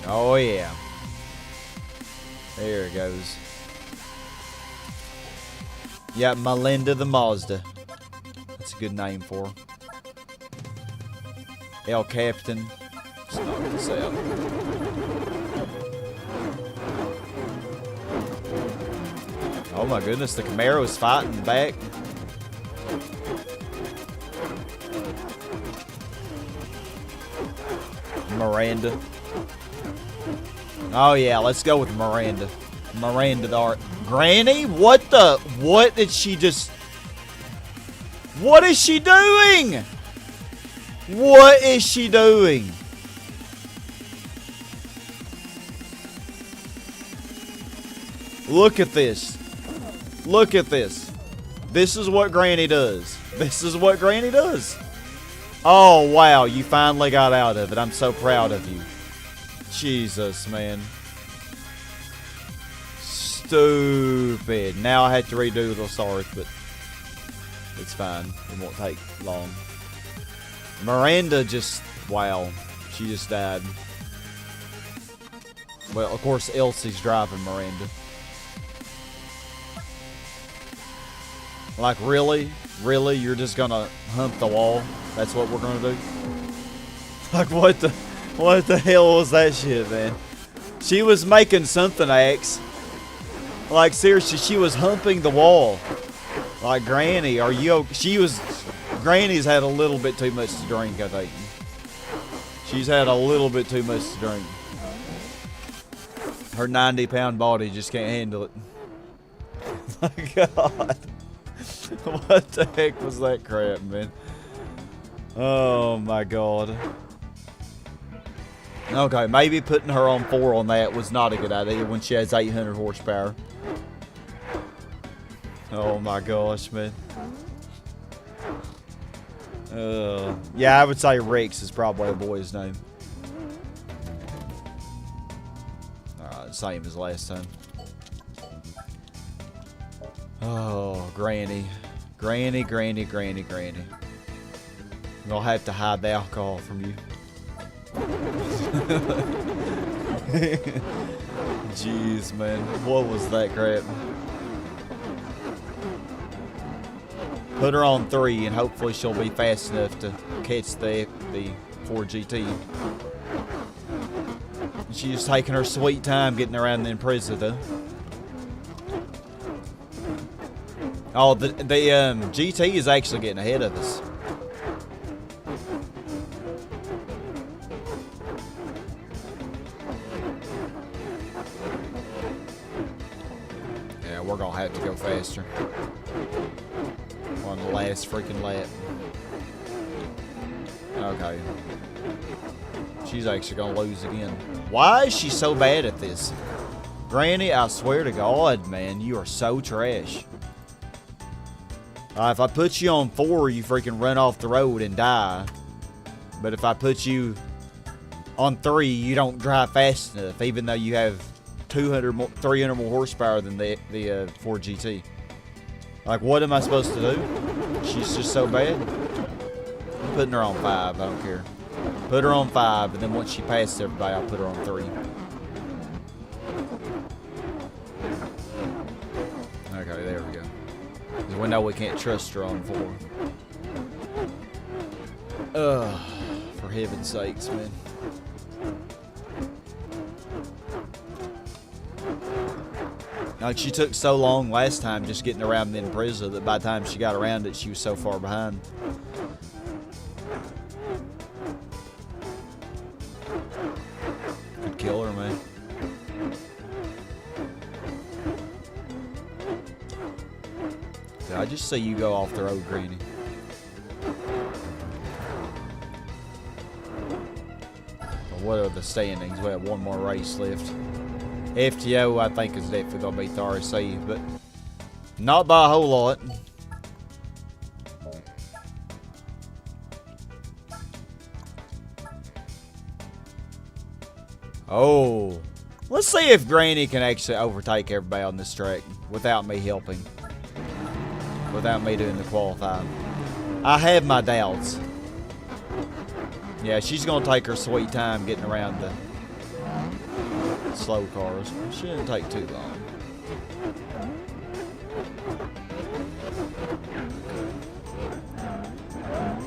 Oh, yeah. There it goes. Yeah, Melinda the Mazda. That's a good name for her. El Captain. Let's knock this out. Oh my goodness, the Camaro is fighting back. Miranda. Oh yeah, let's go with Miranda. Miranda the art. Granny? What did she just... What is she doing? What is she doing? Look at this. Look at this. This is what Granny does. This is what Granny does. Oh, wow. You finally got out of it. I'm so proud of you. Jesus, man. Stupid. Now I had to redo the Sarth, but it's fine. It won't take long. Miranda just... Wow. She just died. Well, of course, Elsie's driving Miranda. Like, really? Really? You're just gonna hump the wall? That's what we're gonna do? Like, what the hell was that shit, man? She was making something X. Like, seriously, she was humping the wall. Like, Granny, are you okay? Granny's had a little bit too much to drink, I think. She's had a little bit too much to drink. Her 90-pound body just can't handle it. My God. What the heck was that crap, man? Oh, my God. Okay, maybe putting her on 4 on that was not a good idea when she has 800 horsepower. Oh, my gosh, man. Yeah, I would say Rex is probably a boy's name. Alright, same as last time. Oh, Granny. Granny, Granny, Granny, Granny. I'm gonna have to hide the alcohol from you. Jeez, man. What was that crap? Put her on 3 and hopefully she'll be fast enough to catch the Ford GT. She's taking her sweet time getting around the Impreza though. Oh, the GT is actually getting ahead of us. Yeah, we're gonna have to go faster on the last freaking lap. Okay. She's actually gonna lose again. Why is she so bad at this? Granny, I swear to God, man, you are so trash. If I put you on 4, you freaking run off the road and die. But if I put you on 3, you don't drive fast enough, even though you have 300 more horsepower than the Ford GT. Like, what am I supposed to do? She's just so bad. I'm putting her on 5, I don't care. Put her on 5, and then once she passes everybody, I'll put her on 3. Okay, there we go. Because we know we can't trust her on 4. Ugh, for heaven's sakes, man. Like, she took so long last time just getting around the Impreza that by the time she got around it, she was so far behind. Could kill her, man. Did I just see you go off the road, Granny? Well, what are the standings? We have one more race left. FTO, I think, is definitely going to beat the RC, but not by a whole lot. Oh. Let's see if Granny can actually overtake everybody on this track without me helping. Without me doing the qualifying. I have my doubts. Yeah, she's going to take her sweet time getting around the slow cars. It shouldn't take too long.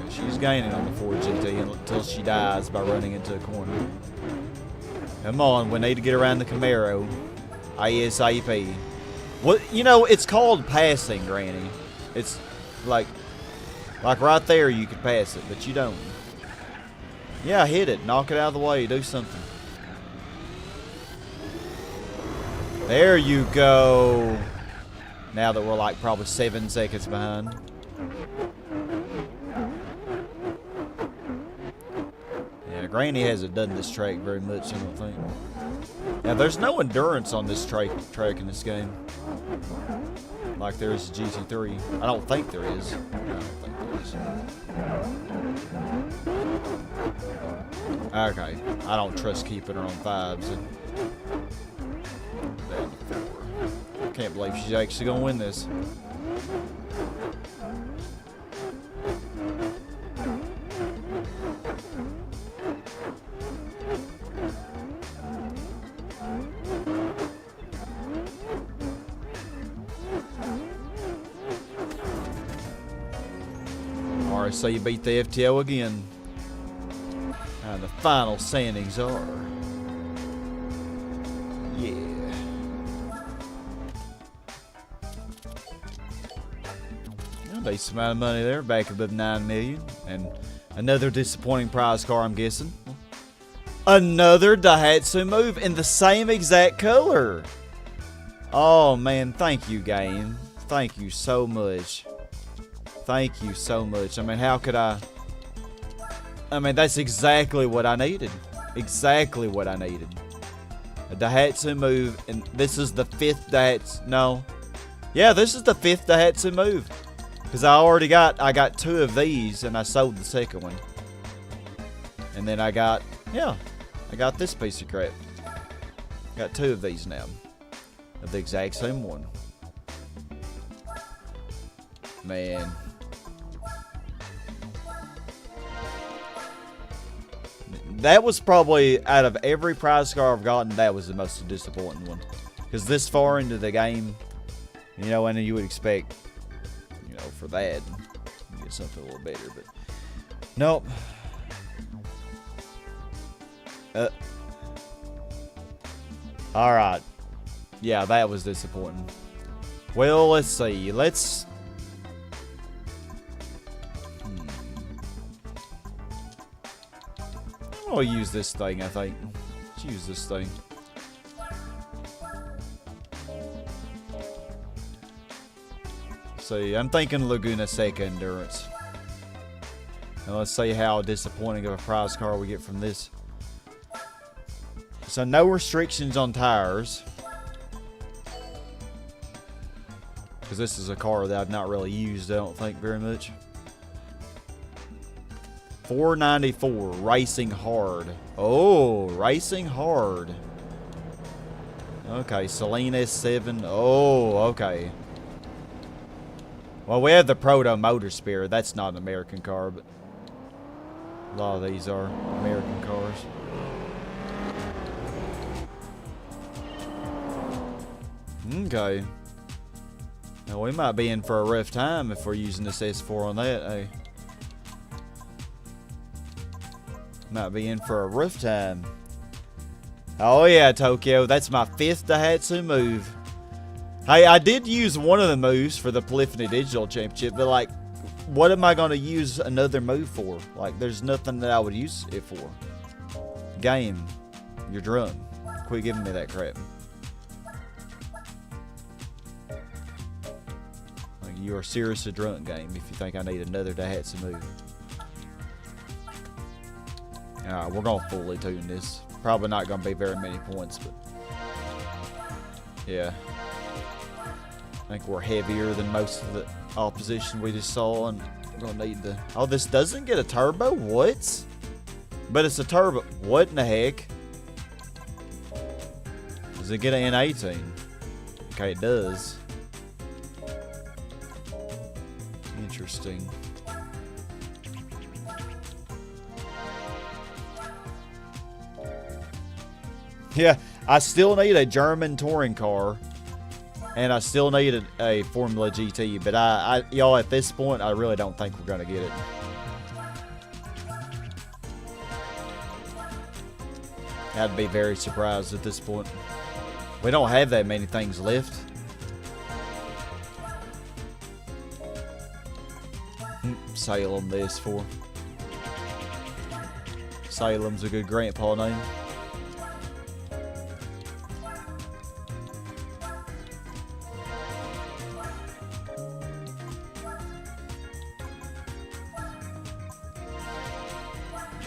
She's gaining on the Ford GT until she dies by running into a corner. Come on, we need to get around the Camaro. ASAP. What, you know, it's called passing, Granny. It's like right there you could pass it, but you don't. Yeah, hit it. Knock it out of the way. Do something. There you go. Now that we're like probably 7 seconds behind. Yeah, Granny hasn't done this track very much, I don't think. Yeah, there's no endurance on this track in this game. Like there is a GT3. I don't think there is. I don't think there is. Okay. I don't trust keeping her on 5s. Down to 4. Can't believe she's actually gonna win this. Alright, so you beat the FTO again. And the final standings are... Yeah. A decent amount of money there, back above 9 million. And another disappointing prize car, I'm guessing. Another Daihatsu move in the same exact color. Oh man, thank you, game. Thank you so much. Thank you so much. I mean, how could I mean, that's exactly what I needed. Exactly what I needed. A Daihatsu move, and this is the 5th Daihatsu. No. Yeah, this is the 5th Daihatsu move. Because I got 2 of these, and I sold the second one. And then I got this piece of crap. Got 2 of these now. Of the exact same one. Man. That was probably, out of every prize car I've gotten, that was the most disappointing one. Because this far into the game, you know, and you would expect, you know, for that, you get something a little better, but nope. Alright. Yeah, that was disappointing. Well, let's see. I'll use this thing, I think. Let's use this thing. See, I'm thinking Laguna Seca Endurance. And let's see how disappointing of a prize car we get from this. So no restrictions on tires. Because this is a car that I've not really used, I don't think, very much. 494, Racing Hard. Oh, Racing Hard. Okay, Celine S7. Oh, okay. Well, we have the Proto Motor Spirit. That's not an American car, but a lot of these are American cars. Okay. Now, we might be in for a rough time if we're using this S4 on that, eh? Might be in for a rough time. Oh yeah, Tokyo. That's my 5th Daihatsu move. Hey, I did use one of the moves for the Polyphony Digital Championship, but like, what am I going to use another move for? Like, there's nothing that I would use it for. Game. You're drunk. Quit giving me that crap. Like, you are seriously drunk, game, if you think I need another Daihatsu move. Alright, we're going to fully tune this. Probably not going to be very many points, but yeah. I think we're heavier than most of the opposition we just saw, and we're going to need the... Oh, this doesn't get a turbo? What? But it's a turbo. What in the heck? Does it get an N18? Okay, it does. Interesting. Yeah, I still need a German touring car, and I still need a Formula GT, but y'all, at this point, I really don't think we're going to get it. I'd be very surprised at this point. We don't have that many things left. Salem this for. Salem's a good grandpa name.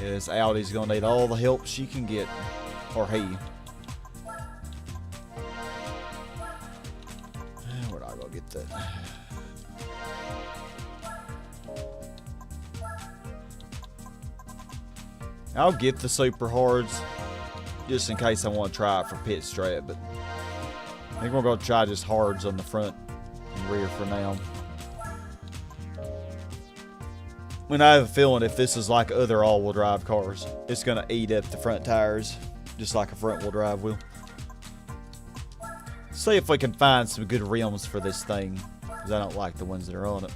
Yes, Audi's gonna need all the help she can get, or he. We're not gonna get that. I'll get the super hards just in case I want to try it for pit strat, but I think we're gonna try just hards on the front and rear for now. When I have a feeling if this is like other all-wheel drive cars, it's going to eat up the front tires, just like a front-wheel drive will. See if we can find some good rims for this thing, because I don't like the ones that are on it.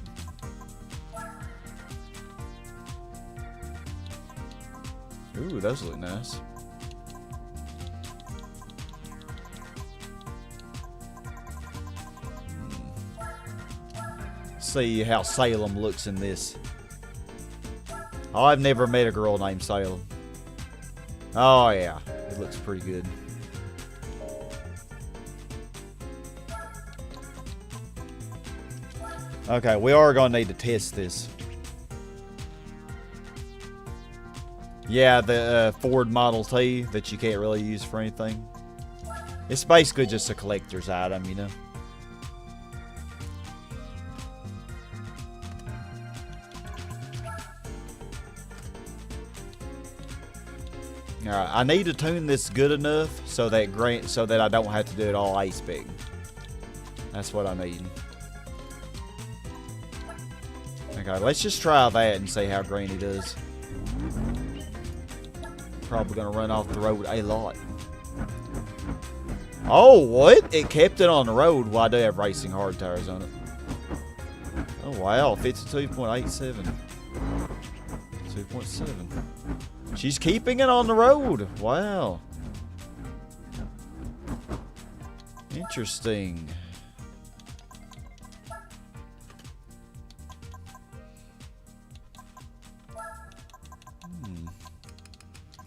Ooh, those look nice. See how Salem looks in this. Oh, I've never met a girl named Salem. Oh, yeah. It looks pretty good. Okay, we are going to need to test this. Yeah, the Ford Model T that you can't really use for anything. It's basically just a collector's item, you know. Alright, I need to tune this good enough so that I don't have to do it all A-spec. That's what I need. Okay, let's just try that and see how Granny does. Probably gonna run off the road a lot. Oh, what? It kept it on the road. Well, I do have racing hard tires on it. Oh, wow. 52.87. 2.7. She's keeping it on the road. Wow. Interesting.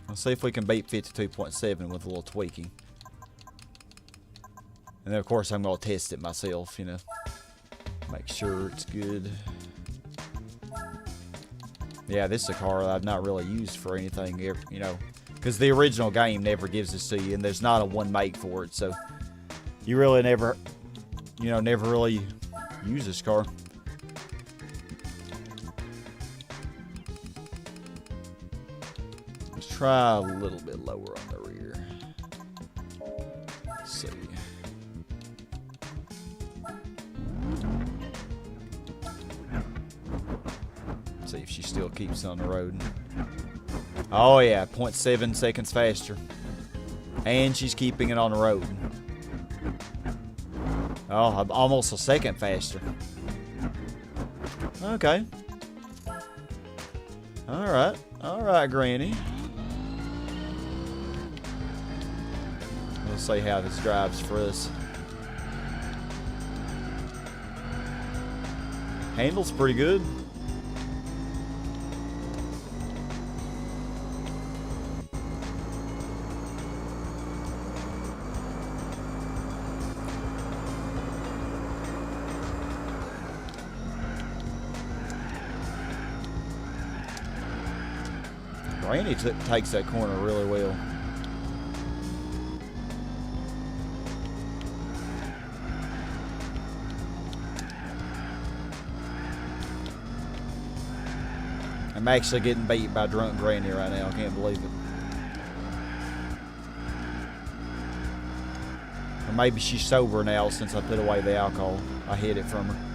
Let's see if we can beat 52.7 with a little tweaking. And then, of course, I'm going to test it myself, you know. Make sure it's good. Yeah, this is a car that I've not really used for anything, you know. Because the original game never gives this to you, and there's not a one make for it. So, you really never really use this car. Let's try a little bit lower on the rear. Let's see. See if she still keeps on the road. Oh yeah, 0.7 seconds faster. And she's keeping it on the road. Oh, almost a second faster. Okay. Alright. Alright, Granny. We'll see how this drives for us. Handles pretty good. Granny takes that corner really well. I'm actually getting beat by drunk Granny right now. I can't believe it. Or maybe she's sober now since I put away the alcohol. I hid it from her.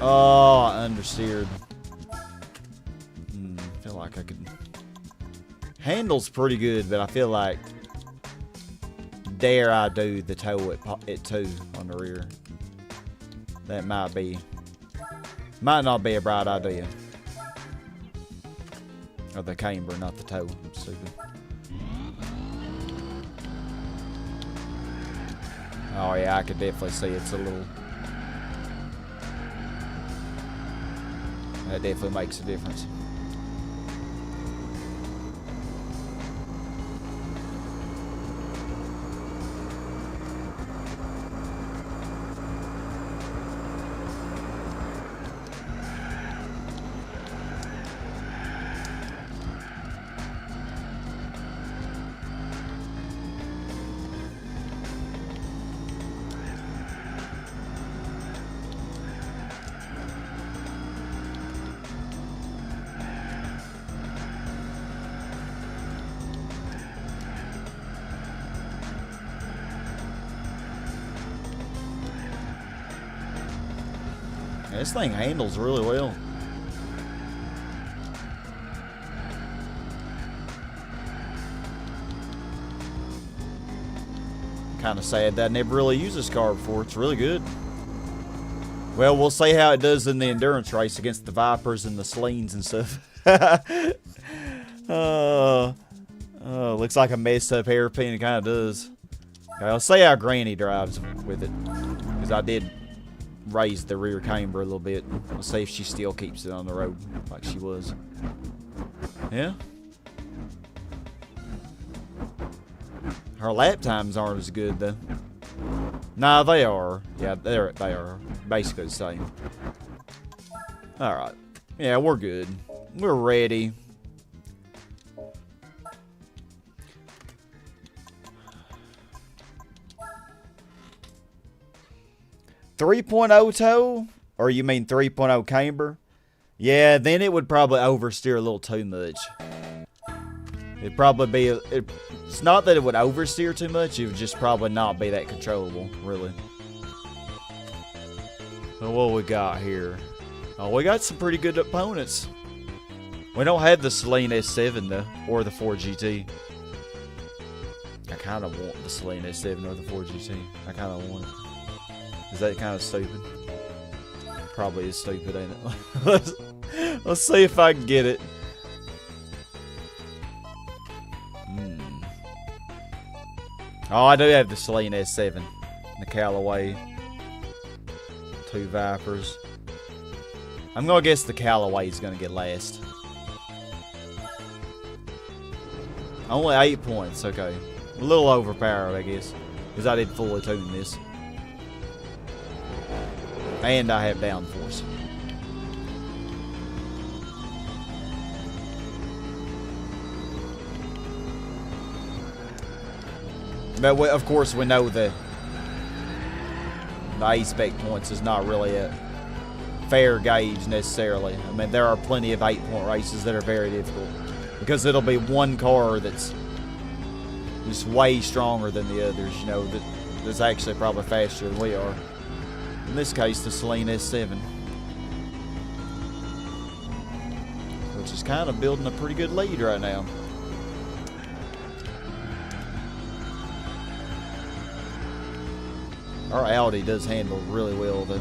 Oh, I understeered. Feel like I could. Handle's pretty good, but I feel like dare I do the toe at 2 on the rear. That might not be a bright idea. Or the camber, not the toe. I'm stupid. Oh yeah, I could definitely see it's a little. That definitely makes a difference. This thing handles really well. Kind of sad that I never really used this car before. It's really good. Well, we'll see how it does in the endurance race against the Vipers and the Sleens and stuff. Looks like a messed up hairpin. It kind of does. Okay, I'll see how Granny drives with it. Because I did raise the rear camber a little bit. We'll see if she still keeps it on the road like she was. Yeah. Her lap times aren't as good though. Nah, they are. Yeah, they are basically the same. All right. Yeah, we're good. We're ready. .0 toe Or you mean 3.0 camber? Yeah, then it would probably oversteer a little too much. It'd probably be... it's not that it would oversteer too much, it would just probably not be that controllable, really. So what we got here? Oh, we got some pretty good opponents. We don't have the Celine S7 though, or the 4GT. I kind of want the Celine S7 or the 4GT. I kind of want it. Is that kind of stupid? Probably is stupid, ain't it? Let's see if I can get it. Oh, I do have the Celine S7. The Callaway. 2 Vipers. I'm going to guess the Callaway is going to get last. Only 8 points, okay. A little overpowered, I guess. Because I did fully tune this. And I have downforce. But of course we know that the A-spec points is not really a fair gauge necessarily. I mean, there are plenty of 8-point races that are very difficult. Because it'll be one car that's just way stronger than the others, you know, that's actually probably faster than we are. In this case, the Celine S7. Which is kind of building a pretty good lead right now. Our Audi does handle really well, though.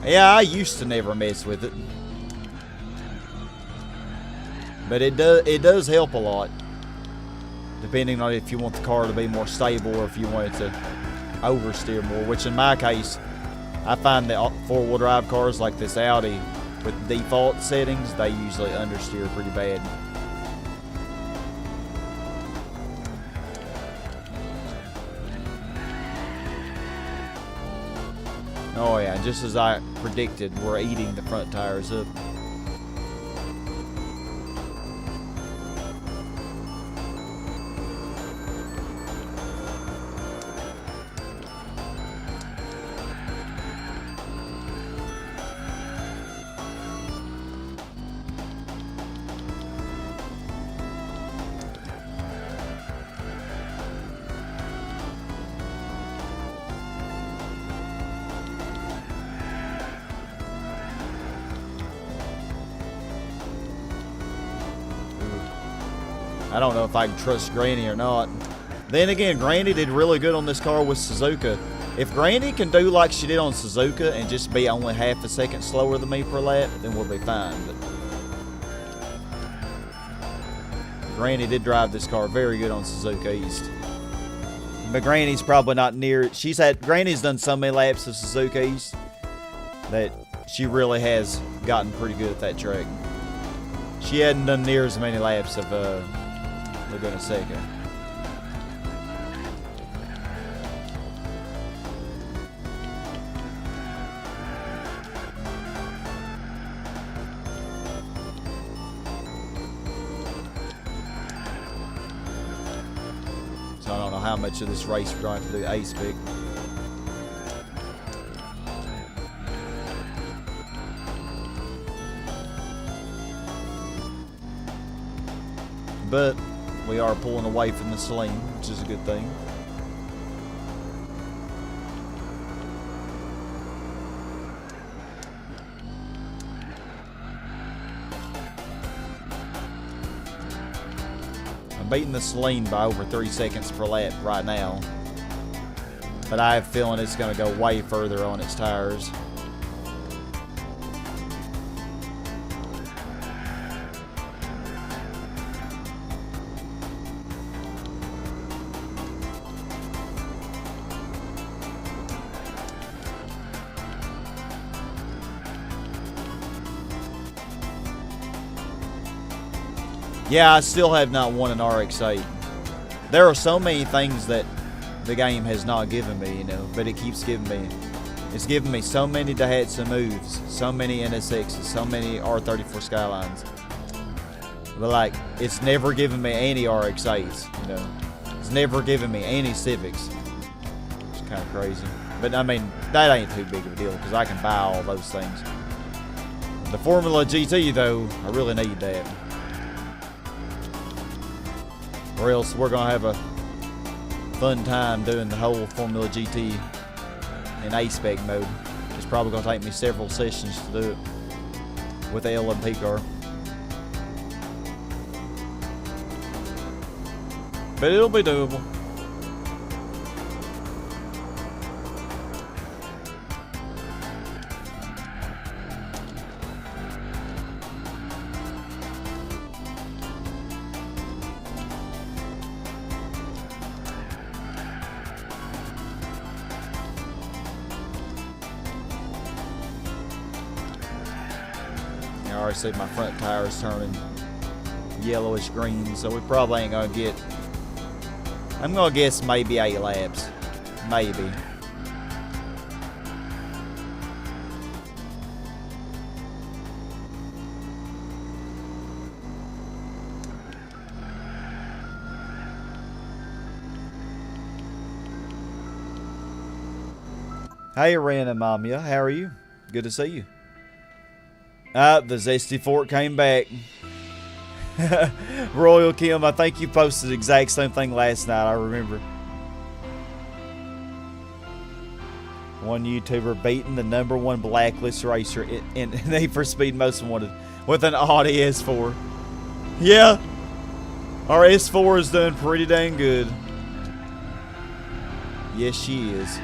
Yeah, I used to never mess with it. But it does help a lot. Depending on if you want the car to be more stable or if you want it to oversteer more. Which in my case, I find that 4-wheel drive cars like this Audi with default settings, they usually understeer pretty bad. Oh yeah, just as I predicted, we're eating the front tires up. I don't know if I can trust Granny or not. Then again, Granny did really good on this car with Suzuka. If Granny can do like she did on Suzuka and just be only half a second slower than me per lap, then we'll be fine. But Granny did drive this car very good on Suzuka East. But Granny's probably not near. Granny's done so many laps of Suzuka East that she really has gotten pretty good at that track. She hadn't done near as many laps of Laguna Seca. So I don't know how much of this race we're going to do A-spec. But we are pulling away from the Celine, which is a good thing. I'm beating the Celine by over 3 seconds per lap right now. But I have a feeling it's going to go way further on its tires. Yeah, I still have not won an RX-8. There are so many things that the game has not given me, you know, but it keeps giving me It's given me so many Daihatsu moves, so many NSXs, so many R34 Skylines. But like, it's never given me any RX-8s, you know. It's never given me any Civics. It's kind of crazy. But I mean, that ain't too big of a deal because I can buy all those things. The Formula GT though, I really need that. Or else we're gonna have a fun time doing the whole Formula GT in A-Spec mode. It's probably gonna take me several sessions to do it with the LMP car. But it'll be doable. I already see my front tires turning yellowish green, so we probably ain't gonna get, I'm gonna guess maybe 8 laps. Maybe. Hey, Randomizer, how are you? Good to see you. The Zesty Fork came back. Royal Kim, I think you posted the exact same thing last night, I remember. One YouTuber beating the #1 blacklist racer in Need for Speed Most Wanted with an Audi S4. Yeah, our S4 is doing pretty dang good. Yes, she is.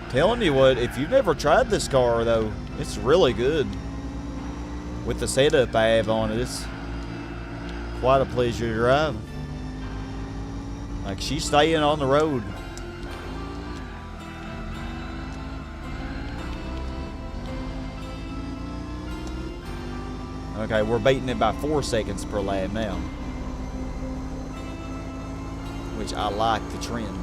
Telling you what, if you've never tried this car though, it's really good. With the setup I have on it, it's quite a pleasure to drive. Like, she's staying on the road. Okay, we're beating it by 4 seconds per lap now, which I like the trend.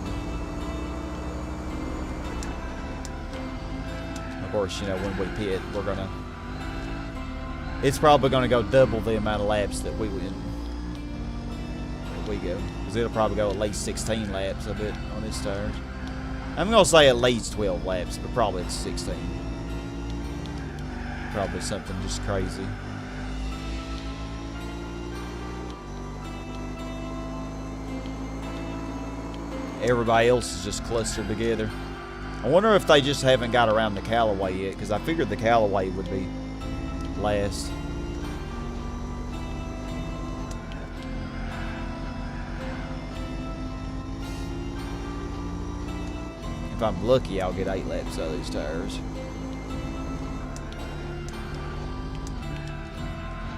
Of course, you know, when we pit, we're gonna, it's probably gonna go double the amount of laps that we win. We go, because it'll probably go at least 16 laps a bit on this tires. I'm gonna say at least 12 laps, but probably it's 16. Probably something just crazy. Everybody else is just clustered together. I wonder if they just haven't got around the Callaway yet, because I figured the Callaway would be last. If I'm lucky, I'll get 8 laps out of these tires.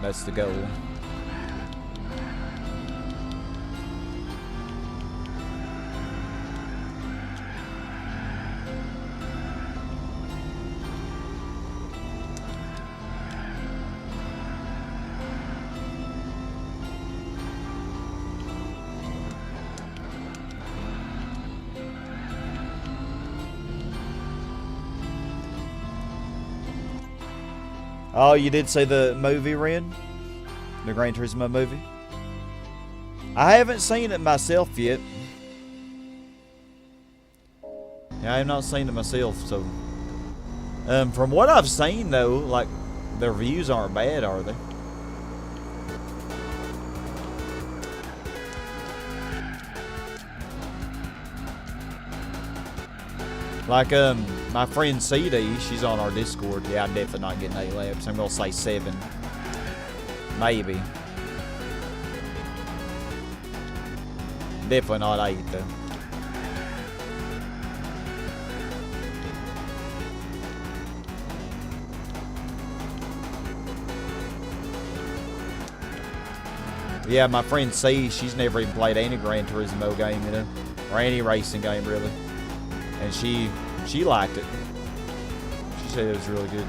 That's the goal. Oh, you did see the movie, Ren? The Gran Turismo movie? I haven't seen it myself yet. Yeah, I have not seen it myself, so... from what I've seen, though, like, the reviews aren't bad, are they? Like, my friend CD, she's on our Discord. Yeah, I'm definitely not getting 8 laps. I'm gonna say 7. Maybe. Definitely not 8, though. Yeah, my friend C, she's never even played any Gran Turismo game, you know, or any racing game, really. And she liked it. She said it was really good.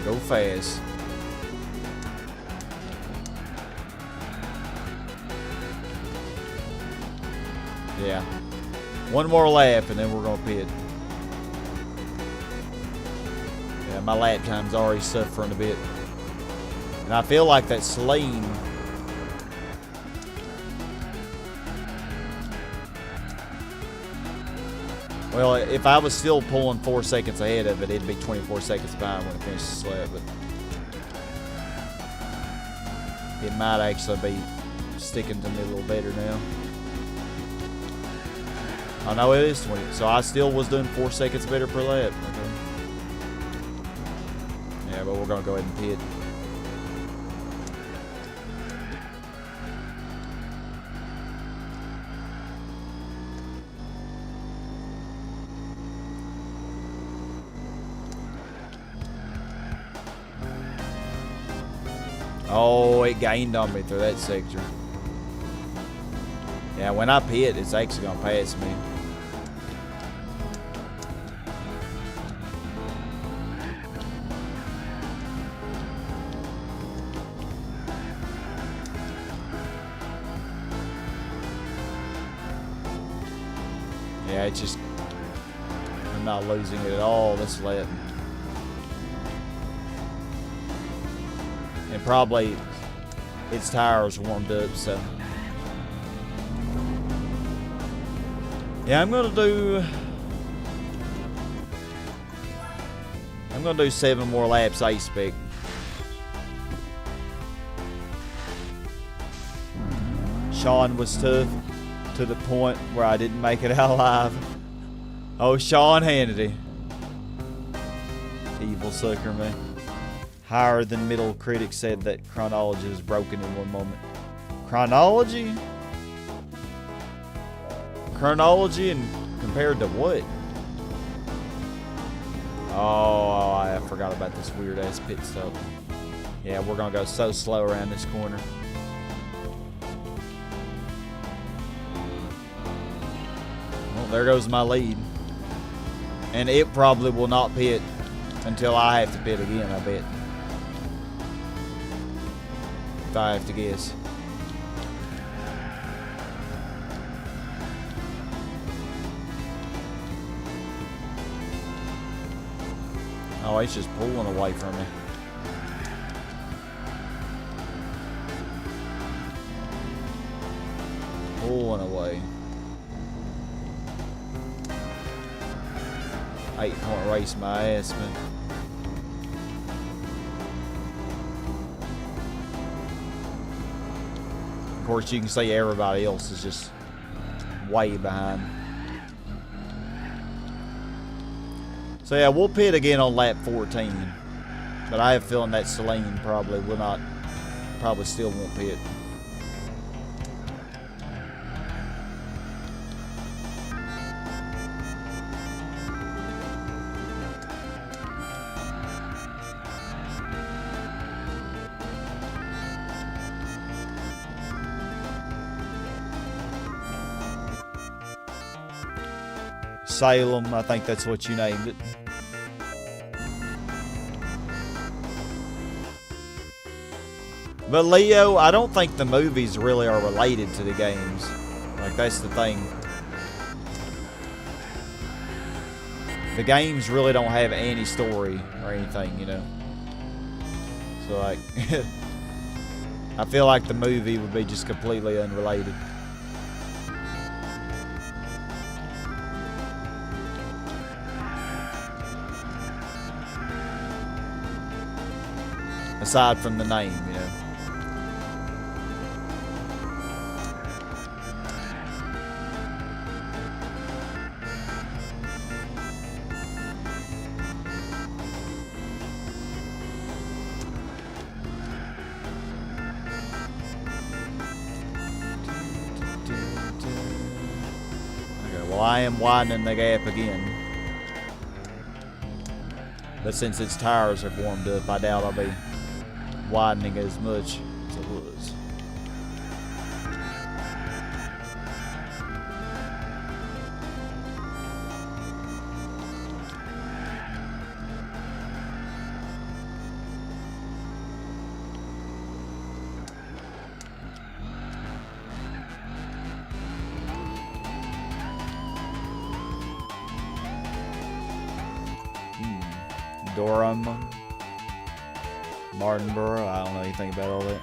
Go fast. Yeah. One more lap and then we're gonna pit. Yeah, my lap time's already suffering a bit. And I feel like that Celine. Well, if I was still pulling 4 seconds ahead of it, it'd be 24 seconds behind when it finishes the lap, but it might actually be sticking to me a little better now. Oh no, it is 20. So I still was doing 4 seconds better per lap. Okay. Yeah, but we're gonna go ahead and pit. Oh, it gained on me through that sector. Yeah, when I pit, it's actually gonna pass me. Yeah, it's just, I'm not losing it at all this lap. And probably its tires warmed up, so. Yeah, I'm gonna do 7 more laps A-Spec. Sean was tough to the point where I didn't make it out alive. Oh, Sean Hannity. Evil sucker, man. Higher than middle critics said that chronology was broken in one moment. Chronology? Chronology and compared to what? Oh, I forgot about this weird ass pit stop. Yeah, we're gonna go so slow around this corner. Well, there goes my lead. And it probably will not pit until I have to pit again, I bet. If I have to guess. Oh, he's just pulling away from me. Pulling away. 8-point race my ass, man. Of course, you can see everybody else is just way behind. So yeah, we'll pit again on lap 14. But I have a feeling that Celine probably will not, probably still won't pit. Salem, I think that's what you named it. But Leo, I don't think the movies really are related to the games. Like, that's the thing. The games really don't have any story or anything, you know. So, like, I feel like the movie would be just completely unrelated. Aside from the name, you know. Okay, well, I am widening the gap again. But since its tires have warmed up, I doubt I'll be widening as much as it was. Durham, Martinborough. I don't know anything about all that.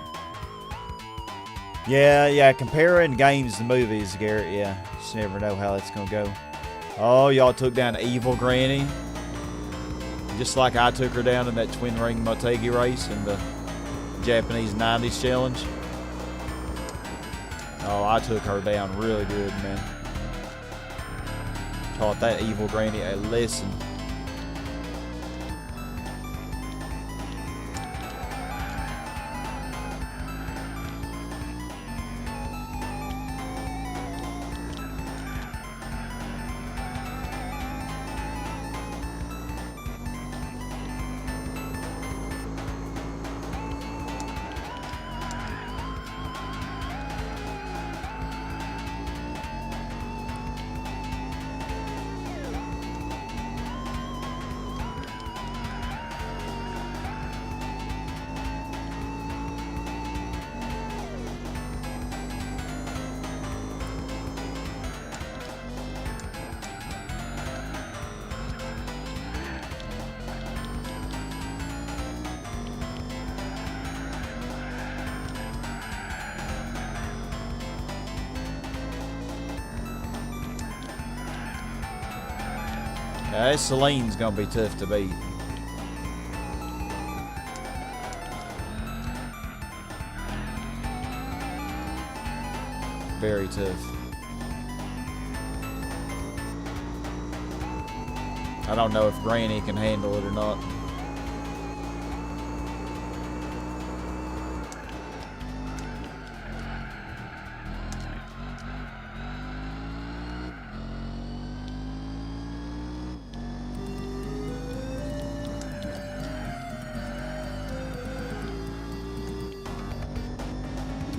Yeah, comparing games to movies, Garrett, yeah. Just never know how that's going to go. Oh, y'all took down Evil Granny. Just like I took her down in that twin ring Motegi race in the Japanese 90s challenge. Oh, I took her down really good, man. Taught that Evil Granny a lesson. Yeah, Celine's gonna be tough to beat. Very tough. I don't know if Granny can handle it or not.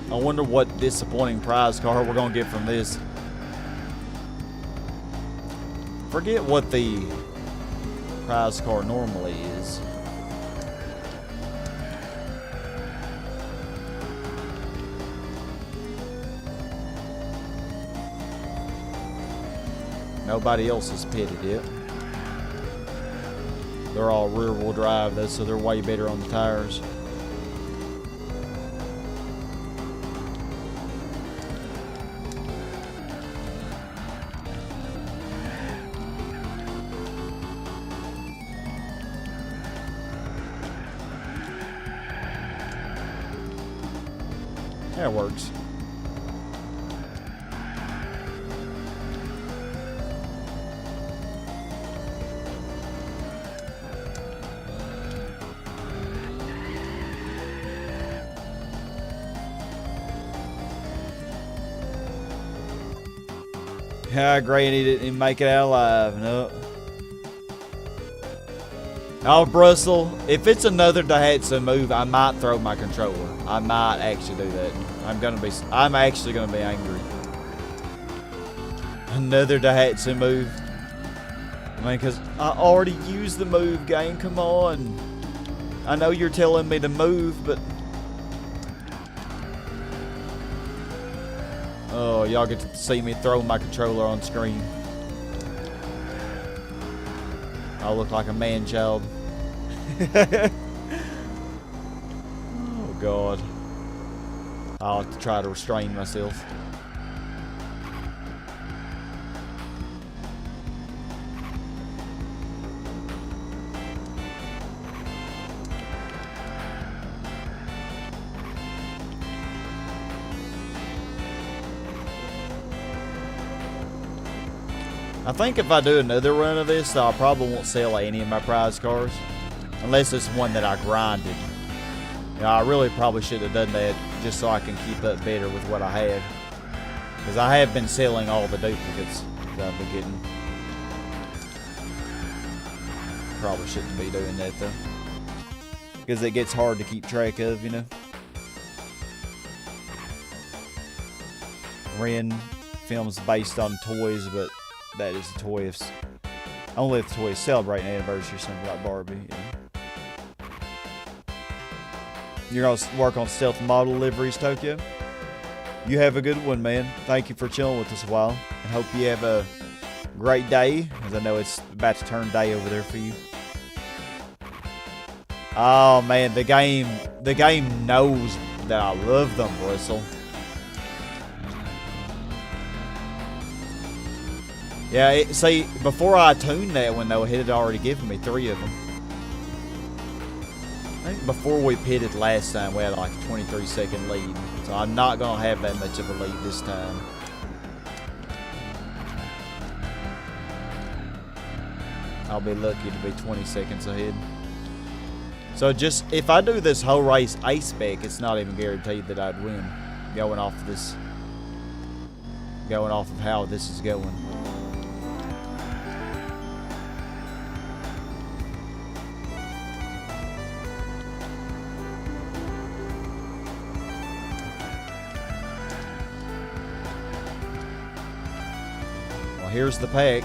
I wonder what disappointing prize car we're gonna get from this. Forget what the prize car normally is. Nobody else is pitted yet. They're all rear-wheel drive though, so they're way better on the tires. That works. Yeah, Granny didn't make it out alive. No. Oh, Brussels, if it's another Daihatsu move, I might throw my controller. I might actually do that. I'm actually gonna be angry. Another Daihatsu move. I mean, because I already used the move, game. Come on. I know you're telling me to move, but... Oh, y'all get to see me throw my controller on screen. I look like a man-child. Oh, God. I'll have to try to restrain myself. I think if I do another run of this, I probably won't sell any of my prize cars. Unless it's one that I grinded. You know, I really probably should have done that just so I can keep up better with what I have. Because I have been selling all the duplicates that I've been getting. Probably shouldn't be doing that though. Because it gets hard to keep track of, you know. Ren films based on toys, but that is a toy if only if the toy is celebrating an anniversary or something like Barbie. You know. You're going to work on stealth model liveries, Tokyo? You have a good one, man. Thank you for chilling with us a while. And hope you have a great day, as I know it's about to turn day over there for you. Oh man, the game knows that I love them, Bristle. Yeah, see, before I tuned that one though, it had already given me 3 of them. I think before we pitted last time, we had like a 23-second lead. So I'm not going to have that much of a lead this time. I'll be lucky to be 20 seconds ahead. So just, if I do this whole race A-spec, it's not even guaranteed that I'd win. Going off of how this is going. Well, here's the pack.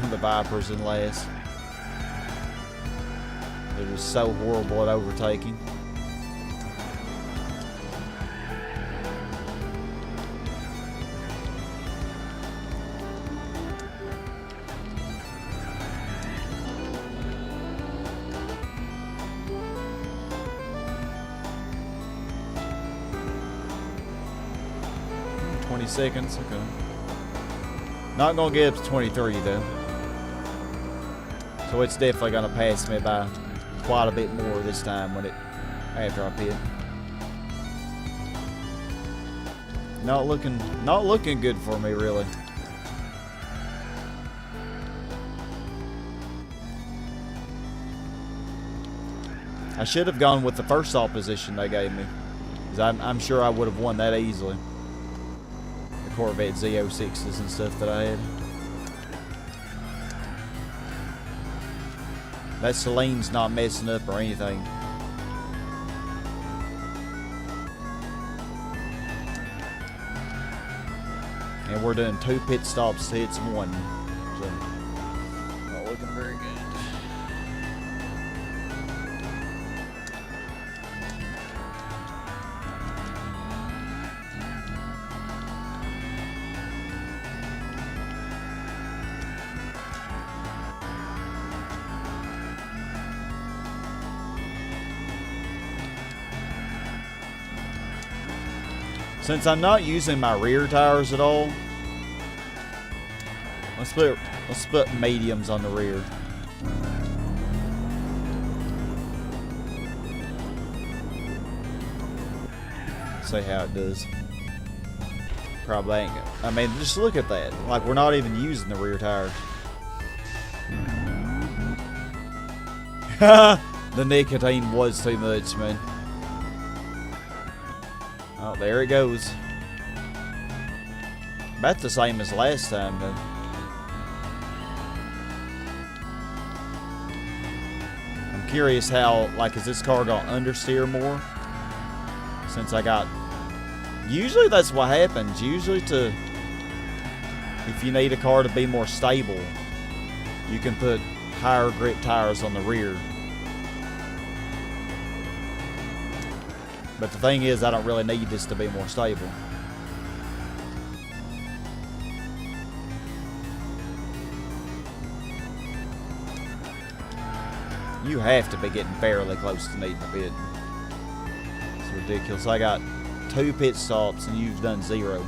The Vipers in last. It was so horrible at overtaking. Seconds, okay. Not gonna get up to 23 though. So it's definitely gonna pass me by quite a bit more this time after I pit. Not looking good for me really. I should have gone with the first stall position they gave me, because I'm sure I would have won that easily. Corvette Z06s and stuff that I had. That Celine's not messing up or anything. And we're doing 2 pit stops to hit 1. So, not looking very good. Since I'm not using my rear tires at all, let's put mediums on the rear. See how it does. Probably ain't gonna. I mean, just look at that. Like, we're not even using the rear tires. The nicotine was too much, man. Oh, there it goes. About the same as last time, though. I'm curious how, like, is this car gonna understeer more? Since I got... Usually that's what happens. Usually if you need a car to be more stable, you can put higher grip tires on the rear. But the thing is, I don't really need this to be more stable. You have to be getting fairly close to needing a pit. It's ridiculous. I got 2 pit stops and you've done 0.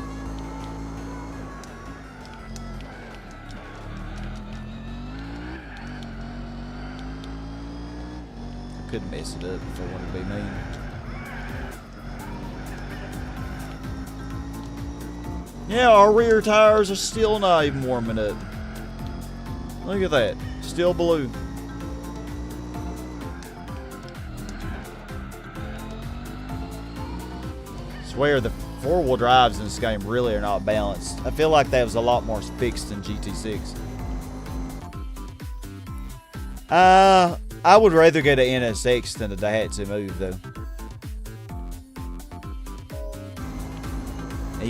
I couldn't mess it up if I wanted to be mean. Yeah, our rear tires are still not even warming up. Look at that. Still blue. I swear the 4-wheel drives in this game really are not balanced. I feel like that was a lot more fixed than GT6. I would rather get an NSX than a Daihatsu Move though.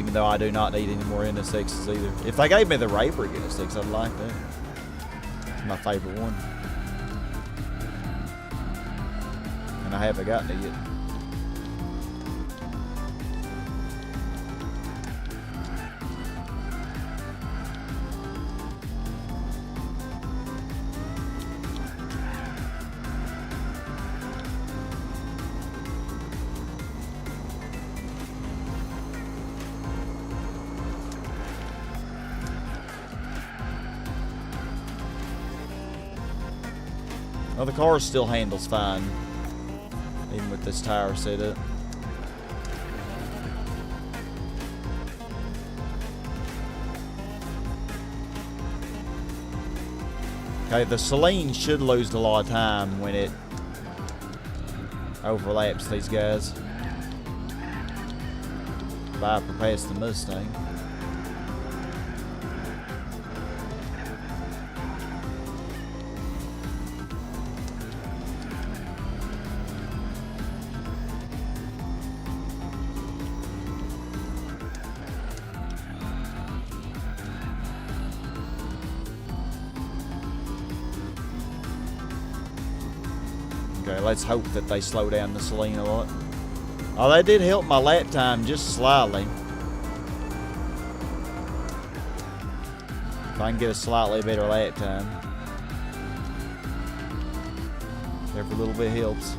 even though I do not need any more NSXs either. If they gave me the Raybrick NSX, I'd like that. It's my favorite one. And I haven't gotten it yet. Well, the car still handles fine, even with this tire setup. Okay, the Celine should lose a lot of time when it overlaps these guys. Bypass the Mustang. Okay, let's hope that they slow down the Celine a lot. Oh, that did help my lap time just slightly. If I can get a slightly better lap time. Every little bit helps.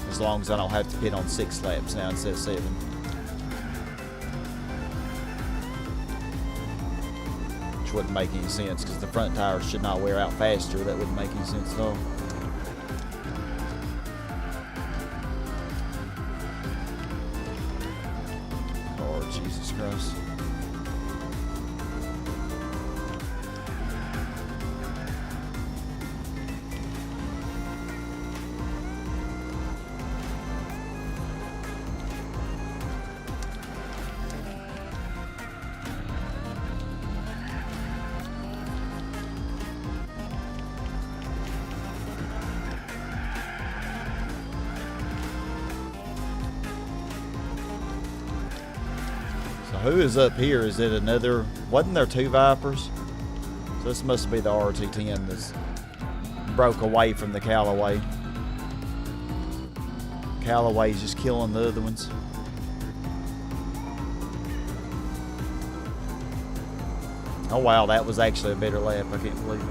As long as I don't have to pit on 6 laps now instead of 7. Which wouldn't make any sense because the front tires should not wear out faster. That wouldn't make any sense at all. Oh, Jesus Christ. Who is up here? Is it another? Wasn't there 2 Vipers? So this must be the RT10 that's broke away from the Callaway. Callaway's just killing the other ones. Oh wow, that was actually a better lap. I can't believe it.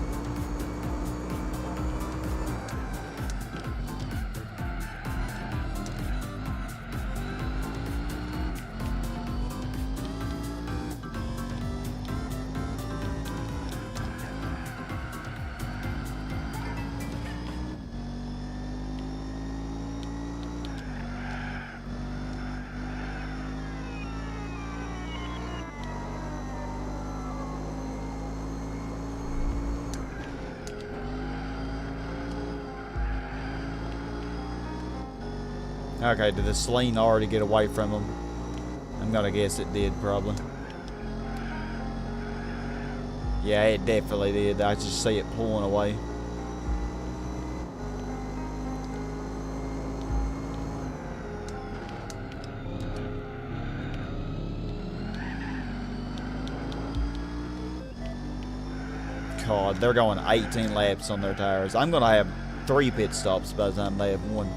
Okay, did the Celine already get away from them? I'm gonna guess it did, probably. Yeah, it definitely did. I just see it pulling away. God, they're going 18 laps on their tires. I'm gonna have 3 pit stops by the time they have 1.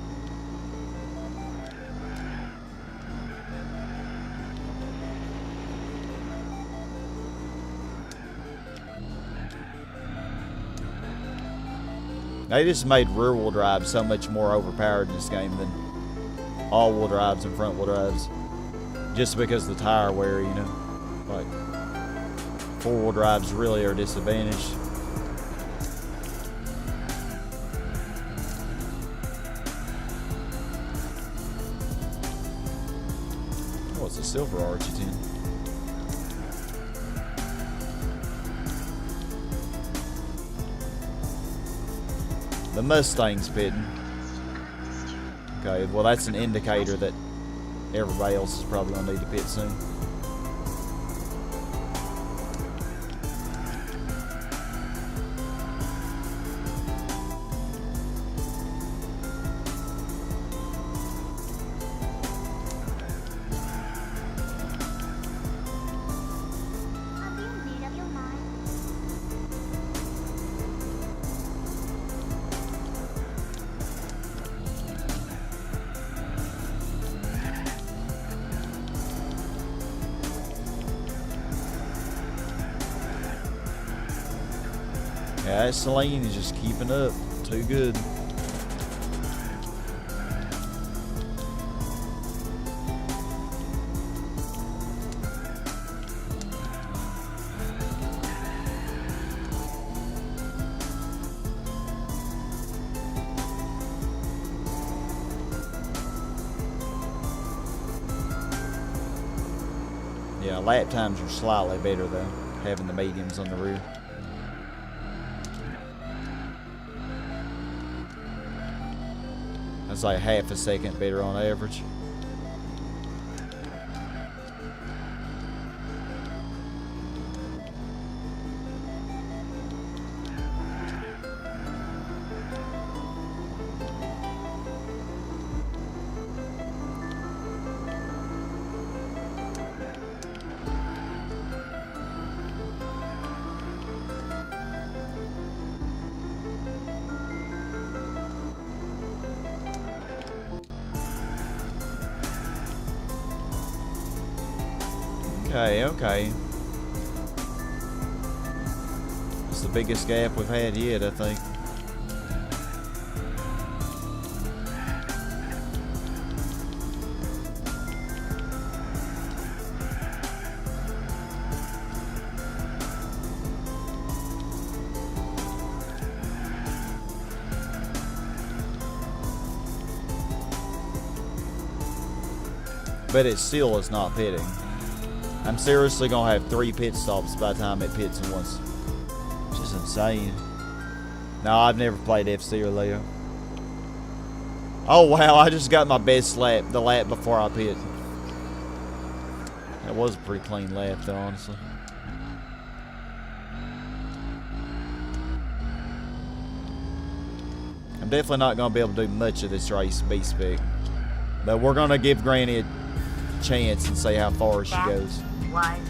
They just made rear-wheel drive so much more overpowered in this game than all-wheel drives and front-wheel drives. Just because of the tire wear, you know. Like, 4-wheel drives really are disadvantaged. Oh, it's a silver RT10. The Mustang's pitting. Okay, well that's an indicator that everybody else is probably gonna need to pit soon. Yeah, that Celine is just keeping up. Too good. Yeah, lap times are slightly better though, having the mediums on the rear. That's like half a second better on average. Okay. It's the biggest gap we've had yet, I think. But it still is not pitting. I'm seriously gonna have 3 pit stops by the time it pits once. Which is insane. No, I've never played FC or Leo. Oh wow, I just got my best lap, the lap before I pit. That was a pretty clean lap though, honestly. I'm definitely not gonna be able to do much of this race B-Spec. But we're gonna give Granny a chance and see how far she goes. Was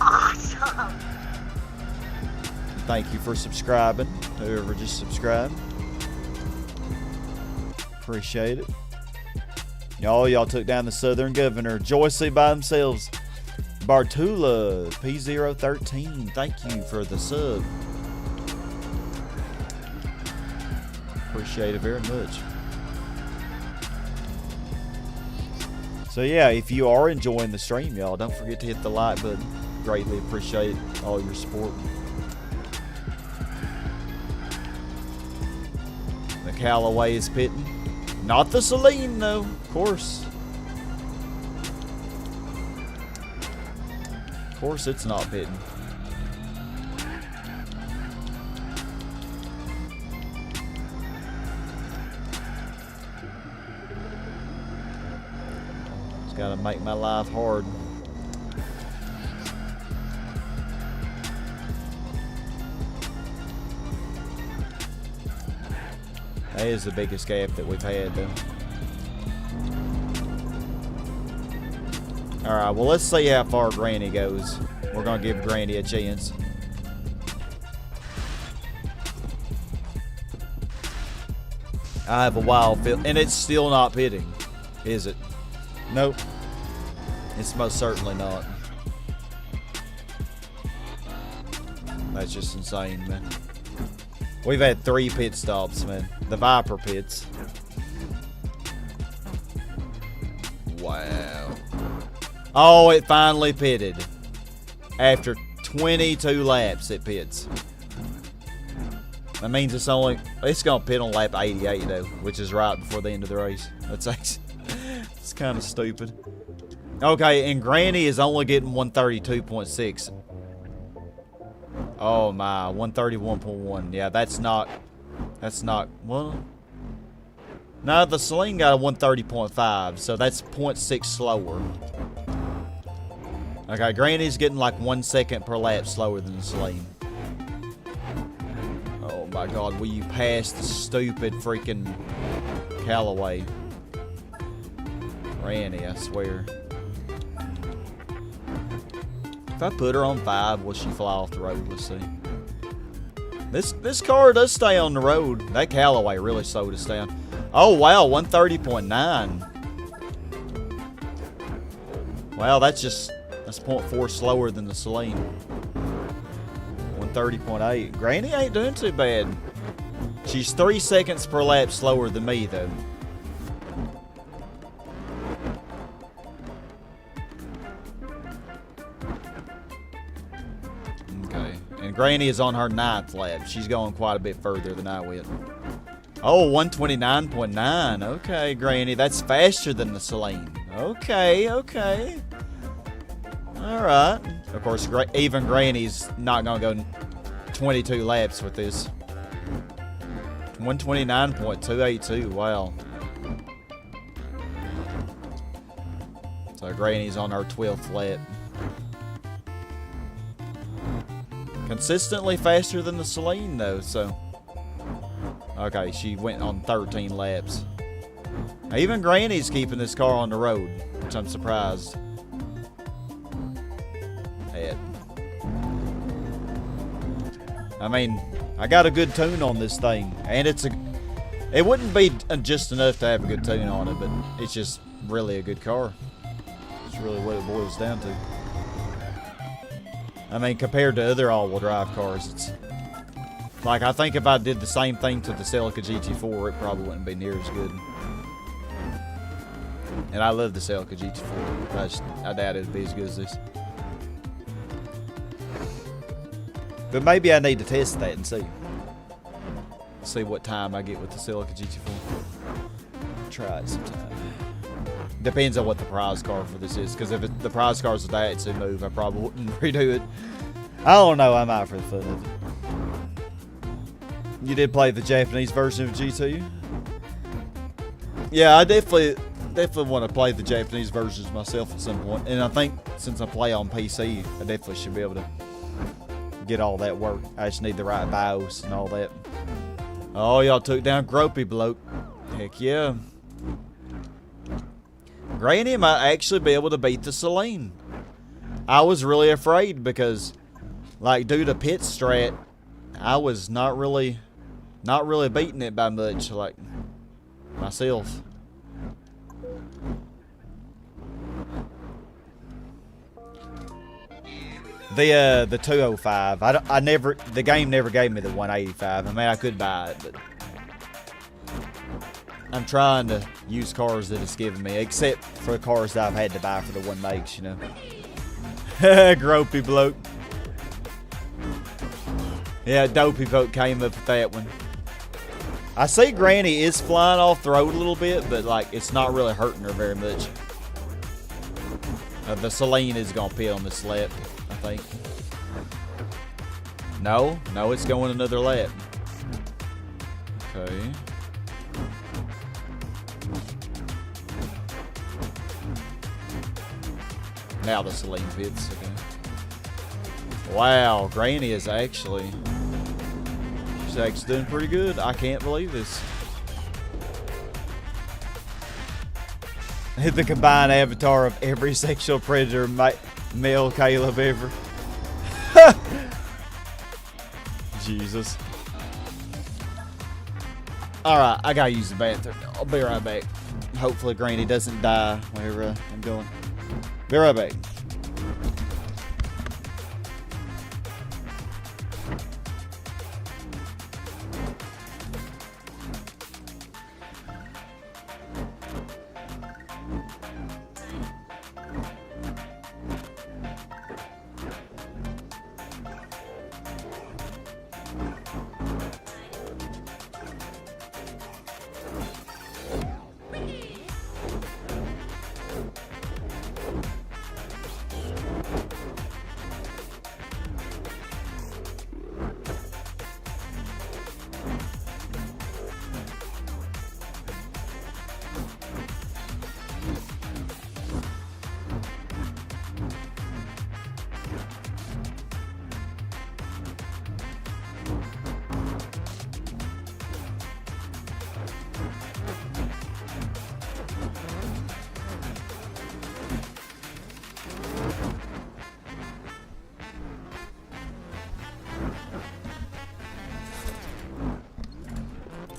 awesome. Thank you for subscribing, whoever just subscribed. Appreciate it. Y'all took down the Southern Governor joyously by themselves. Bartula P013, thank you for the sub. Appreciate it very much. So yeah, if you are enjoying the stream, y'all, don't forget to hit the like button. Greatly appreciate all your support. The Callaway is pitting. Not the Celine, though, of course. Of course it's not pitting. Gotta make my life hard. That is the biggest gap that we've had, though. Alright, well, let's see how far Granny goes. We're gonna give Granny a chance. I have a wild feel, and it's still not pitting, is it? Nope. It's most certainly not. That's just insane, man. We've had 3 pit stops, man. The Viper pits. Wow. Oh, it finally pitted. After 22 laps, it pits. That means it's gonna pit on lap 88 though, which is right before the end of the race. That's actually, it's kind of stupid. Okay, and Granny is only getting 132.6. Oh my, 131.1. Yeah, that's not, well, no, the Celine got a 130.5, so that's 0.6 slower. Okay, Granny's getting like 1 second per lap slower than the Celine. Oh my god, will you pass the stupid freaking Callaway? Granny, I swear. If I put her on 5, will she fly off the road? Let's see. This car does stay on the road. That Callaway really slowed us down. Oh wow, 130.9. Wow, that's 0.4 slower than the Celine. 30.8. Granny ain't doing too bad. She's 3 seconds per lap slower than me, though. Okay. And Granny is on her 9th lap. She's going quite a bit further than I went. Oh, 129.9. Okay, Granny. That's faster than the Celine. Okay, okay. Alright. Of course, even Granny's not going to go 22 laps with this. 129.282. Wow. So Granny's on her 12th lap. Consistently faster than the Celine, though, so... Okay, she went on 13 laps. Now, even Granny's keeping this car on the road, which I'm surprised at. I mean, I got a good tune on this thing, and it wouldn't be just enough to have a good tune on it, but it's just really a good car. It's really what it boils down to. I mean, compared to other all-wheel drive cars, it's like, I think if I did the same thing to the Celica GT4, it probably wouldn't be near as good. And I love the Celica GT4. I doubt it'd be as good as this. But maybe I need to test that and see. See what time I get with the Celica GT4. Try it sometime. Depends on what the prize car for this is. Because if the prize car is a Daihatsu move, I probably wouldn't redo it. I don't know. I'm out for the fun of it. You did play the Japanese version of GT? Yeah, I definitely want to play the Japanese versions myself at some point. And I think since I play on PC, I definitely should be able to get all that work. I just need the right BIOS and all that. Oh, y'all took down Gropey Bloke. Heck yeah. Granny might actually be able to beat the Celine. I was really afraid because, like, due to pit strat, I was not really beating it by much, like, myself. The 205. The game never gave me the 185. I mean, I could buy it, but I'm trying to use cars that it's given me, except for the cars that I've had to buy for the one makes, you know. Gropey Bloke. Yeah, Dopey Bloke came up with that one. I see Granny is flying off the road a little bit, but like it's not really hurting her very much. The Celine is gonna pit on this lap, I think. No, it's going another lap. Okay. Now the Celine pits. Okay. Wow, Granny is actually. She's actually doing pretty good. I can't believe this. The combined avatar of every sexual predator male Caleb ever. Jesus. Alright, I gotta use the bathroom. I'll be right back. Hopefully Granny doesn't die wherever I'm going. Be right back.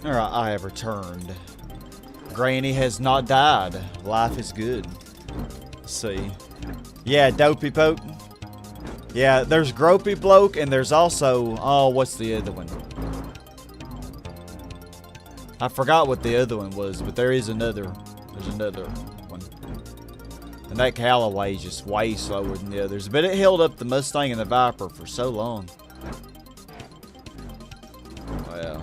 Alright, I have returned. Granny has not died. Life is good. Let's see. Yeah, Dopey Poke. Yeah, there's Gropey Bloke, and there's also, oh, what's the other one? I forgot what the other one was, but there's another one. And that Callaway is just way slower than the others. But it held up the Mustang and the Viper for so long. Wow.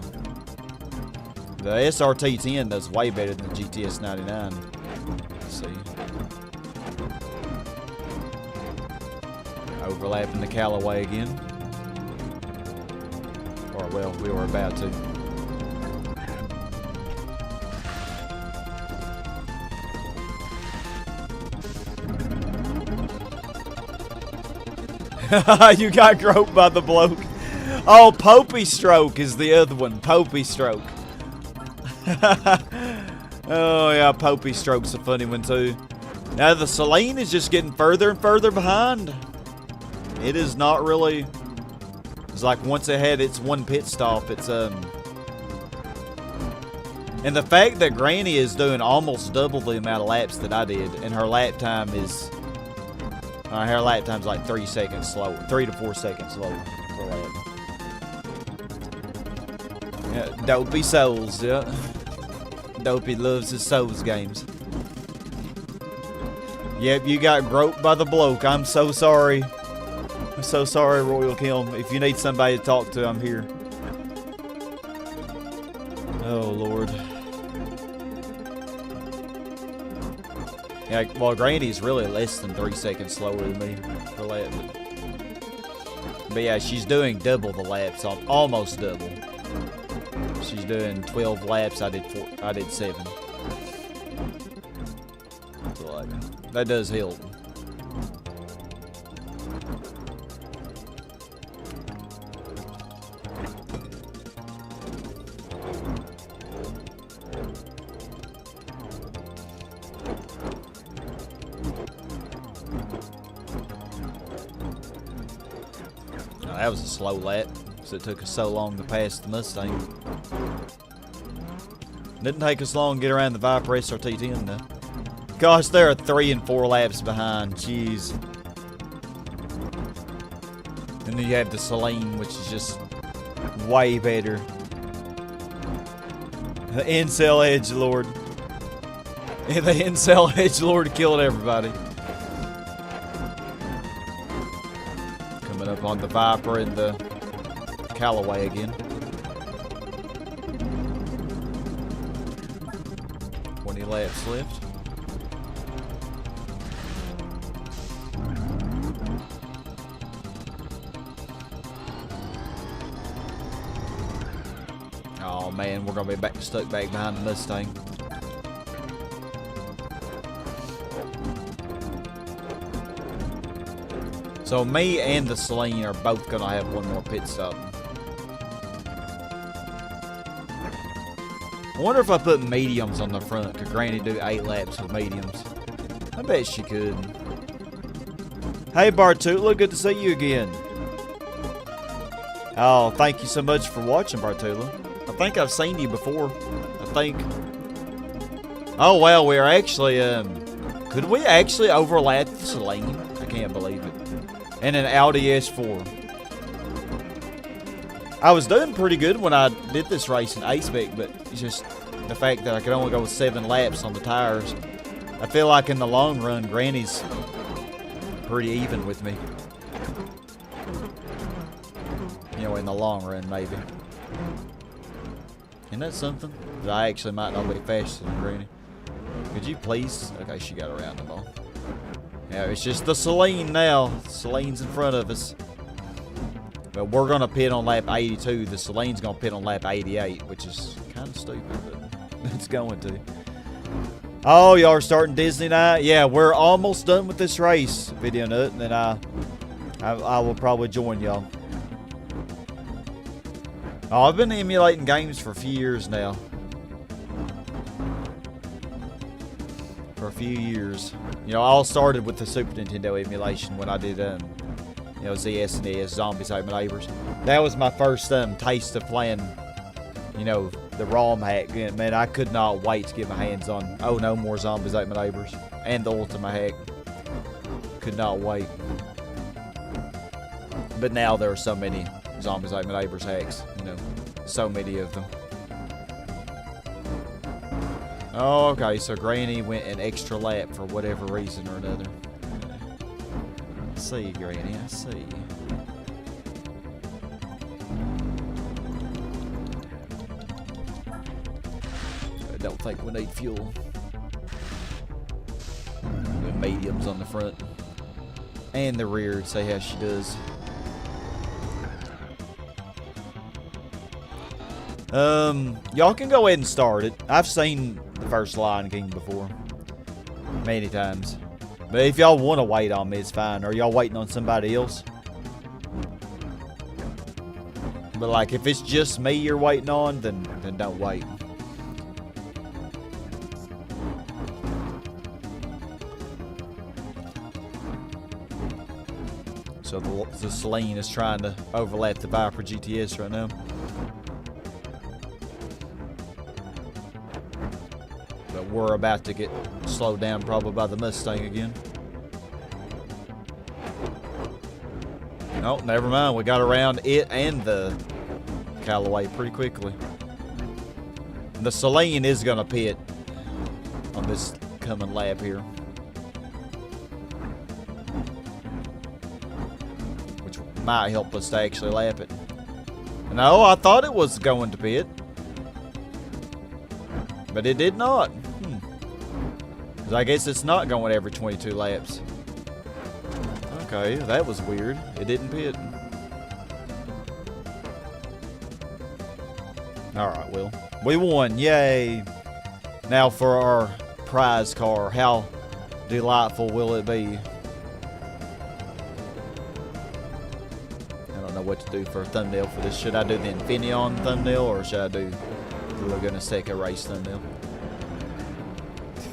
The SRT10 does way better than the GTS 99. Let's see. Overlapping the Callaway again. Or, well, we were about to. You got groped by the bloke. Oh, Popey Stroke is the other one. Popey Stroke. Oh, yeah, Popey Stroke's a funny one, too. Now, the Celine is just getting further and further behind. It is not really... It's like once it had its one pit stop, it's, And the fact that Granny is doing almost double the amount of laps that I did, and her lap time is... her lap time's like 3 seconds slower. 3 to 4 seconds slower per lap. Yeah, Dopey Souls, yeah. Dopey loves his Souls games. Yep, you got groped by the bloke. I'm so sorry. I'm so sorry, Royal Kiln. If you need somebody to talk to, I'm here. Oh, Lord. Yeah, well, Granny's really less than 3 seconds slower than me per lap. But yeah, she's doing double the laps, almost double. She's doing 12 laps. I did 7. So like, that does help. That was a slow lap, so it took us so long to pass the Mustang. Didn't take us long to get around the Viper SRT10 though. Gosh, there are 3 and 4 laps behind. Jeez. And then you have the Celine, which is just way better. The Incel Edgelord. Yeah, the Incel Edgelord killed everybody. Coming up on the Viper and the Callaway again. 20 laps left. Oh man, we're gonna be stuck back behind the Mustang. So me and the Celine are both gonna have one more pit stop. I wonder if I put mediums on the front. Could Granny do 8 laps with mediums? I bet she could. Hey Bartula, good to see you again. Oh, thank you so much for watching, Bartula. I think I've seen you before. I think. Oh well, we're actually could we actually overlap the Celine? I can't believe it. And an Audi S4. I was doing pretty good when I did this race in A-Spec, but it's just the fact that I could only go 7 laps on the tires. I feel like in the long run, Granny's pretty even with me. You know, in the long run, maybe. Isn't that something? That I actually might not be faster than Granny. Could you please? Okay, she got around them all. Yeah, it's just the Celine now. Celine's in front of us. But we're going to pit on lap 82. The Celine's going to pit on lap 88, which is kind of stupid, but it's going to. Oh, y'all are starting Disney night? Yeah, we're almost done with this race, Video Nut, and then I will probably join y'all. Oh, I've been emulating games for a few years now. For a few years. You know, I all started with the Super Nintendo emulation when I did, you know, ZSNES, Zombies Ate My Neighbors. That was my first taste of playing, you know, the ROM hack. And, man, I could not wait to get my hands on, oh, no more Zombies Ate My Neighbors. And the Ultima hack. Could not wait. But now there are so many Zombies Like My Neighbors hacks, you know, so many of them. Oh, okay, so Granny went an extra lap for whatever reason or another. I see, Granny, I see. I don't think we need fuel. The mediums on the front and the rear, say how she does. Y'all can go ahead and start it. I've seen the first Lion King before. Many times. But if y'all want to wait on me, it's fine. Are y'all waiting on somebody else? But like, if it's just me you're waiting on, then don't wait. So the Celine is trying to overlap the Viper GTS right now. But we're about to get slowed down probably by the Mustang again. Oh, never mind. We got around it and the Callaway pretty quickly. The Celine is going to pit on this coming lap here. Which might help us to actually lap it. No, I thought it was going to pit. But it did not. So I guess it's not going every 22 laps. Okay, that was weird. It didn't pit. Alright, well. We won. Yay. Now for our prize car. How delightful will it be? I don't know what to do for a thumbnail for this. Should I do the Infineon thumbnail or should I do the Laguna Seca race thumbnail?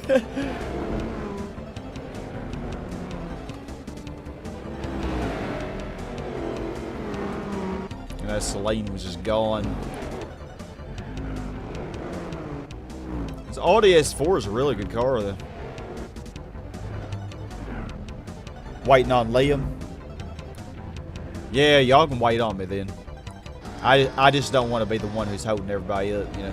And that Celine was just gone. This Audi S4 is a really good car though. Waiting on Liam. Yeah, y'all can wait on me then. I just don't want to be the one who's holding everybody up, you know.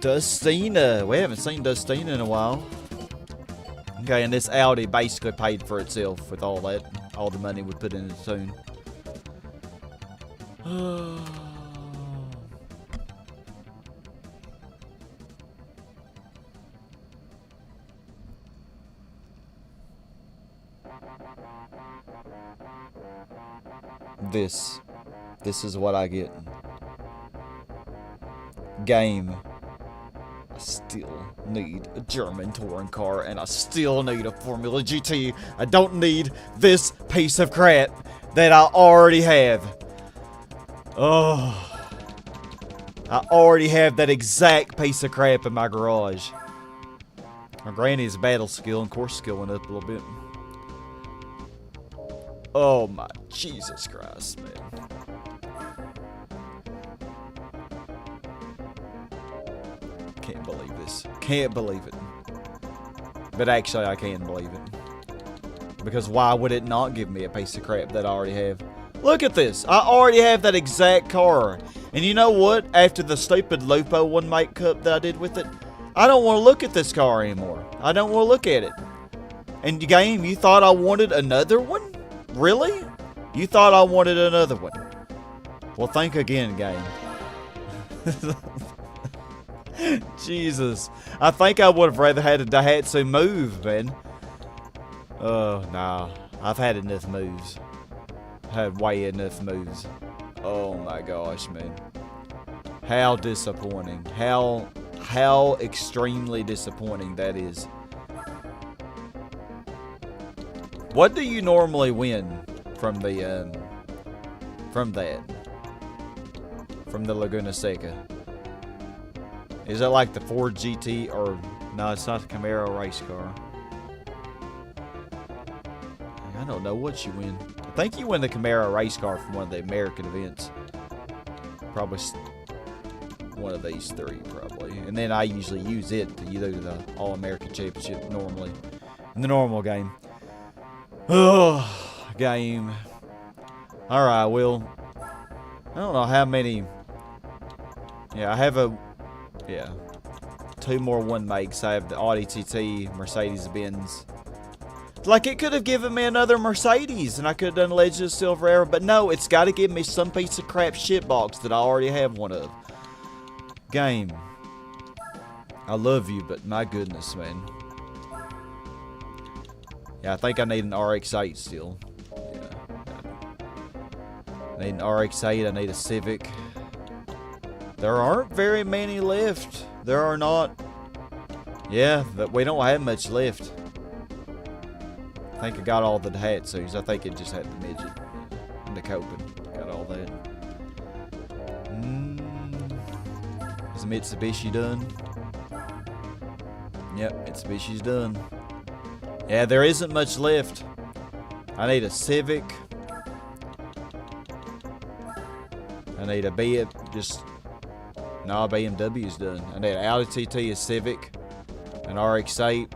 Dustina. We haven't seen Dustina in a while. Okay, and this Audi basically paid for itself with all that, all the money we put in the tune. This is what I get. Game. I still need a German touring car, and I still need a Formula GT. I don't need this piece of crap that I already have. Oh, I already have that exact piece of crap in my garage. My granny's battle skill and course skill went up a little bit. Oh my Jesus Christ, man. Can't believe this. Can't believe it. But actually, I can believe it. Because why would it not give me a piece of crap that I already have? Look at this. I already have that exact car. And you know what? After the stupid Lupo one make cup that I did with it, I don't want to look at this car anymore. I don't want to look at it. And game, you thought I wanted another one? Really? You thought I wanted another one? Well, think again, game. Jesus. I think I would have rather had a Daihatsu Move, man. Oh, nah. I've had enough moves. Had way enough moves. Oh my gosh, man. How disappointing. How extremely disappointing that is. What do you normally win from the from the Laguna Seca? Is that like the Ford GT or no, it's not the Camaro race car. I don't know what you win. I think you win the Camaro race car from one of the American events. Probably one of these three, probably. And then I usually use it to do the All-American Championship normally. In the normal game. Oh, game. Alright, well, I don't know how many. Yeah, I have two more one makes. I have the Audi TT, Mercedes-Benz. Like, it could have given me another Mercedes, and I could have done Legend of Silver Era, but no, it's got to give me some piece of crap shitbox that I already have one of. Game. I love you, but my goodness, man. Yeah, I think I need an RX-8 still. Yeah. I need an RX-8, I need a Civic. There aren't very many left. There are not. Yeah, but we don't have much left. I think I got all the Daihatsus. I think it just had the midget and the Copen. Got all that. Is Mitsubishi done? Yep, Mitsubishi's done. Yeah, there isn't much left. I need a Civic. I need a BMW's done. I need an Audi TT, a Civic, an RX-8.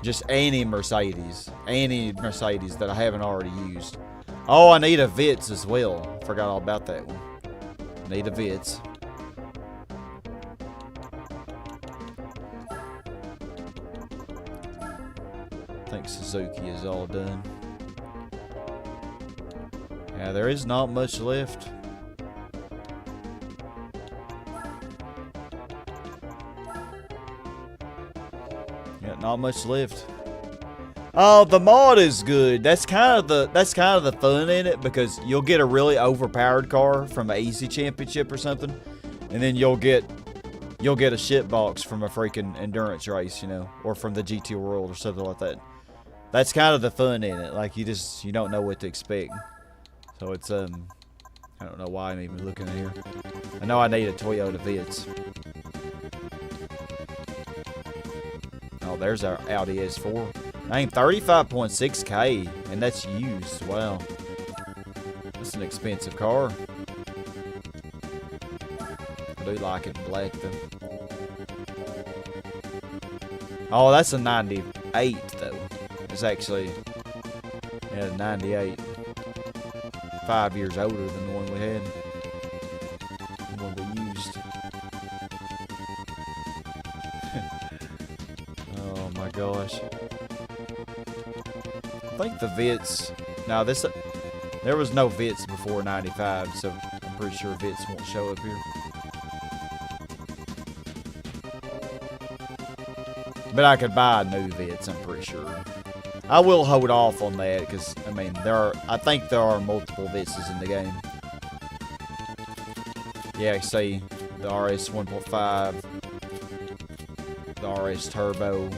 Just any Mercedes that I haven't already used. Oh, I need a Vitz as well. Forgot all about that one. Need a Vitz. I think Suzuki is all done. Yeah, there is not much left. Yeah, not much left. Oh, the mod is good. That's kind of the fun in it, because you'll get a really overpowered car from an easy championship or something, and then you'll get a shit box from a freaking endurance race, you know, or from the GT World or something like that. That's kind of the fun in it. Like, you don't know what to expect. So it's I don't know why I'm even looking at here. I know I need a Toyota Vitz. Oh, there's our Audi S4. Dang, 35.6K, and that's used. Wow. That's an expensive car. I do like it in black, though. Oh, that's a 98, though. It's actually, yeah, 98. 5 years older than the one we had. The one we used. Oh, my gosh. I think the Vitz. Now there was no Vitz before 95, so I'm pretty sure Vitz won't show up here. But I could buy a new Vitz, I'm pretty sure. I will hold off on that, because I mean I think there are multiple Vitzes in the game. Yeah, see the RS 1.5, the RS Turbo.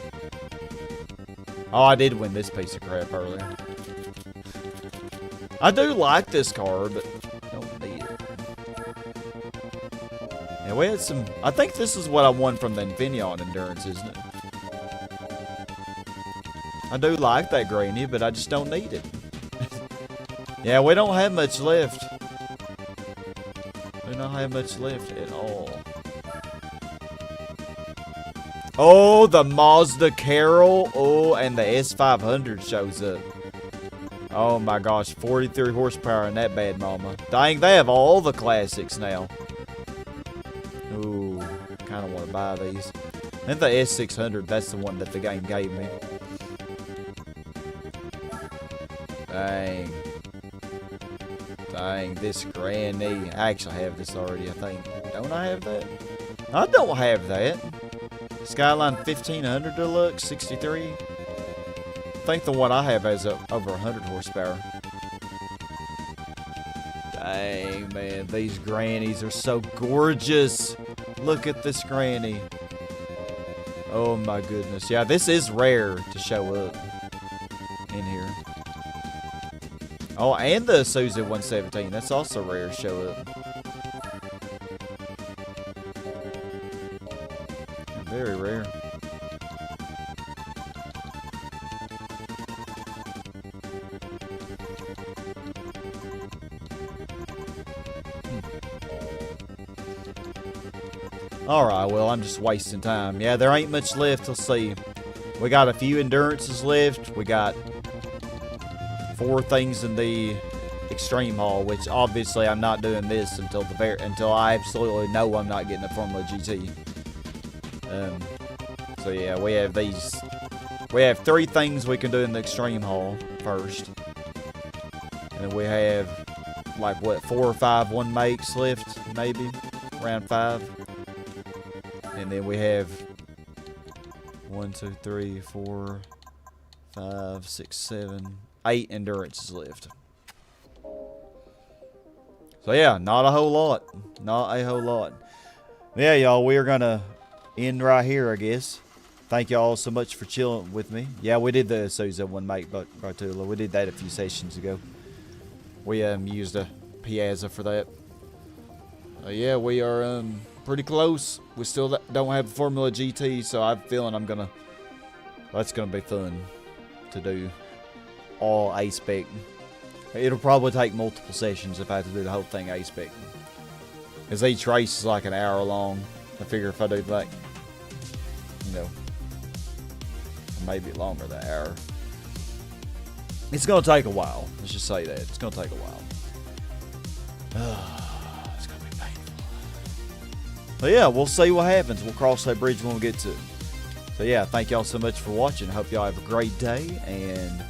Oh, I did win this piece of crap earlier. I do like this car, but I don't need it. Yeah, we had some. I think this is what I won from the Infineon Endurance, isn't it? I do like that granny, but I just don't need it. Yeah, we don't have much left. We don't have much left at all. Oh, the Mazda Carol. Oh, and the S500 shows up. Oh my gosh, 43 horsepower in that bad mama. Dang, they have all the classics now. Ooh, kind of want to buy these. And the S600, that's the one that the game gave me. Dang. Dang, this granny. I actually have this already, I think. Don't I have that? I don't have that. Skyline 1500 Deluxe, 63. I think the one I have has over 100 horsepower. Dang, man. These grannies are so gorgeous. Look at this granny. Oh, my goodness. Yeah, this is rare to show up in here. Oh, and the Isuzu 117. That's also rare to show up. Very rare. Alright, well, I'm just wasting time. Yeah, there ain't much left. Let's see. We got a few endurances left. We got 4 things in the Extreme Hall, which obviously I'm not doing this until I absolutely know I'm not getting a Formula GT. So yeah, we have these. We have 3 things we can do in the Extreme Hall first. And then we have, like, what, 4 or 5 one makes left, maybe? Around 5. And then we have 1, 2, 3, 4, 5, 6, 7, 8 endurances left. So yeah, not a whole lot. Not a whole lot. Yeah, y'all, we are going to end right here, I guess. Thank y'all so much for chilling with me. Yeah, we did the Souza one make, but we did that a few sessions ago. We used a Piazza for that. Yeah, we are pretty close. We still don't have a Formula GT, so I'm feeling that's gonna be fun to do all A-Spec. It'll probably take multiple sessions if I have to do the whole thing A-Spec. Because each race is like an hour long. I figure if I do like, you know, maybe longer than an hour. It's going to take a while. Let's just say that. It's going to take a while. It's going to be painful. But yeah, we'll see what happens. We'll cross that bridge when we get to it. So yeah, thank y'all so much for watching. I hope y'all have a great day. And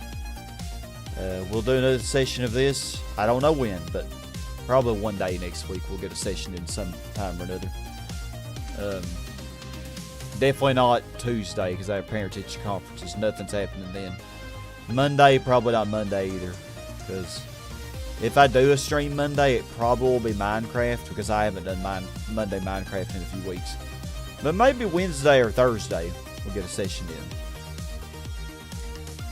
we'll do another session of this. I don't know when, but probably one day next week we'll get a session in some time or another. Definitely not Tuesday because I have parent-teacher conferences. Nothing's happening then. Monday, probably not Monday either. Because if I do a stream Monday, it probably will be Minecraft because I haven't done Monday Minecraft in a few weeks. But maybe Wednesday or Thursday we'll get a session in.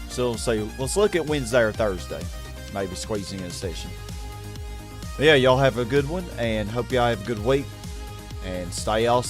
So let's look at Wednesday or Thursday. Maybe squeezing in a session. But yeah, y'all have a good one and hope y'all have a good week. And stay awesome.